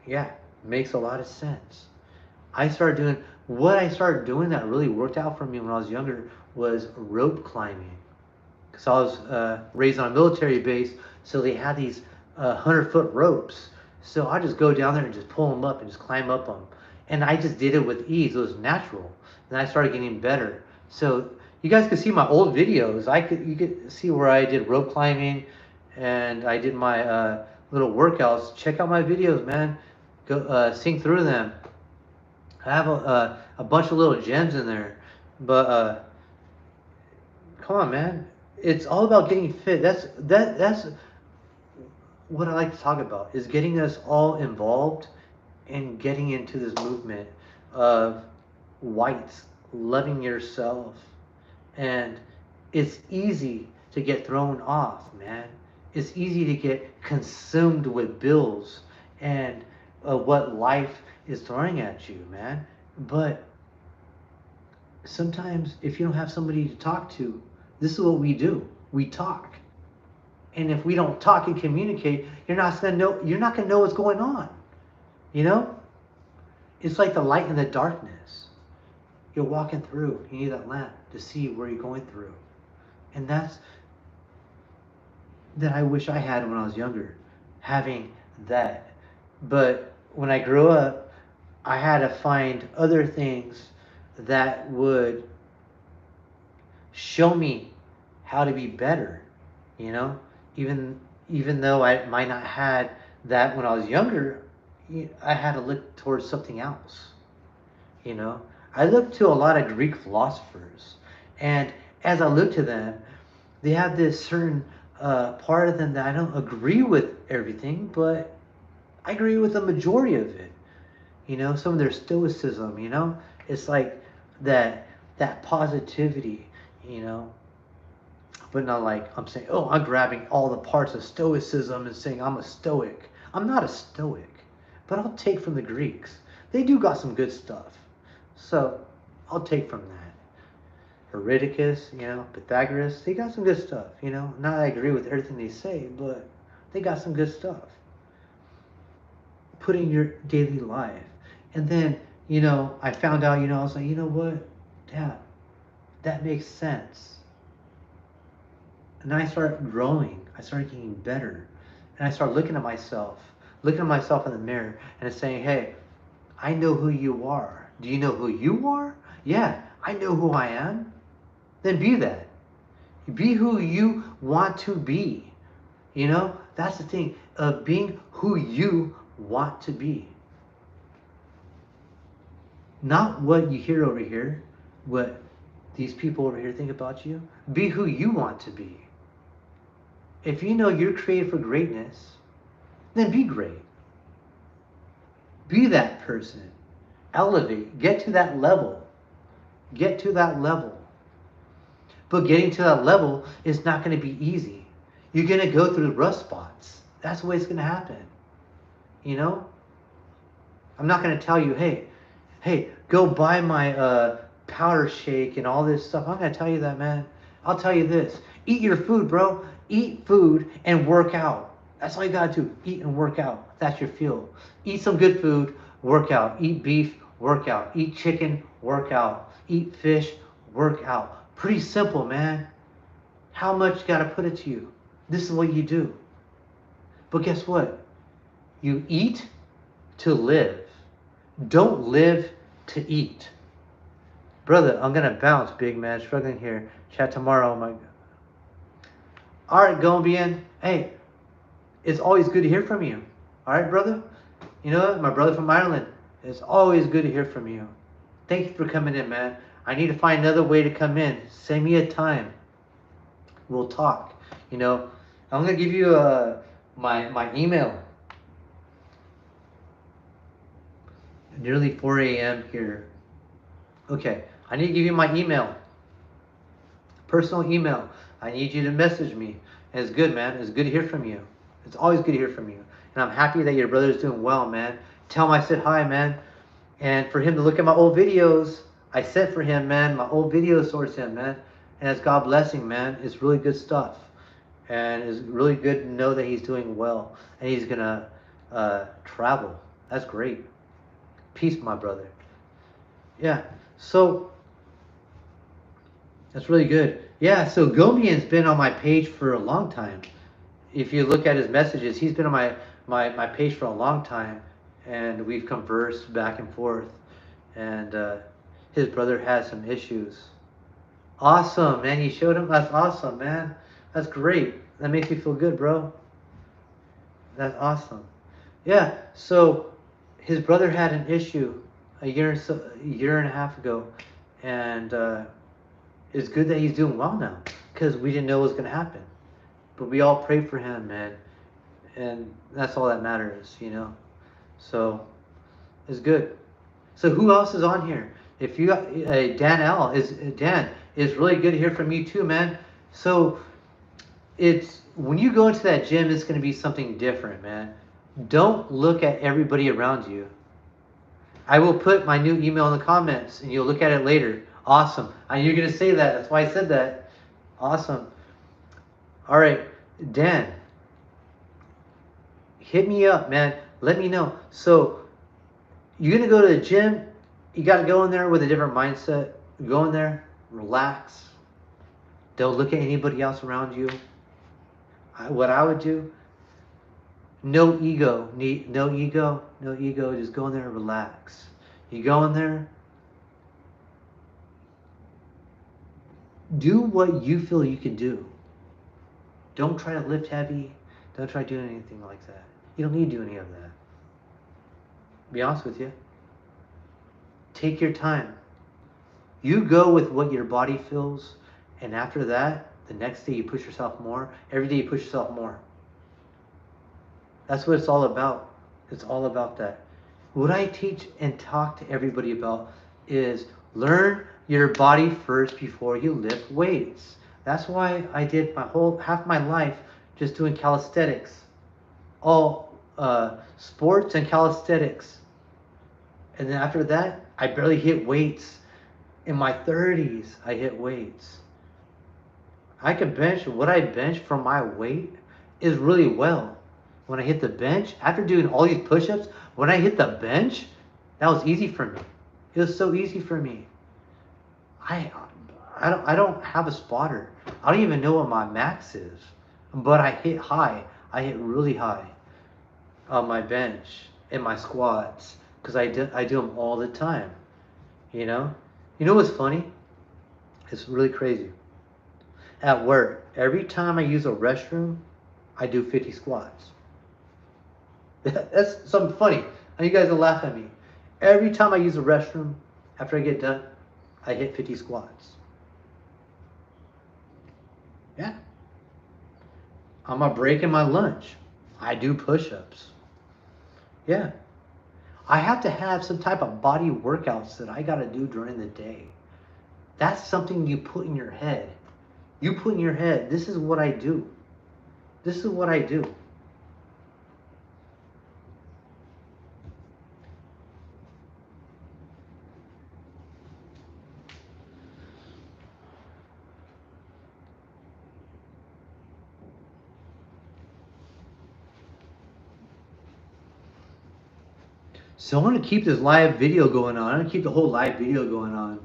Yeah, makes a lot of sense. I started doing that really worked out for me when I was younger was rope climbing. Because I was raised on a military base, so they had these 100-foot ropes. So I just go down there and just pull them up and just climb up them. And I just did it with ease. It was natural. And I started getting better. So you guys can see my old videos. You could see where I did rope climbing and I did my little workouts. Check out my videos, man. Go sing through them. I have a bunch of little gems in there. But come on, man. It's all about getting fit. That's what I like to talk about is getting us all involved and getting into this movement of whites, loving yourself. And it's easy to get thrown off, man. It's easy to get consumed with bills and what life is throwing at you, man. But sometimes if you don't have somebody to talk to, this is what we do. We talk. And if we don't talk and communicate, you're not gonna know what's going on. You know? It's like the light in the darkness. You're walking through. You need that lamp to see where you're going through. And that I wish I had when I was younger, having that. But when I grew up, I had to find other things that would show me how to be better, you know? Even even though I might not had that when I was younger, I had to look towards something else, you know? I looked to a lot of Greek philosophers, and as I look to them, they have this certain part of them that I don't agree with everything, but I agree with the majority of it. You know, some of their stoicism. You know, it's like that positivity. You know, but not like I'm saying, oh, I'm grabbing all the parts of stoicism and saying I'm a stoic. I'm not a stoic, but I'll take from the Greeks. They do got some good stuff, so I'll take from that. Herodotus, you know, Pythagoras, they got some good stuff, you know. Not I agree with everything they say, but they got some good stuff. Put in your daily life. And then, you know, I found out, you know, I was like, you know what? Yeah, that makes sense. And I started growing. I started getting better. And I started looking at myself in the mirror and saying, hey, I know who you are. Do you know who you are? Yeah, I know who I am. Then be that. Be who you want to be. You know, that's the thing of being who you want to be. Not what you hear over here, what these people over here think about you. Be who you want to be. If you know you're created for greatness, then be great. Be that person. Elevate. Get to that level. Get to that level. But getting to that level is not going to be easy. You're going to go through rough spots. That's the way it's going to happen. You know? I'm not going to tell you, hey, go buy my powder shake and all this stuff. I'm not going to tell you that, man. I'll tell you this. Eat your food, bro. Eat food and work out. That's all you got to do. Eat and work out. That's your fuel. Eat some good food, work out. Eat beef, work out. Eat chicken, work out. Eat fish, work out. Pretty simple, man. How much got to put it to you? This is what you do. But guess what? You eat to live. Don't live to eat. Brother, I'm going to bounce, big man. Struggling here. Chat tomorrow. My All right, Gombian. Hey, it's always good to hear from you. All right, brother? You know what? My brother from Ireland. It's always good to hear from you. Thank you for coming in, man. I need to find another way to come in. Send me a time. We'll talk. You know, I'm going to give you my email. Nearly 4 a.m. here. Okay, I need to give you my email. Personal email. I need you to message me. And it's good, man. It's good to hear from you. It's always good to hear from you. And I'm happy that your brother's doing well, man. Tell him I said hi, man. And for him to look at my old videos, I sent for him, man. My old videos towards him, man. And it's God blessing, man. It's really good stuff. And it's really good to know that he's doing well. And he's going to travel. That's great. Peace, my brother. Yeah. So that's really good. Yeah, so Gomian's been on my page for a long time. If you look at his messages, he's been on my page for a long time, and we've conversed back and forth. And his brother has some issues. Awesome, man. You showed him? That's awesome, man. That's great. That makes me feel good, bro. That's awesome. Yeah, so his brother had an issue a year and a half ago, and it's good that he's doing well now, because we didn't know what was going to happen. But we all prayed for him, man. And that's all that matters, you know. So, it's good. So who else is on here? If you got Dan L. Dan, it's really good to hear from you too, man. So, it's when you go into that gym, it's going to be something different, man. Don't look at everybody around you. I will put my new email in the comments, and you'll look at it later. Awesome. And you're going to say that. That's why I said that. Awesome. All right, Dan. Hit me up, man. Let me know. So, you're going to go to the gym. You got to go in there with a different mindset. Go in there. Relax. Don't look at anybody else around you. What I would do, no ego, no ego, no ego. Just go in there and relax. You go in there, do what you feel you can do. Don't try to lift heavy. Don't try doing anything like that. You don't need to do any of that. Be honest with you. Take your time. You go with what your body feels, and after that, the next day you push yourself more. Every day you push yourself more. That's what it's all about. It's all about that. What I teach and talk to everybody about is learn your body first before you lift weights. That's why I did my whole half my life just doing calisthenics, all sports and calisthenics. And then after that, I barely hit weights. In my 30s, I hit weights. I can bench. What I bench from my weight is really well. When I hit the bench, after doing all these push-ups, when I hit the bench, that was easy for me. It was so easy for me. I I don't have a spotter. I don't even know what my max is, but I hit high. I hit really high on my bench and my squats because I do them all the time. You know, you know what's funny? It's really crazy. At work, every time I use a restroom, I do 50 squats. That's something funny. And you guys will laugh at me. Every time I use a restroom, after I get done, I hit 50 squats. Yeah. On my break and my lunch, I do push-ups. Yeah. I have to have some type of body workouts that I got to do during the day. That's something you put in your head. You put in your head, this is what I do. This is what I do. So I'm going to keep this live video going on. I'm going to keep the whole live video going on.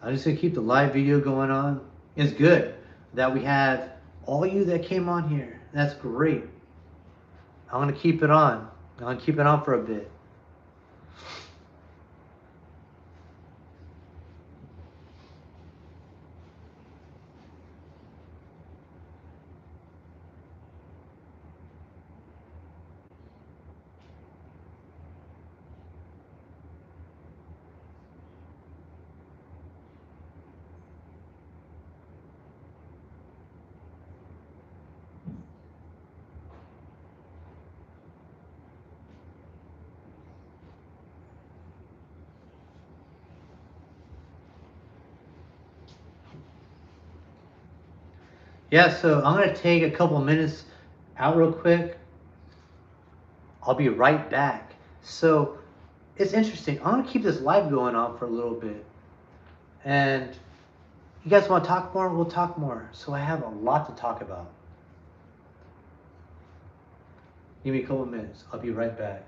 I'm just going to keep the live video going on. It's good that we have all you that came on here. That's great. I'm going to keep it on. I'm going to keep it on for a bit. Yeah, so I'm going to take a couple minutes out real quick. I'll be right back. So it's interesting. I'm going to keep this live going on for a little bit. And you guys want to talk more? We'll talk more. So I have a lot to talk about. Give me a couple minutes. I'll be right back.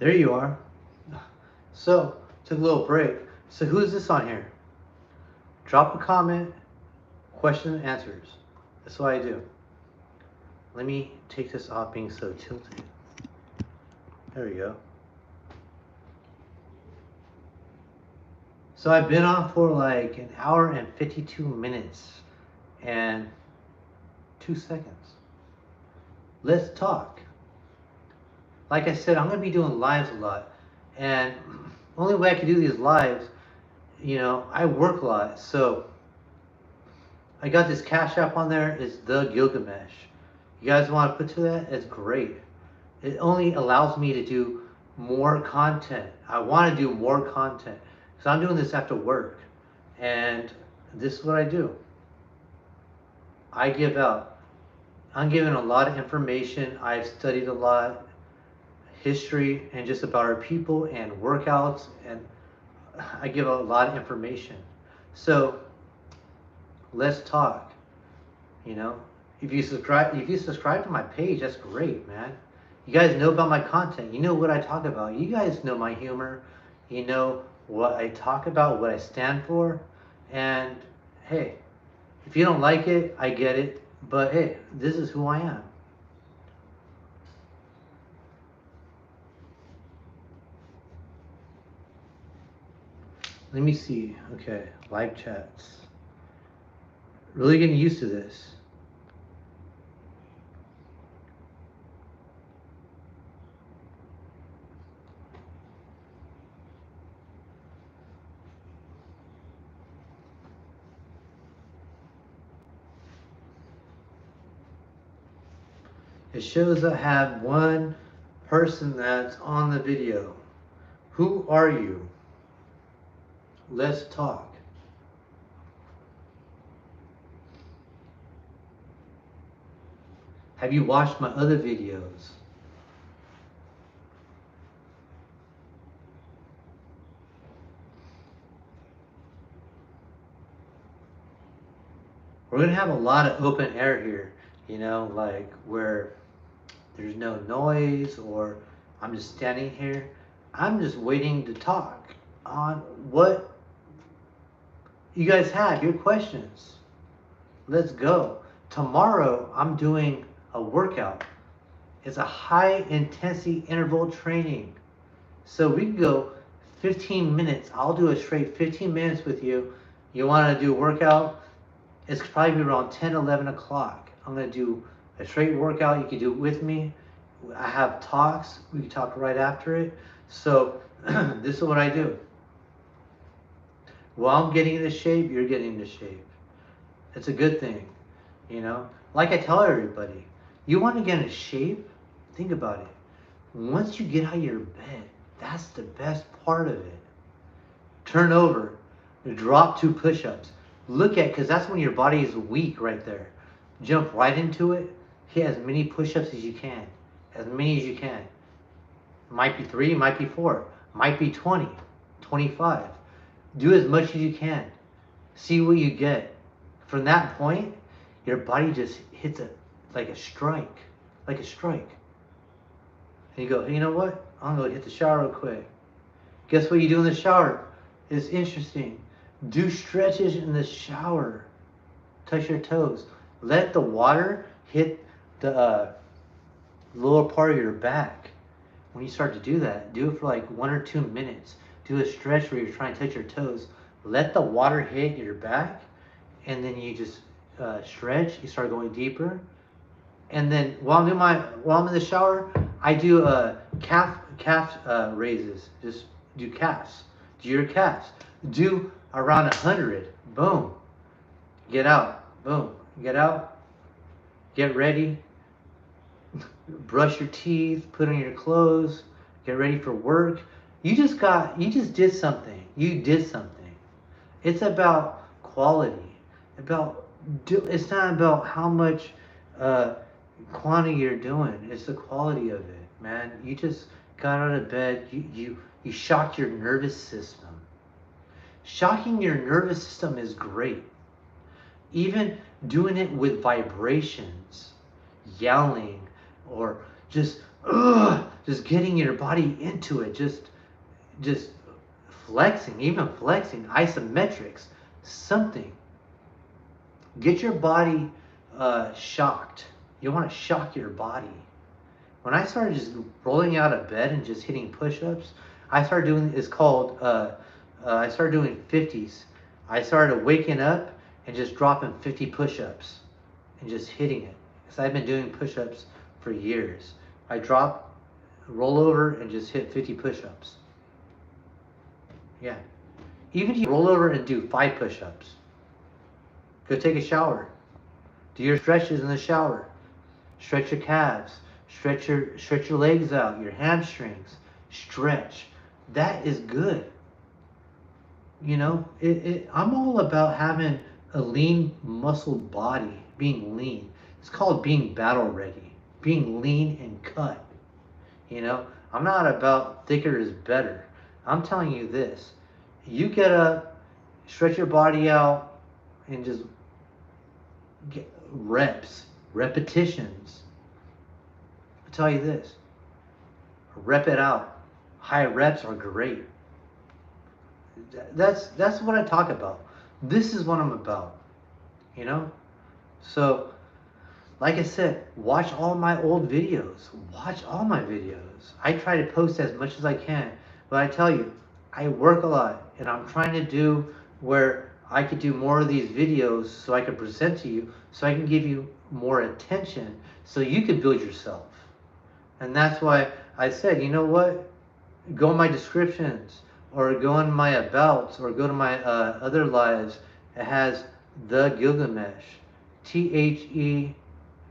There you are. So, took a little break. So who is this on here? Drop a comment, question and answers. That's what I do. Let me take this off being so tilted. There we go. So I've been on for like an hour and 52 minutes and 2 seconds. Let's talk. Like I said, I'm going to be doing lives a lot. And only way I can do these lives, I work a lot. So I got this Cash App on there. It's Thegilgamesh. You guys want to put to that? It's great. It only allows me to do more content. I want to do more content. So I'm doing this after work. And this is what I do. I give out. I'm giving a lot of information. I've studied a lot, history and just about our people and workouts, and I give a lot of information. So let's talk. If you subscribe to my page, that's great, man. You guys know about my content. You know what I talk about. You guys know my humor. You know what I talk about, what I stand for. And hey, if you don't like it, I get it. But hey, this is who I am. Let me see. Okay, live chats. Really getting used to this. It shows I have one person that's on the video. Who are you? Let's talk. Have you watched my other videos? We're going to have a lot of open air here, like where there's no noise or I'm just standing here. I'm just waiting to talk on what you guys have, your questions. Let's go. Tomorrow, I'm doing a workout. It's a high intensity interval training. So we can go 15 minutes. I'll do a straight 15 minutes with you. You want to do a workout? It's probably around 10, 11 o'clock. I'm going to do a straight workout. You can do it with me. I have talks. We can talk right after it. So this is what I do. While I'm getting into shape, you're getting into shape. It's a good thing, Like I tell everybody, you want to get into shape? Think about it. Once you get out of your bed, that's the best part of it. Turn over, drop 2 push-ups. Look at, because that's when your body is weak right there. Jump right into it. Hit as many push-ups as you can. As many as you can. Might be 3, might be 4, might be 20, 25. Do as much as you can. See what you get. From that point, your body just hits it like a strike. Like a strike. And you go, hey, you know what? I'm going to hit the shower real quick. Guess what you do in the shower? It's interesting. Do stretches in the shower. Touch your toes. Let the water hit the lower part of your back. When you start to do that, do it for like 1 or 2 minutes. Do a stretch where you're trying to touch your toes. Let the water hit your back, and then you just stretch. You start going deeper, and then while I'm in the shower, I do calf raises. Just do calves. Do your calves. Do around 100. Boom. Get out. Boom. Get out. Get ready. Brush your teeth. Put on your clothes. Get ready for work. You just did something. You did something. It's about quality. It's not about how much quantity you're doing. It's the quality of it, man. You just got out of bed. You shocked your nervous system. Shocking your nervous system is great. Even doing it with vibrations, yelling, or just just getting your body into it, just flexing, even flexing, isometrics, something. Get your body shocked. You want to shock your body. When I started just rolling out of bed and just hitting push-ups, I started doing, it's called, I started doing 50s. I started waking up and just dropping 50 push-ups and just hitting it. Because I've been doing push-ups for years. I drop, roll over, and just hit 50 push-ups. Yeah. Even if you roll over and do 5 push-ups. Go take a shower. Do your stretches in the shower. Stretch your calves. Stretch your legs out, your hamstrings. Stretch. That is good. You know, I'm all about having a lean muscle body, being lean. It's called being battle ready, being lean and cut. You know, I'm not about thicker is better. I'm telling you this. You get up, stretch your body out, and just get reps, repetitions. I tell you this, rep it out. High reps are great. That's what I talk about. This is what I'm about. You know? So, like I said, watch all my old videos. Watch all my videos. I try to post as much as I can. But I tell you, I work a lot. And I'm trying to do where I could do more of these videos so I can present to you, so I can give you more attention, so you can build yourself. And that's why I said, you know what? Go in my descriptions, or go in my abouts, or go to my other lives. It has the Gilgamesh, THE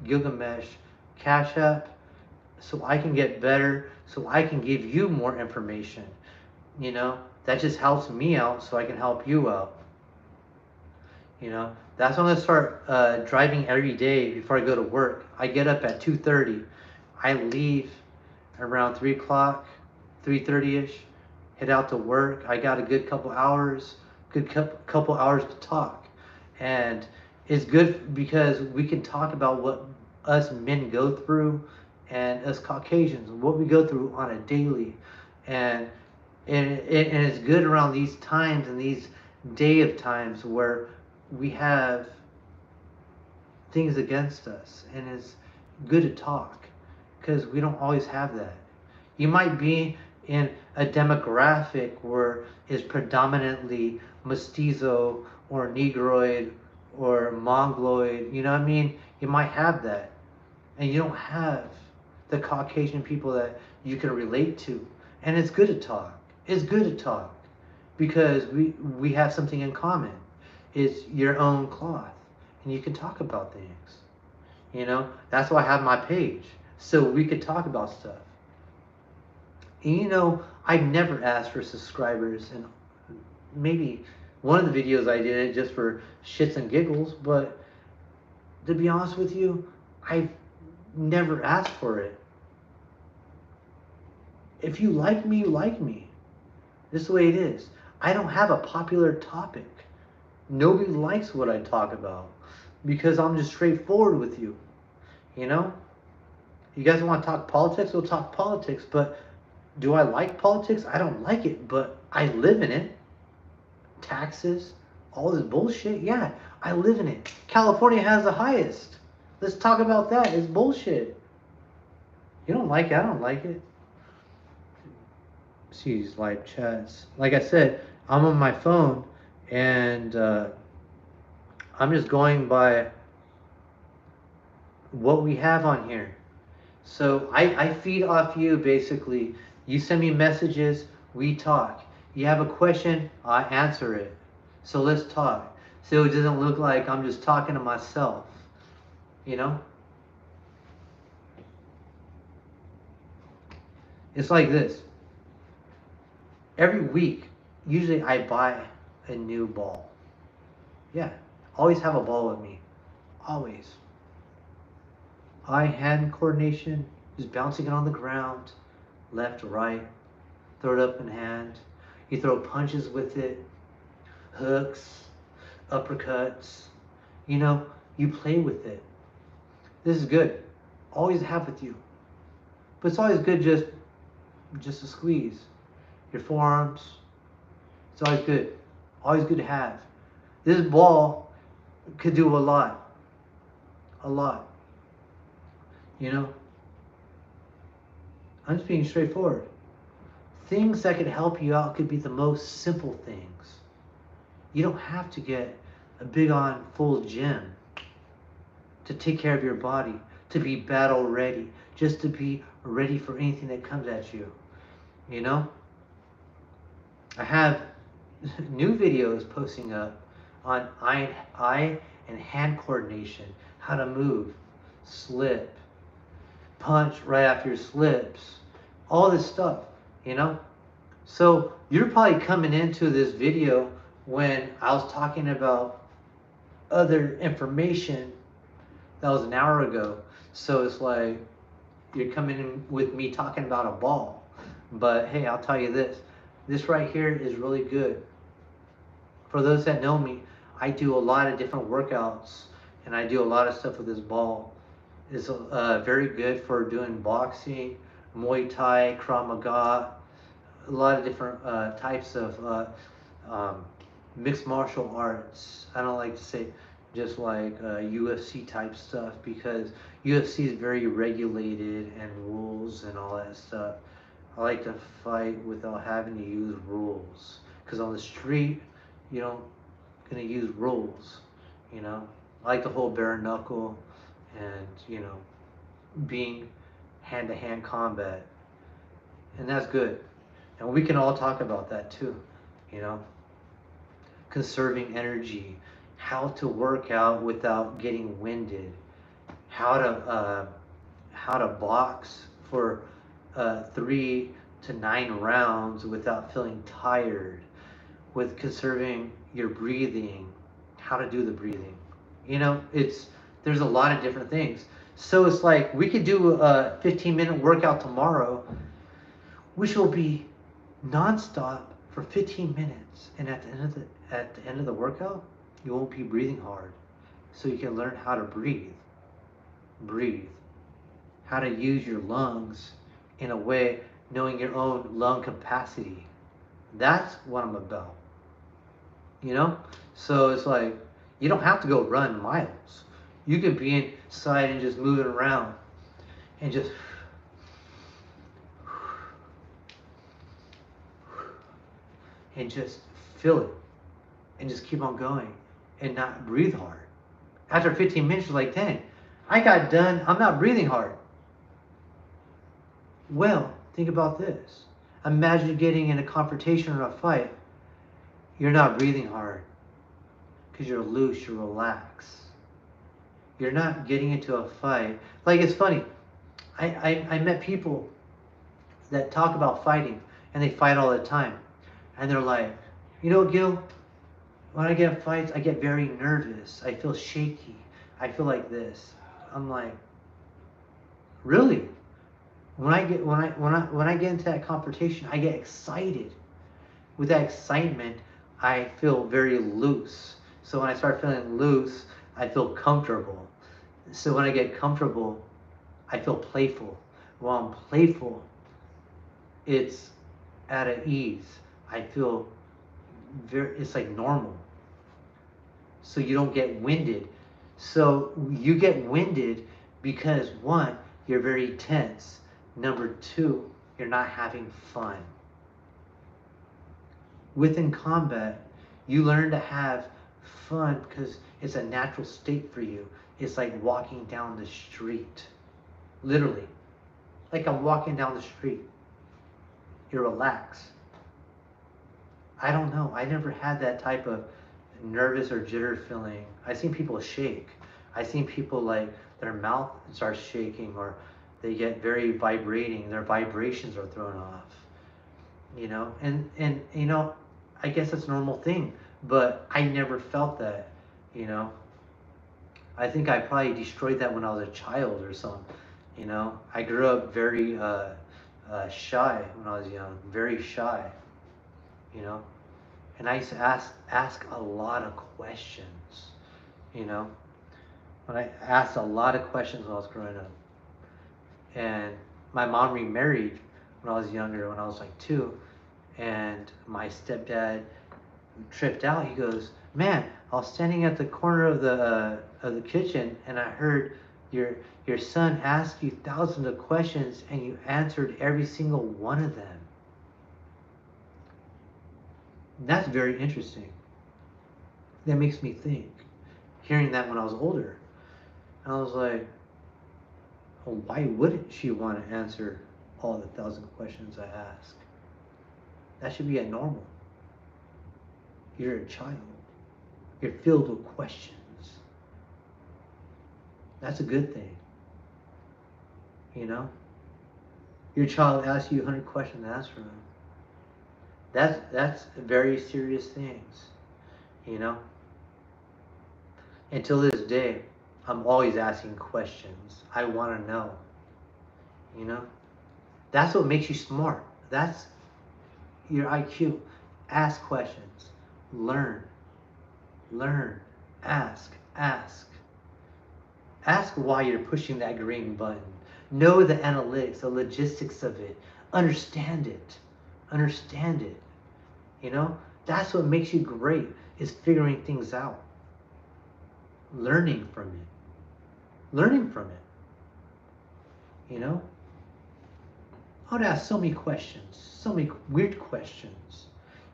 Gilgamesh, CashApp, so I can get better, so I can give you more information. You know, that just helps me out, so I can help you out. You know, that's when I start driving every day before I go to work. I get up at 2:30. I leave around 3 o'clock, 3:30ish, head out to work. I got a good couple hours, couple hours to talk. And it's good because we can talk about what us men go through, and us Caucasians, what we go through on a daily. And and it's good around these times and these day of times where we have things against us, and it's good to talk because we don't always have that. You might be in a demographic where it's predominantly mestizo or negroid or mongoloid, you know what I mean? You might have that, and you don't have the Caucasian people that you can relate to. And it's good to talk. It's good to talk because we have something in common. It's your own cloth, and you can talk about things. You know, that's why I have my page, so we could talk about stuff. And you know, I never asked for subscribers, and maybe one of the videos I did it just for shits and giggles, but to be honest with you, I've never asked for it. If you like me, you like me. This is the way it is. I don't have a popular topic. Nobody likes what I talk about because I'm just straightforward with you. You know? You guys want to talk politics? We'll talk politics. But do I like politics? I don't like it, but I live in it. Taxes, all this bullshit. Yeah, I live in it. California has the highest. Let's talk about that. It's bullshit. You don't like it? I don't like it. See these live chats. Like I said, I'm on my phone, and I'm just going by what we have on here. So I feed off you basically. You send me messages, we talk. You have a question, I answer it. So let's talk. So it doesn't look like I'm just talking to myself. You know? It's like this. Every week, usually I buy a new ball. Yeah, always have a ball with me. Always. Eye-hand coordination, just bouncing it on the ground, left, right, throw it up in hand. You throw punches with it, hooks, uppercuts. You know, you play with it. This is good. Always have with you. But it's always good just to squeeze your forearms. It's always good. Always good to have. This ball could do a lot. A lot. You know? I'm just being straightforward. Things that could help you out could be the most simple things. You don't have to get a big on full gym to take care of your body, to be battle ready, just to be ready for anything that comes at you. You know? I have new videos posting up on eye and hand coordination, how to move, slip, punch right after your slips, all this stuff, you know? So you're probably coming into this video when I was talking about other information that was an hour ago. So it's like you're coming in with me talking about a ball. But hey, I'll tell you this. This right here is really good. For those that know me, I do a lot of different workouts and I do a lot of stuff with this ball. It's very good for doing boxing, Muay Thai, Krav Maga, a lot of different types of mixed martial arts. I don't like to say just like UFC type stuff because UFC is very regulated and rules and all that stuff. I like to fight without having to use rules because on the street you don't gonna use rules. You know, I like the whole bare knuckle and being hand to hand combat, and that's good. And we can all talk about that too. You know, conserving energy, how to work out without getting winded, how to box for 3 to 9 rounds without feeling tired, with conserving your breathing, how to do the breathing. There's a lot of different things. So it's like we could do a 15-minute workout tomorrow, which will be nonstop for 15 minutes, and at the end of the workout, you won't be breathing hard. So you can learn how to breathe, how to use your lungs in a way, knowing your own lung capacity. That's what I'm about. So it's like you don't have to go run miles. You can be inside and just moving around and just feel it and just keep on going and not breathe hard. After 15 minutes, you're like, dang, I got done. I'm not breathing hard. Well, think about this. Imagine getting in a confrontation or a fight. You're not breathing hard because you're loose, you're relaxed. You're not getting into a fight. Like, it's funny. I met people that talk about fighting and they fight all the time. And they're like, Gil, when I get in fights, I get very nervous. I feel shaky. I feel like this. I'm like, really? When I get into that confrontation, I get excited. With that excitement, I feel very loose. So when I start feeling loose, I feel comfortable. So when I get comfortable, I feel playful. While I'm playful, it's at ease. I feel it's like normal. So you don't get winded. So you get winded because one, you're very tense. Number two, you're not having fun. Within combat, you learn to have fun because it's a natural state for you. It's like walking down the street. Literally. Like I'm walking down the street. You're relaxed. I don't know. I never had that type of nervous or jitter feeling. I've seen people shake. I've seen people like their mouth starts shaking or they get very vibrating. Their vibrations are thrown off. And I guess it's a normal thing, but I never felt that. I think I probably destroyed that when I was a child or something. I grew up very shy when I was young, very shy. And I used to ask a lot of questions. When I asked a lot of questions when I was growing up, and my mom remarried when I was younger, when I was like 2, and my stepdad tripped out. He goes, "Man, I was standing at the corner of the kitchen, and I heard your son ask you thousands of questions, and you answered every single one of them." And that's very interesting. That makes me think. Hearing that when I was older, and I was like, well, why wouldn't she want to answer all the thousand questions I ask? That should be a normal. You're a child. You're filled with questions. That's a good thing. You know? Your child asks you 100 questions, answer them. That's very serious things. You know? Until this day, I'm always asking questions. I want to know. You know? That's what makes you smart. That's your IQ. Ask questions. Learn. Learn. Ask. Ask. Ask why you're pushing that green button. Know the analytics, the logistics of it. Understand it. Understand it. You know? That's what makes you great, is figuring things out. Learning from it. Learning from it. You know? I would ask so many questions. So many weird questions.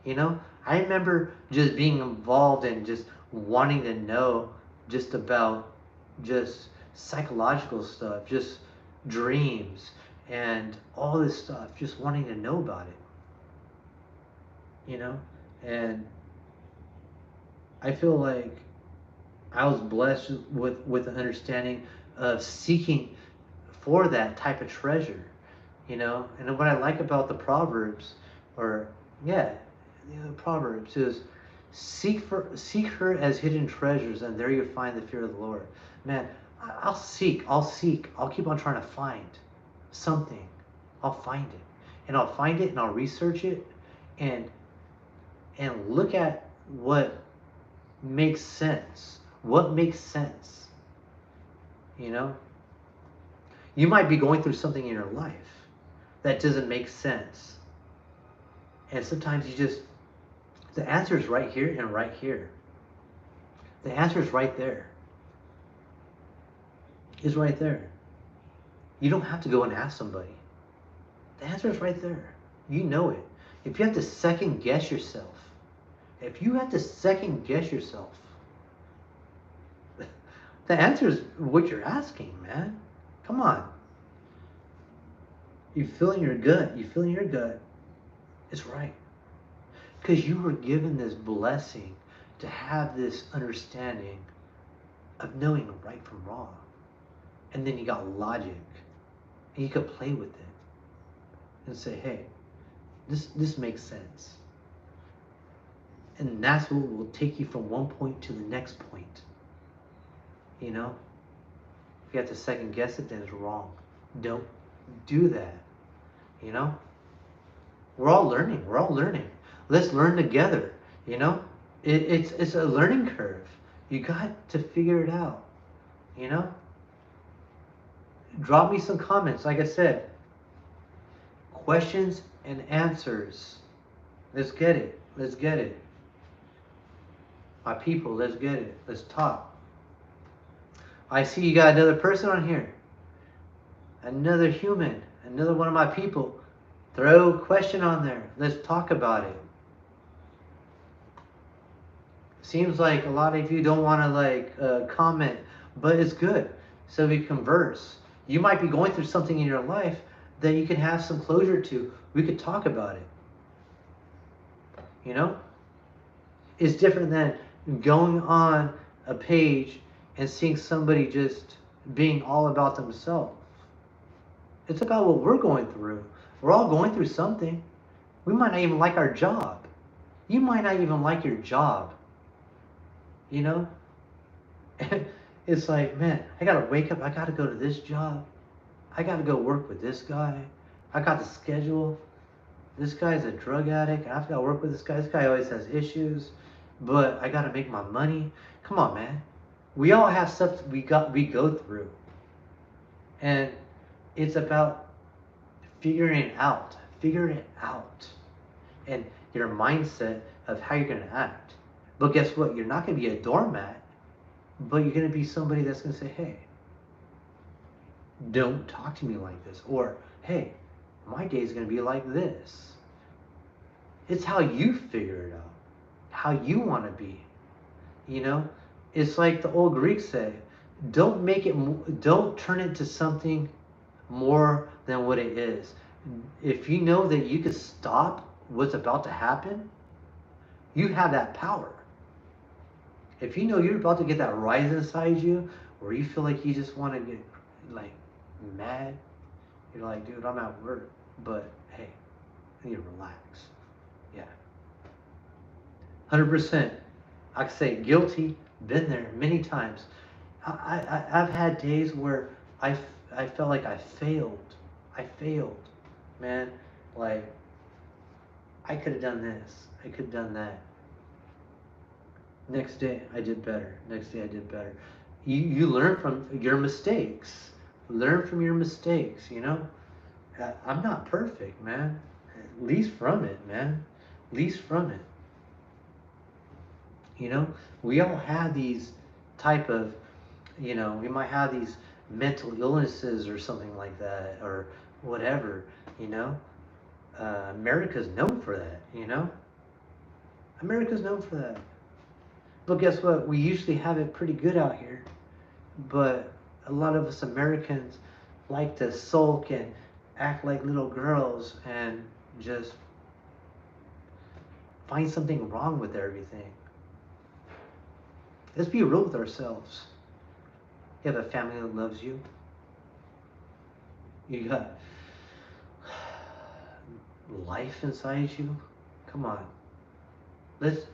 You know? I remember just being involved in just wanting to know just about just psychological stuff, just dreams and all this stuff, just wanting to know about it. You know? And I feel like I was blessed with an understanding of seeking for that type of treasure. You know? And what I like about the Proverbs, or yeah, the Proverbs, is seek her as hidden treasures, and there you find the fear of the Lord. Man, I'll seek, I'll keep on trying to find something. I'll find it. And I'll find it and I'll research it and look at what makes sense. What makes sense? You know? You might be going through something in your life that doesn't make sense. And sometimes the answer is right here and right here. The answer is right there. Is right there. You don't have to go and ask somebody. The answer is right there. You know it. If you have to second guess yourself, the answer is what you're asking, man. Come on. You feel in your gut. It's right. Because you were given this blessing to have this understanding of knowing right from wrong. And then you got logic. And you could play with it. And say, hey, this makes sense. And that's what will take you from one point to the next point. You know? If you have to second guess it, then it's wrong. Don't do that. You know? We're all learning. Let's learn together. You know? It's a learning curve. You got to figure it out. You know? Drop me some comments. Like I said, questions and answers. Let's get it. My people, let's get it. Let's talk. I see you got another person on here. Another human. Another one of my people. Throw a question on there. Let's talk about it. Seems like a lot of you don't want to comment, but it's good. So we converse. You might be going through something in your life that you can have some closure to. We could talk about it. You know? It's different than going on a page and seeing somebody just being all about themselves. It's about what we're going through. We're all going through something. We might not even like our job. You might not even like your job. You know? It's like, man, I gotta wake up, I gotta go to this job. I gotta go work with this guy. I got the schedule. This guy's a drug addict. I have to work with this guy. This guy always has issues. But I gotta make my money. Come on, man. We all have stuff we go through. And it's about figuring it out. Figure it out. And your mindset of how you're going to act. But guess what? You're not going to be a doormat, but you're going to be somebody that's going to say, hey, don't talk to me like this. Or, hey, my day is going to be like this. It's how you figure it out, how you want to be. You know, it's like the old Greeks say, don't turn it to something more than what it is. If you know that you can stop what's about to happen, you have that power. If you know you're about to get that rise inside you, where you feel like you just want to get like mad, you're like, dude, I'm at work, but hey, I need to relax. Yeah, 100%. I could say guilty, been there many times. I've had days where I felt like I failed. I failed, man. Like, I could have done this. I could have done that. Next day, I did better. Next day, I did better. You learn from your mistakes. Learn from your mistakes, you know? I'm not perfect, man. At least from it, man. At least from it. You know? We all have these type of, you know, we might have these mental illnesses or something like that, or whatever, you know? America's known for that, you know? America's known for that. But guess what? We usually have it pretty good out here. But a lot of us Americans like to sulk and act like little girls and just find something wrong with everything. Let's be real with ourselves. You have a family that loves you. You got life inside you. Come on. Let's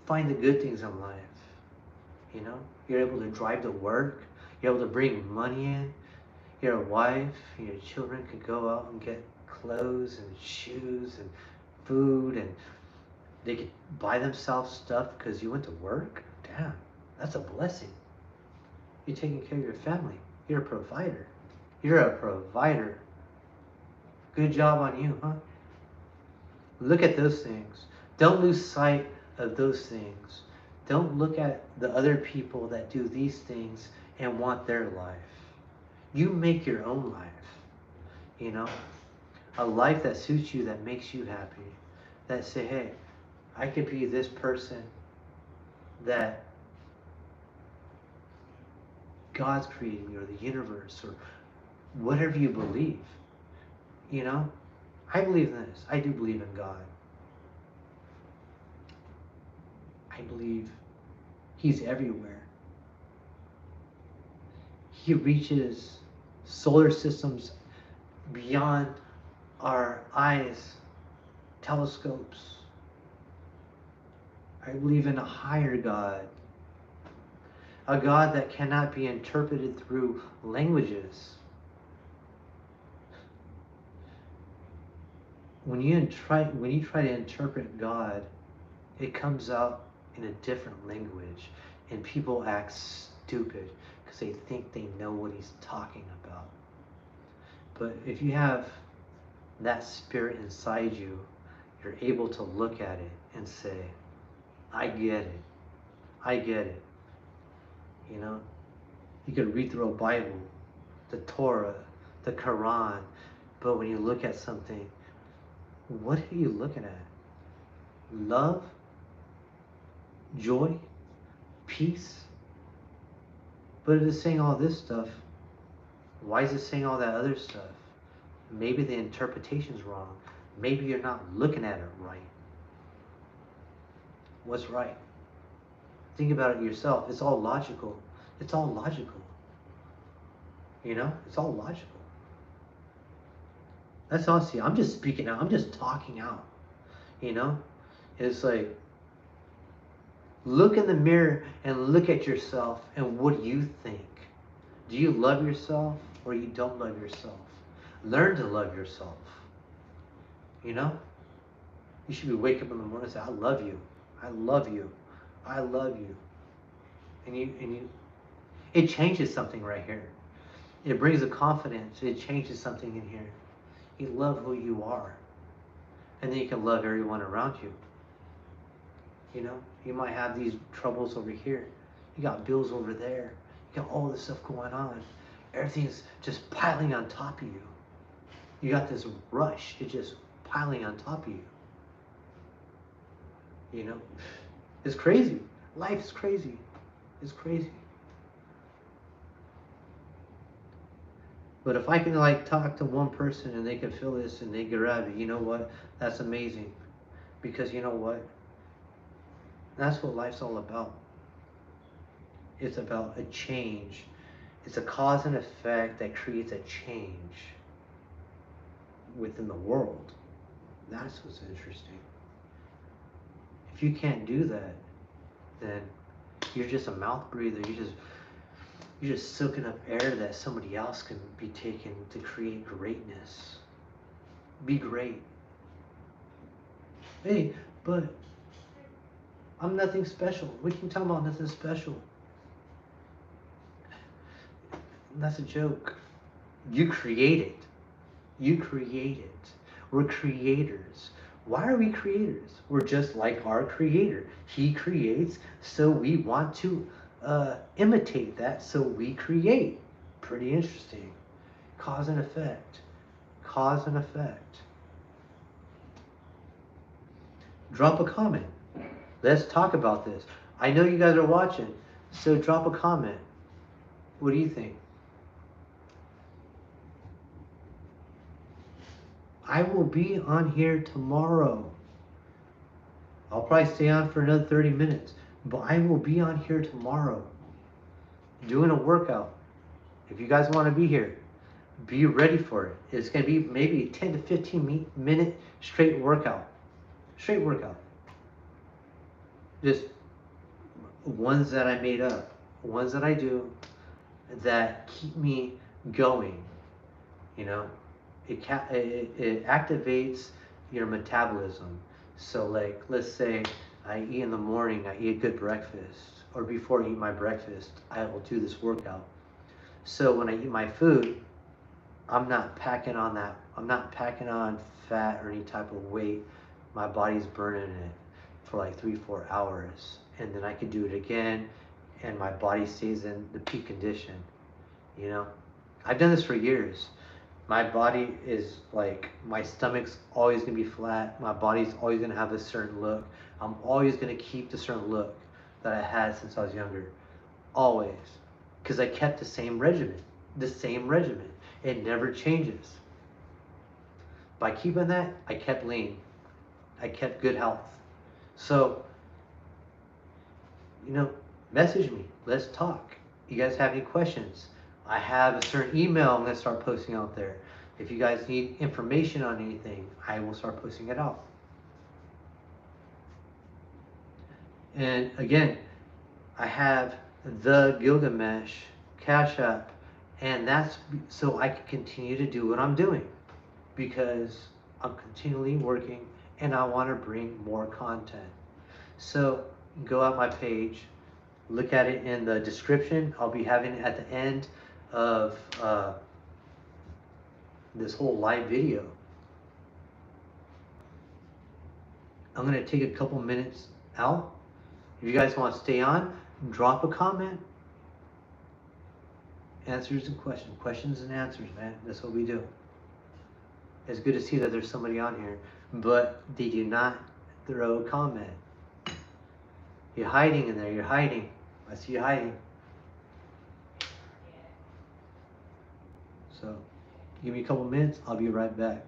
find the good things in life. You know, you're able to drive to work. You're able to bring money in. Your wife, your children could go out and get clothes and shoes and food, and they could buy themselves stuff because you went to work. Damn, that's a blessing. You're taking care of your family. You're a provider. You're a provider. Good job on you, huh? Look at those things. Don't lose sight of those things. Don't look at the other people that do these things and want their life. You make your own life. You know? A life that suits you, that makes you happy. That say, hey, I could be this person that God's created me, or the universe, or whatever you believe. You know? I believe in this. I do believe in God. I believe He's everywhere. He reaches solar systems beyond our eyes, telescopes. I believe in a higher God, a God that cannot be interpreted through languages. When you try to interpret God, it comes out in a different language, and people act stupid because they think they know what He's talking about. But if you have that spirit inside you, you're able to look at it and say, I get it. I get it. You know? You could read through a Bible, the Torah, the Quran, but when you look at something, what are you looking at? Love? Joy? Peace? But if it's saying all this stuff, why is it saying all that other stuff? Maybe the interpretation's wrong. Maybe you're not looking at it right. What's right? Think about it yourself. It's all logical. It's all logical. You know? It's all logical. That's honestly, I'm just speaking out. I'm just talking out. You know? It's like, look in the mirror and look at yourself, and what do you think? Do you love yourself, or you don't love yourself? Learn to love yourself. You know? You should be waking up in the morning and say, I love you. I love you. love you. And it changes something right here. It brings a confidence. It changes something in here. You love who you are. And then you can love everyone around you. You know, you might have these troubles over here. You got bills over there. You got all this stuff going on. Everything's just piling on top of you. You got this rush. It's just piling on top of you. You know, it's crazy. Life is crazy. It's crazy. But if I can like talk to one person and they can feel this and they grab it, you know what? That's amazing. Because you know what? That's what life's all about. It's about a change. It's a cause and effect that creates a change within the world. That's what's interesting. If you can't do that, then you're just a mouth breather. You're just soaking up air that somebody else can be taken to create greatness. Be great. Hey, but I'm nothing special. We can talk about nothing special. That's a joke. You create it. You create it. We're creators. Why are we creators? We're just like our creator. He creates, so we want to imitate that, so we create. Pretty interesting. Cause and effect. Cause and effect. Drop a comment. Let's talk about this. I know you guys are watching, so drop a comment. What do you think? I will be on here tomorrow. I'll probably stay on for another 30 minutes, but I will be on here tomorrow doing a workout. If you guys want to be here, be ready for it. It's going to be maybe a 10 to 15 minute straight workout. Straight workout. Just ones that I made up, ones that I do that keep me going. You know, it activates your metabolism. So like, let's say I eat in the morning, I eat a good breakfast, or before I eat my breakfast, I will do this workout. So when I eat my food, I'm not packing on fat or any type of weight. My body's burning it for like 3-4 hours. And then I can do it again and my body stays in the peak condition. You know, I've done this for years. My body is like, my stomach's always gonna be flat. My body's always gonna have a certain look. I'm always gonna keep the certain look that I had since I was younger. Always. Because I kept the same regimen. The same regimen. It never changes. By keeping that, I kept lean. I kept good health. So, you know, message me. Let's talk. You guys have any questions? I have a certain email I'm going to start posting out there. If you guys need information on anything, I will start posting it out. And again, I have the Gilgamesh CashApp, and that's so I can continue to do what I'm doing, because I'm continually working and I want to bring more content. So go out my page, look at it in the description. I'll be having it at the end of this whole live video. I'm going to take a couple minutes out. If you guys want to stay on, drop a comment. Answers and questions. Questions and answers, man. That's what we do. It's good to see that there's somebody on here, but they do not throw a comment. You're hiding in there. You're hiding. I see you hiding. So, give me a couple minutes. I'll be right back.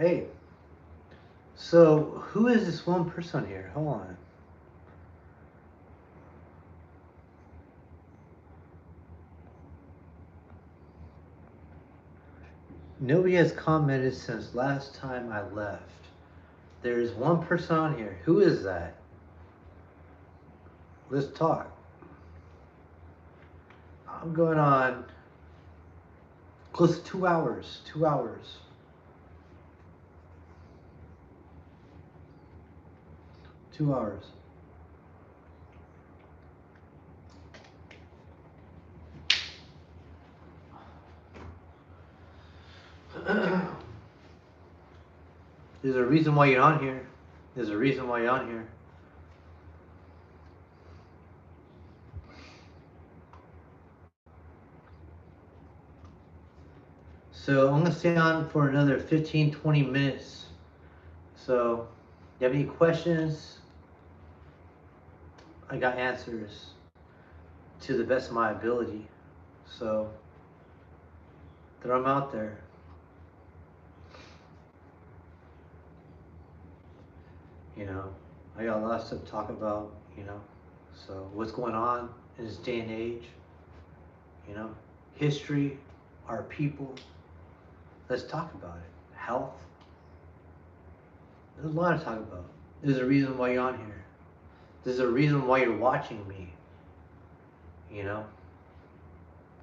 Hey, so who is this one person here? Hold on. Nobody has commented since last time I left. There is one person on here. Who is that? Let's talk. I'm going on close to 2 hours. 2 hours. 2 hours. There's a reason why you're on here. There's a reason why you're on here. So I'm going to stay on for another 15, 20 minutes. So, you have any questions? I got answers to the best of my ability. So, throw them out there. You know, I got a lot of stuff to talk about, you know. So, what's going on in this day and age, you know, history, our people. Let's talk about it. Health. There's a lot to talk about. There's a reason why you're on here. There's a reason why you're watching me. You know,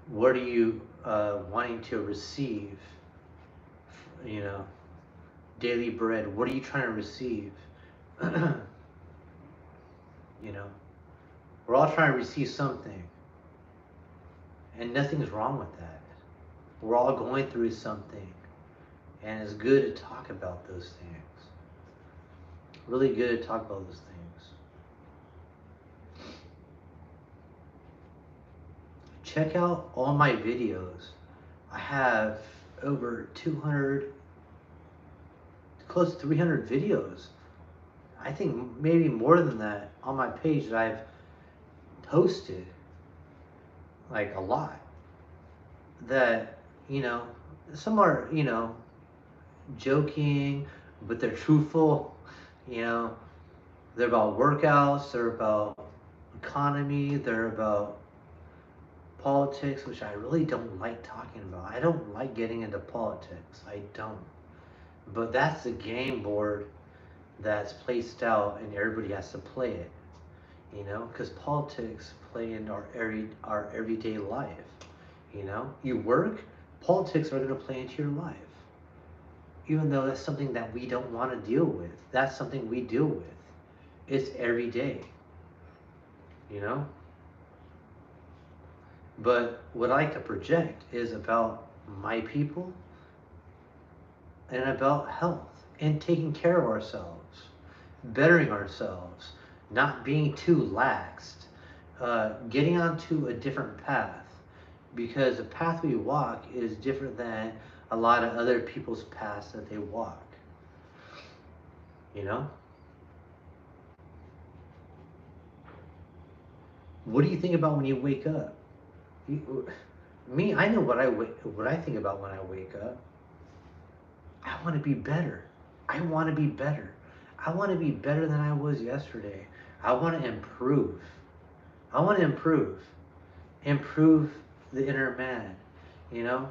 what are you wanting to receive? You know, daily bread. What are you trying to receive? You know, we're all trying to receive something, and nothing's wrong with that. We're all going through something, and it's good to talk about those things. Really good to talk about those things. Check out all my videos. I have over 200, close to 300 videos. I think maybe more than that on my page that I've posted. Like a lot. That, you know, some are, you know, joking, but they're truthful. You know, they're about workouts, they're about economy, they're about politics, which I really don't like talking about. I don't like getting into politics. I don't. But that's the game board that's placed out, and everybody has to play it. You know, because politics play in our everyday life. You know, you work, politics are going to play into your life. Even though that's something that we don't want to deal with, that's something we deal with. It's every day. You know. But what I like to project is about my people and about health and taking care of ourselves, bettering ourselves, not being too laxed, getting onto a different path, because the path we walk is different than a lot of other people's paths that they walk. You know? What do you think about when you wake up? Me, I know what I think about when I wake up. I want to be better. I want to be better. I want to be better than I was yesterday. I want to improve. I want to improve. Improve the inner man. You know?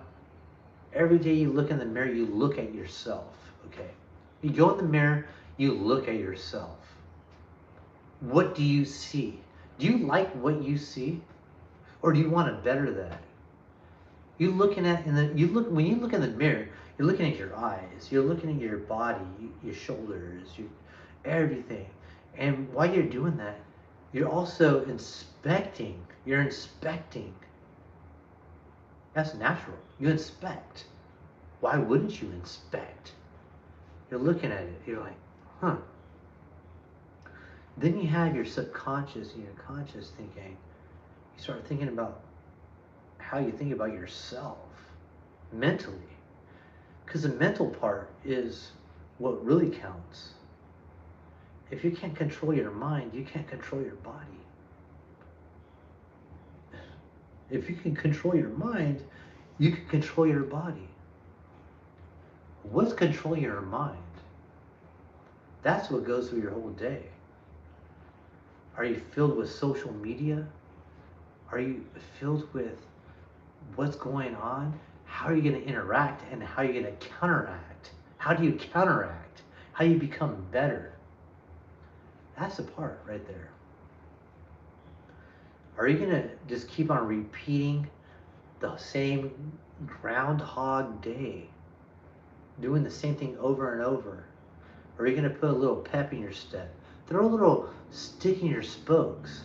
Every day you look in the mirror, you look at yourself. Okay? You go in the mirror, you look at yourself. What do you see? Do you like what you see? Or do you want to better that? You looking at in the you look when you look in the mirror, you're looking at your eyes, you're looking at your body, your shoulders, your everything. And while you're doing that, you're also inspecting. You're inspecting. That's natural. You inspect. Why wouldn't you inspect? You're looking at it. You're like, huh. Then you have your subconscious and your conscious thinking. You start thinking about how you think about yourself mentally. Because the mental part is what really counts. If you can't control your mind, you can't control your body. If you can control your mind, you can control your body. What's controlling your mind? That's what goes through your whole day. Are you filled with social media? Are you filled with what's going on? How are you going to interact and how are you going to counteract? How do you counteract? How do you become better? That's the part right there. Are you going to just keep on repeating the same groundhog day, doing the same thing over and over? Or are you going to put a little pep in your step? Throw a little stick in your spokes.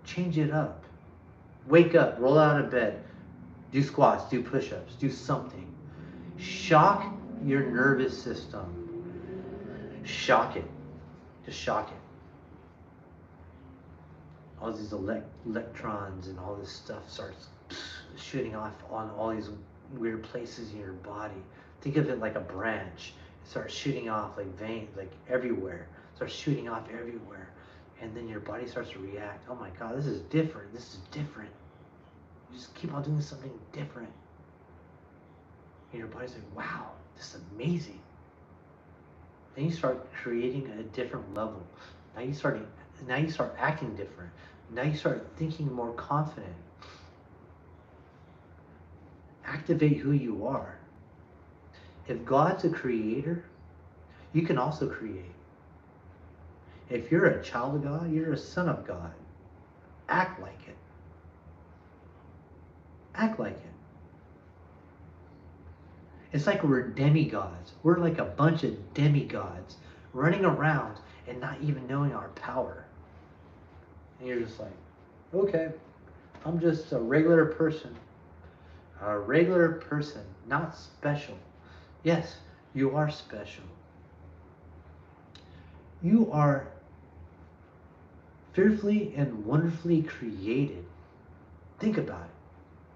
Change it up. Wake up, roll out of bed, do squats, do push-ups, do something. Shock your nervous system. Shock it. Just shock it. All these electrons and all this stuff starts shooting off on all these weird places in your body. Think of it like a branch. It starts shooting off like veins, like everywhere. It starts shooting off everywhere. And then your body starts to react. Oh my God, this is different. This is different. You just keep on doing something different. And your body's like, wow, this is amazing. Then you start creating a different level. Now you start acting different. Now you start thinking more confident. Activate who you are. If God's a creator, you can also create. If you're a child of God, you're a son of God. Act like it. Act like it. It's like we're demigods. We're like a bunch of demigods running around and not even knowing our power. And you're just like, okay, I'm just a regular person. A regular person, not special. Yes, you are special. You are fearfully and wonderfully created. Think about it.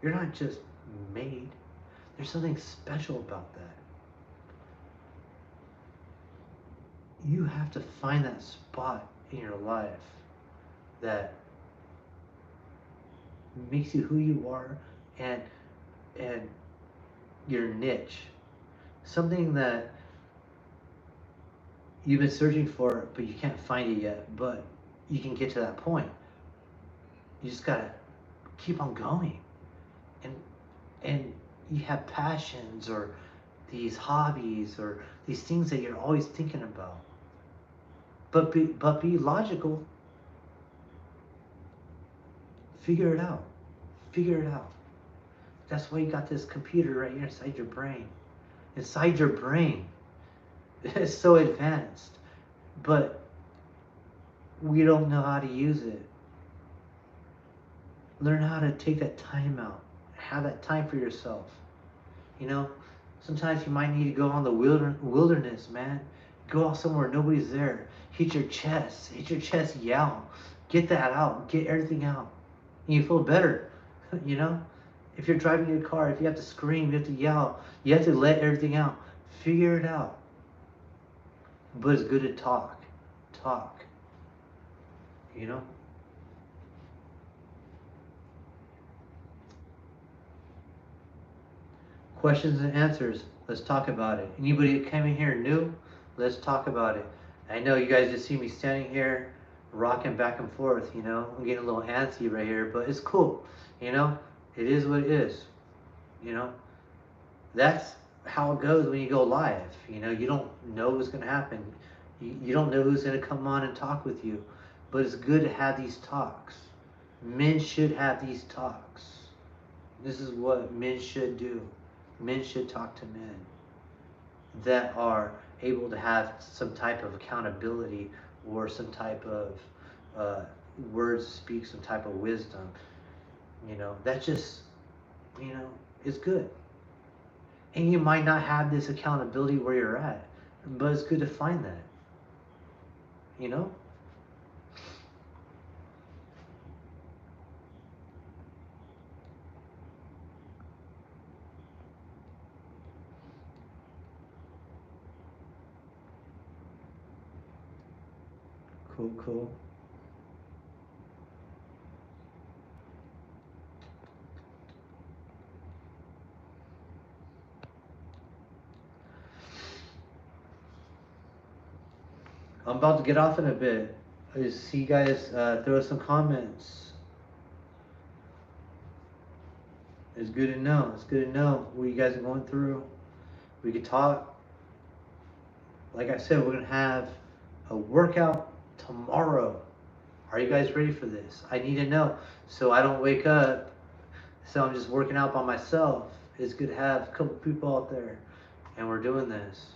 You're not just made. There's something special about that. You have to find that spot in your life that makes you who you are and your niche. Something that you've been searching for, but you can't find it yet, but you can get to that point. You just gotta keep on going. And you have passions or these hobbies or these things that you're always thinking about. But be logical. Figure it out. Figure it out. That's why you got this computer right here inside your brain. Inside your brain. It's so advanced. But we don't know how to use it. Learn how to take that time out. Have that time for yourself. You know, sometimes you might need to go on the wilderness, man. Go out somewhere nobody's there. Hit your chest, yell. Get that out. Get everything out. And you feel better, you know? If you're driving your car, if you have to scream, you have to yell, you have to let everything out. Figure it out. But it's good to talk. Talk. You know? Questions and answers. Let's talk about it. Anybody that came in here new? Let's talk about it. I know you guys just see me standing here rocking back and forth, you know. I'm getting a little antsy right here, but it's cool. You know, it is what it is. You know, that's how it goes when you go live. You know, you don't know what's going to happen. You don't know who's going to come on and talk with you. But it's good to have these talks. Men should have these talks. This is what men should do. Men should talk to men that are able to have some type of accountability or some type of words speak, some type of wisdom. You know, that just, you know, is good. And you might not have this accountability where you're at, but it's good to find that. You know? Cool, cool. I'm about to get off in a bit. I just see you guys throw some comments. It's good to know. It's good to know what you guys are going through. We could talk. Like I said, we're gonna have a workout tomorrow. Are you guys ready for this? I need to know so I don't wake up. So I'm just working out by myself. It's good to have a couple people out there, and we're doing this.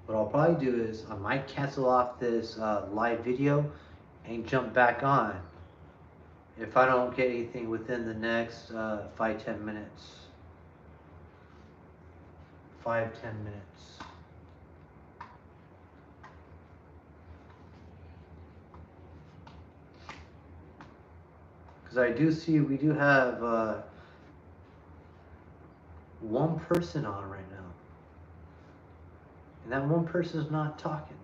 What I'll probably do is I might cancel off this live video and jump back on if I don't get anything within the next 5-10 minutes. 5-10 minutes. Because I do see we do have one person on right now. And that one person is not talking.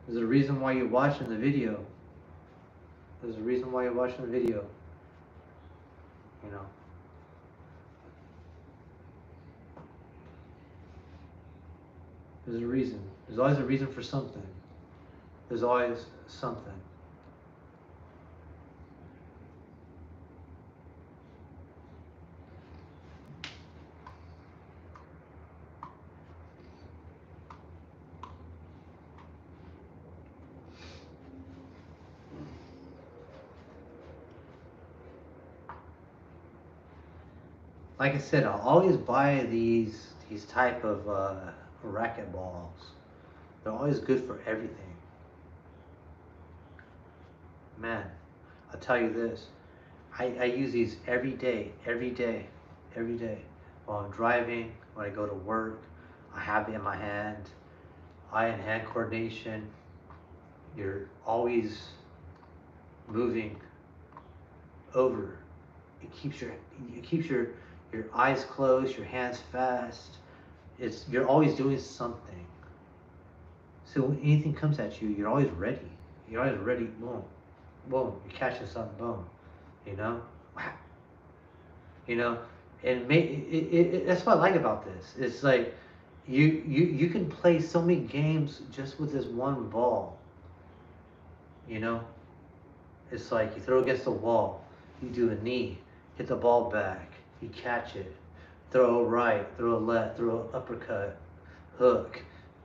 There's a reason why you're watching the video. There's a reason why you're watching the video. You know. There's a reason. There's always a reason for something. There's always something. Like I said, I'll always buy these type of racket balls. They're always good for everything. Man, I'll tell you this. I use these every day, every day, every day. While I'm driving, when I go to work, I have it in my hand. Eye and hand coordination. You're always moving over. It keeps your eyes closed, your hands fast. You're always doing something. So when anything comes at you, you're always ready. You're always ready. Boom, boom. You're catching something. Boom. You know, you know, and that's what I like about this. It's like you can play so many games just with this one ball. You know, it's like you throw against the wall, you do a knee, hit the ball back, you catch it, throw a right, throw a left, throw an uppercut, hook,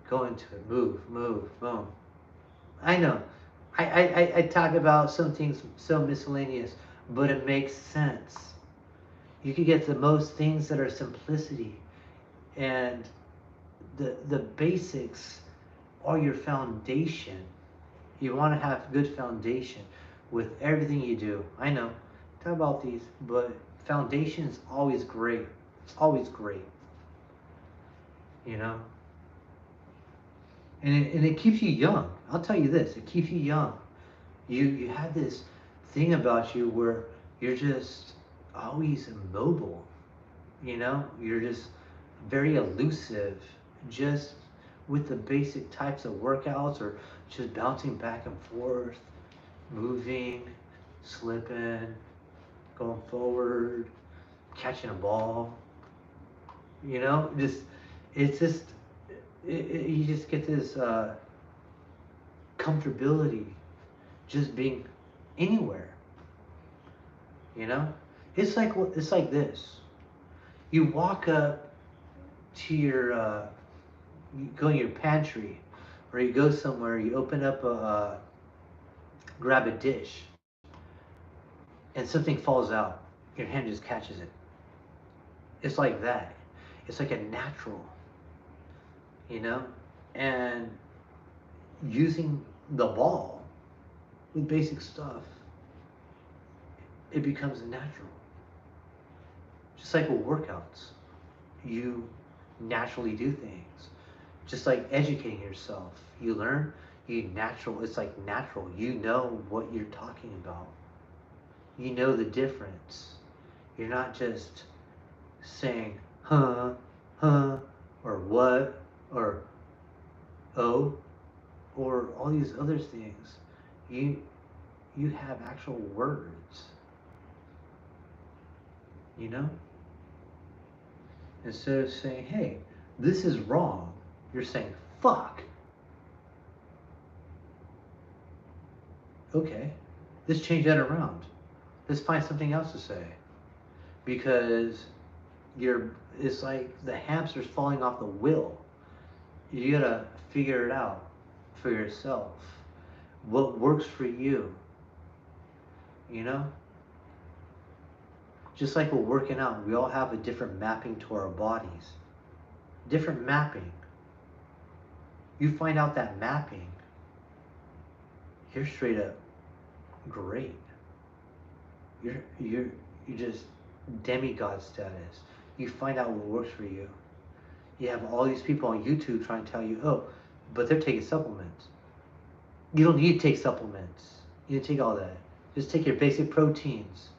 go into it, move, boom. I know. I talk about some things so miscellaneous, but it makes sense. You can get the most things that are simplicity, and the basics are your foundation. You want to have good foundation with everything you do. I know, talk about these, but foundation is always great. It's always great. You know, and it keeps you young. I'll tell you this: it keeps you young. You have this thing about you where you're just always immobile. You know, you're just very elusive, just with the basic types of workouts or just bouncing back and forth, moving, slipping, going forward, catching a ball. You know, just it's just you just get this comfortability just being anywhere. You know, it's like this. You walk up to your you go in your pantry, or you go somewhere. You open up grab a dish, and something falls out. Your hand just catches it. It's like that. It's like a natural, you know, and using the ball with basic stuff, it becomes natural. Just like with workouts, you naturally do things. Just like educating yourself, you learn, you natural. It's like natural. You know what you're talking about. You know the difference. You're not just saying huh, or what, or oh, or all these other things. You you have actual words. You know. Instead of saying, hey, this is wrong, you're saying, fuck. Okay, let's change that around. Let's find something else to say. Because it's like the hamster's falling off the wheel. You gotta figure it out for yourself. What works for you, you know? Just like we're working out, we all have a different mapping to our bodies. Different mapping. You find out that mapping, you're straight up great. You're just demigod status. You find out what works for you. You have all these people on YouTube trying to tell you, oh, but they're taking supplements. You don't need to take supplements. You need to take all that. Just take your basic proteins.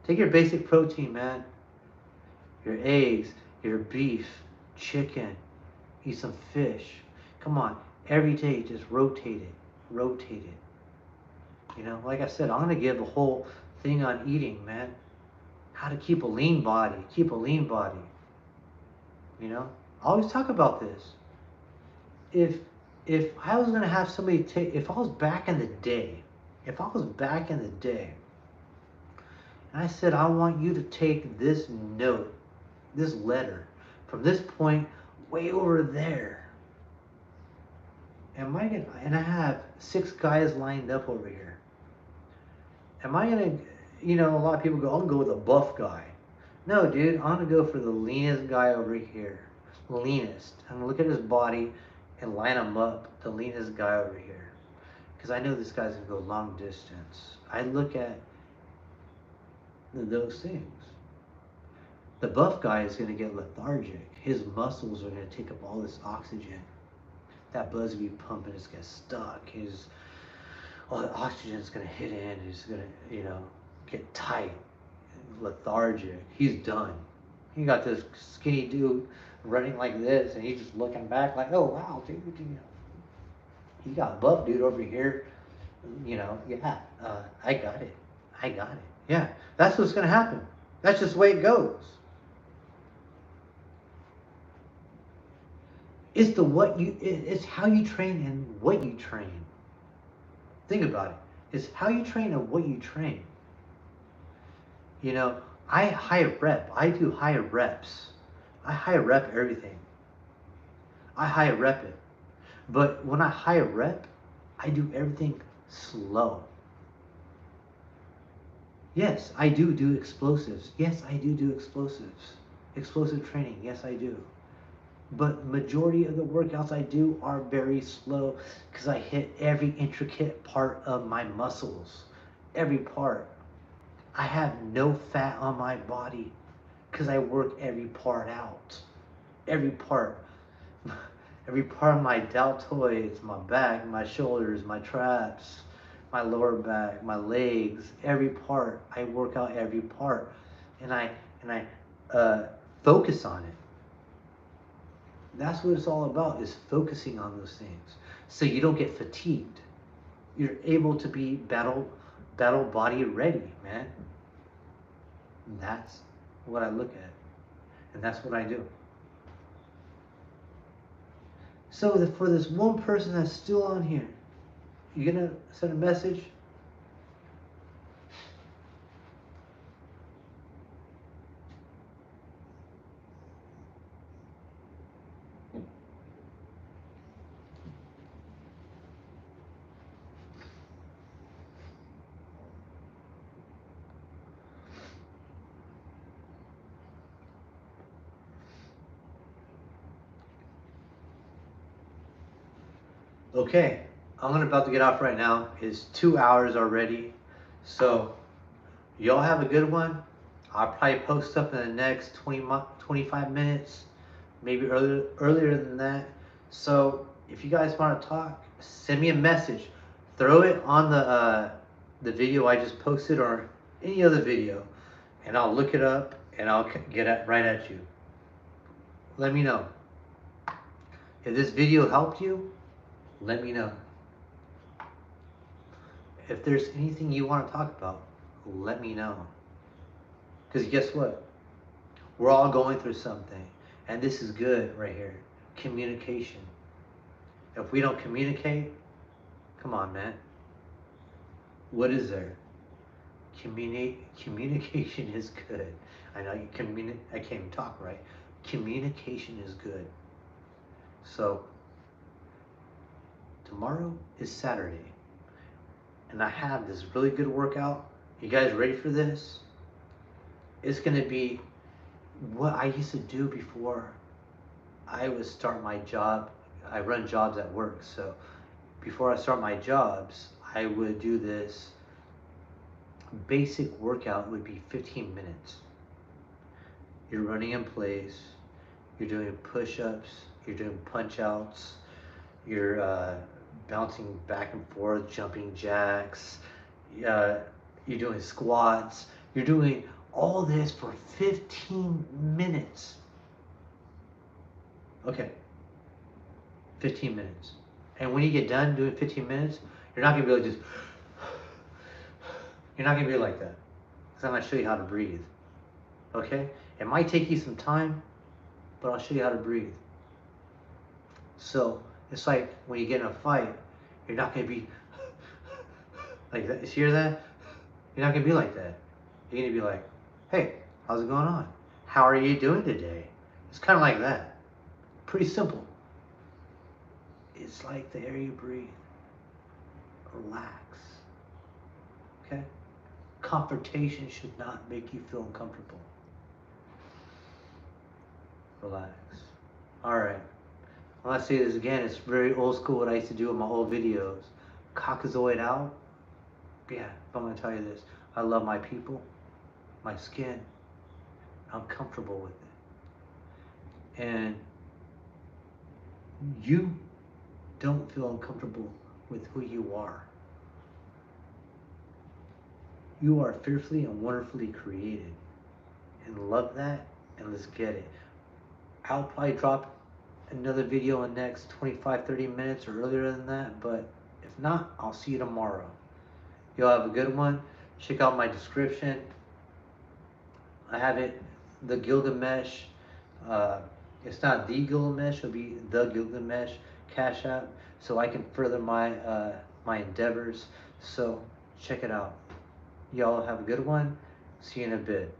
Take your basic protein, man. Your eggs, your beef, chicken. Eat some fish. Come on. Every day, just rotate it. Rotate it. You know, like I said, I'm going to give a whole thing on eating, man. How to keep a lean body. Keep a lean body. You know? I always talk about this. If I was going to have somebody take, if I was back in the day, and I said, I want you to take this note, this letter, from this point way over there. Am I gonna, and I have 6 guys lined up over here. Am I gonna, you know, a lot of people go, I'm gonna go with a buff guy. No, dude, I'm gonna go for the leanest guy over here. Leanest. I'm gonna look at his body and line him up, the leanest guy over here. Because I know this guy's gonna go long distance. I look at those things. The buff guy is going to get lethargic. His muscles are going to take up all this oxygen. That blood's going to be pumping. It's going to get stuck. All the oxygen is going to hit in. He's going to, you know, get tight, lethargic. He's done. You got this skinny dude running like this, and he's just looking back like, oh wow, dude, you know. You got a buff dude over here. You know, yeah, I got it. Yeah, that's what's going to happen. That's just the way it goes. It's how you train and what you train. Think about it. It's how you train and what you train. You know, I high rep. I do high reps. I high rep everything. I high rep it. But when I high rep, I do everything slow. Yes, I do explosives. Yes, I do explosives. Explosive training. Yes, I do. But majority of the workouts I do are very slow because I hit every intricate part of my muscles. Every part. I have no fat on my body because I work every part out. Every part. Every part of my deltoids, my back, my shoulders, my traps, my lower back, my legs, every part. I work out every part. And I focus on it. That's what it's all about, is focusing on those things. So you don't get fatigued. You're able to be battle body ready, man. And that's what I look at. And that's what I do. So for this one person that's still on here, you're going to send a message? Okay, I'm about to get off right now. It's 2 hours already. So y'all have a good one. I'll probably post up in the next 25 minutes, maybe earlier than that. So if you guys want to talk, send me a message. Throw it on the video I just posted or any other video, and I'll look it up and I'll get it right at you. Let me know. If this video helped you, let me know. If there's anything you want to talk about, let me know. Because guess what? We're all going through something. And this is good right here. Communication. If we don't communicate, come on, man. What is there? Communication is good. I know I can't even talk right. Communication is good. So tomorrow is Saturday, and I have this really good workout. You guys ready for this? It's gonna be what I used to do before I would start my job. I run jobs at work, so before I start my jobs, I would do this basic workout. Would be 15 minutes. You're running in place, you're doing push-ups, you're doing punch-outs, you're bouncing back and forth, jumping jacks, you're doing squats, you're doing all this for 15 minutes. Okay, 15 minutes. And when you get done doing 15 minutes, you're not gonna be able to just, you're not gonna be like that. Because I'm gonna show you how to breathe. Okay? It might take you some time, but I'll show you how to breathe. So it's like when you get in a fight, you're not gonna be like that. You hear that? You're not gonna be like that. You're gonna be like, hey, how's it going on? How are you doing today? It's kind of like that. Pretty simple. It's like the air you breathe. Relax. Okay? Confrontation should not make you feel uncomfortable. Relax. Alright. When I say this again, it's very old school what I used to do in my old videos. Caucasoid out. Yeah, I'm going to tell you this. I love my people, my skin. I'm comfortable with it. And you don't feel uncomfortable with who you are. You are fearfully and wonderfully created. And love that, and let's get it. I'll probably drop another video in the next 25-30 minutes or earlier than that, but if not, I'll see you tomorrow. Y'all have a good one. Check out my description. I have it, the Gilgamesh. It's not the Gilgamesh, it'll be the Gilgamesh Cash App, so I can further my my endeavors. So check it out. Y'all have a good one. See you in a bit.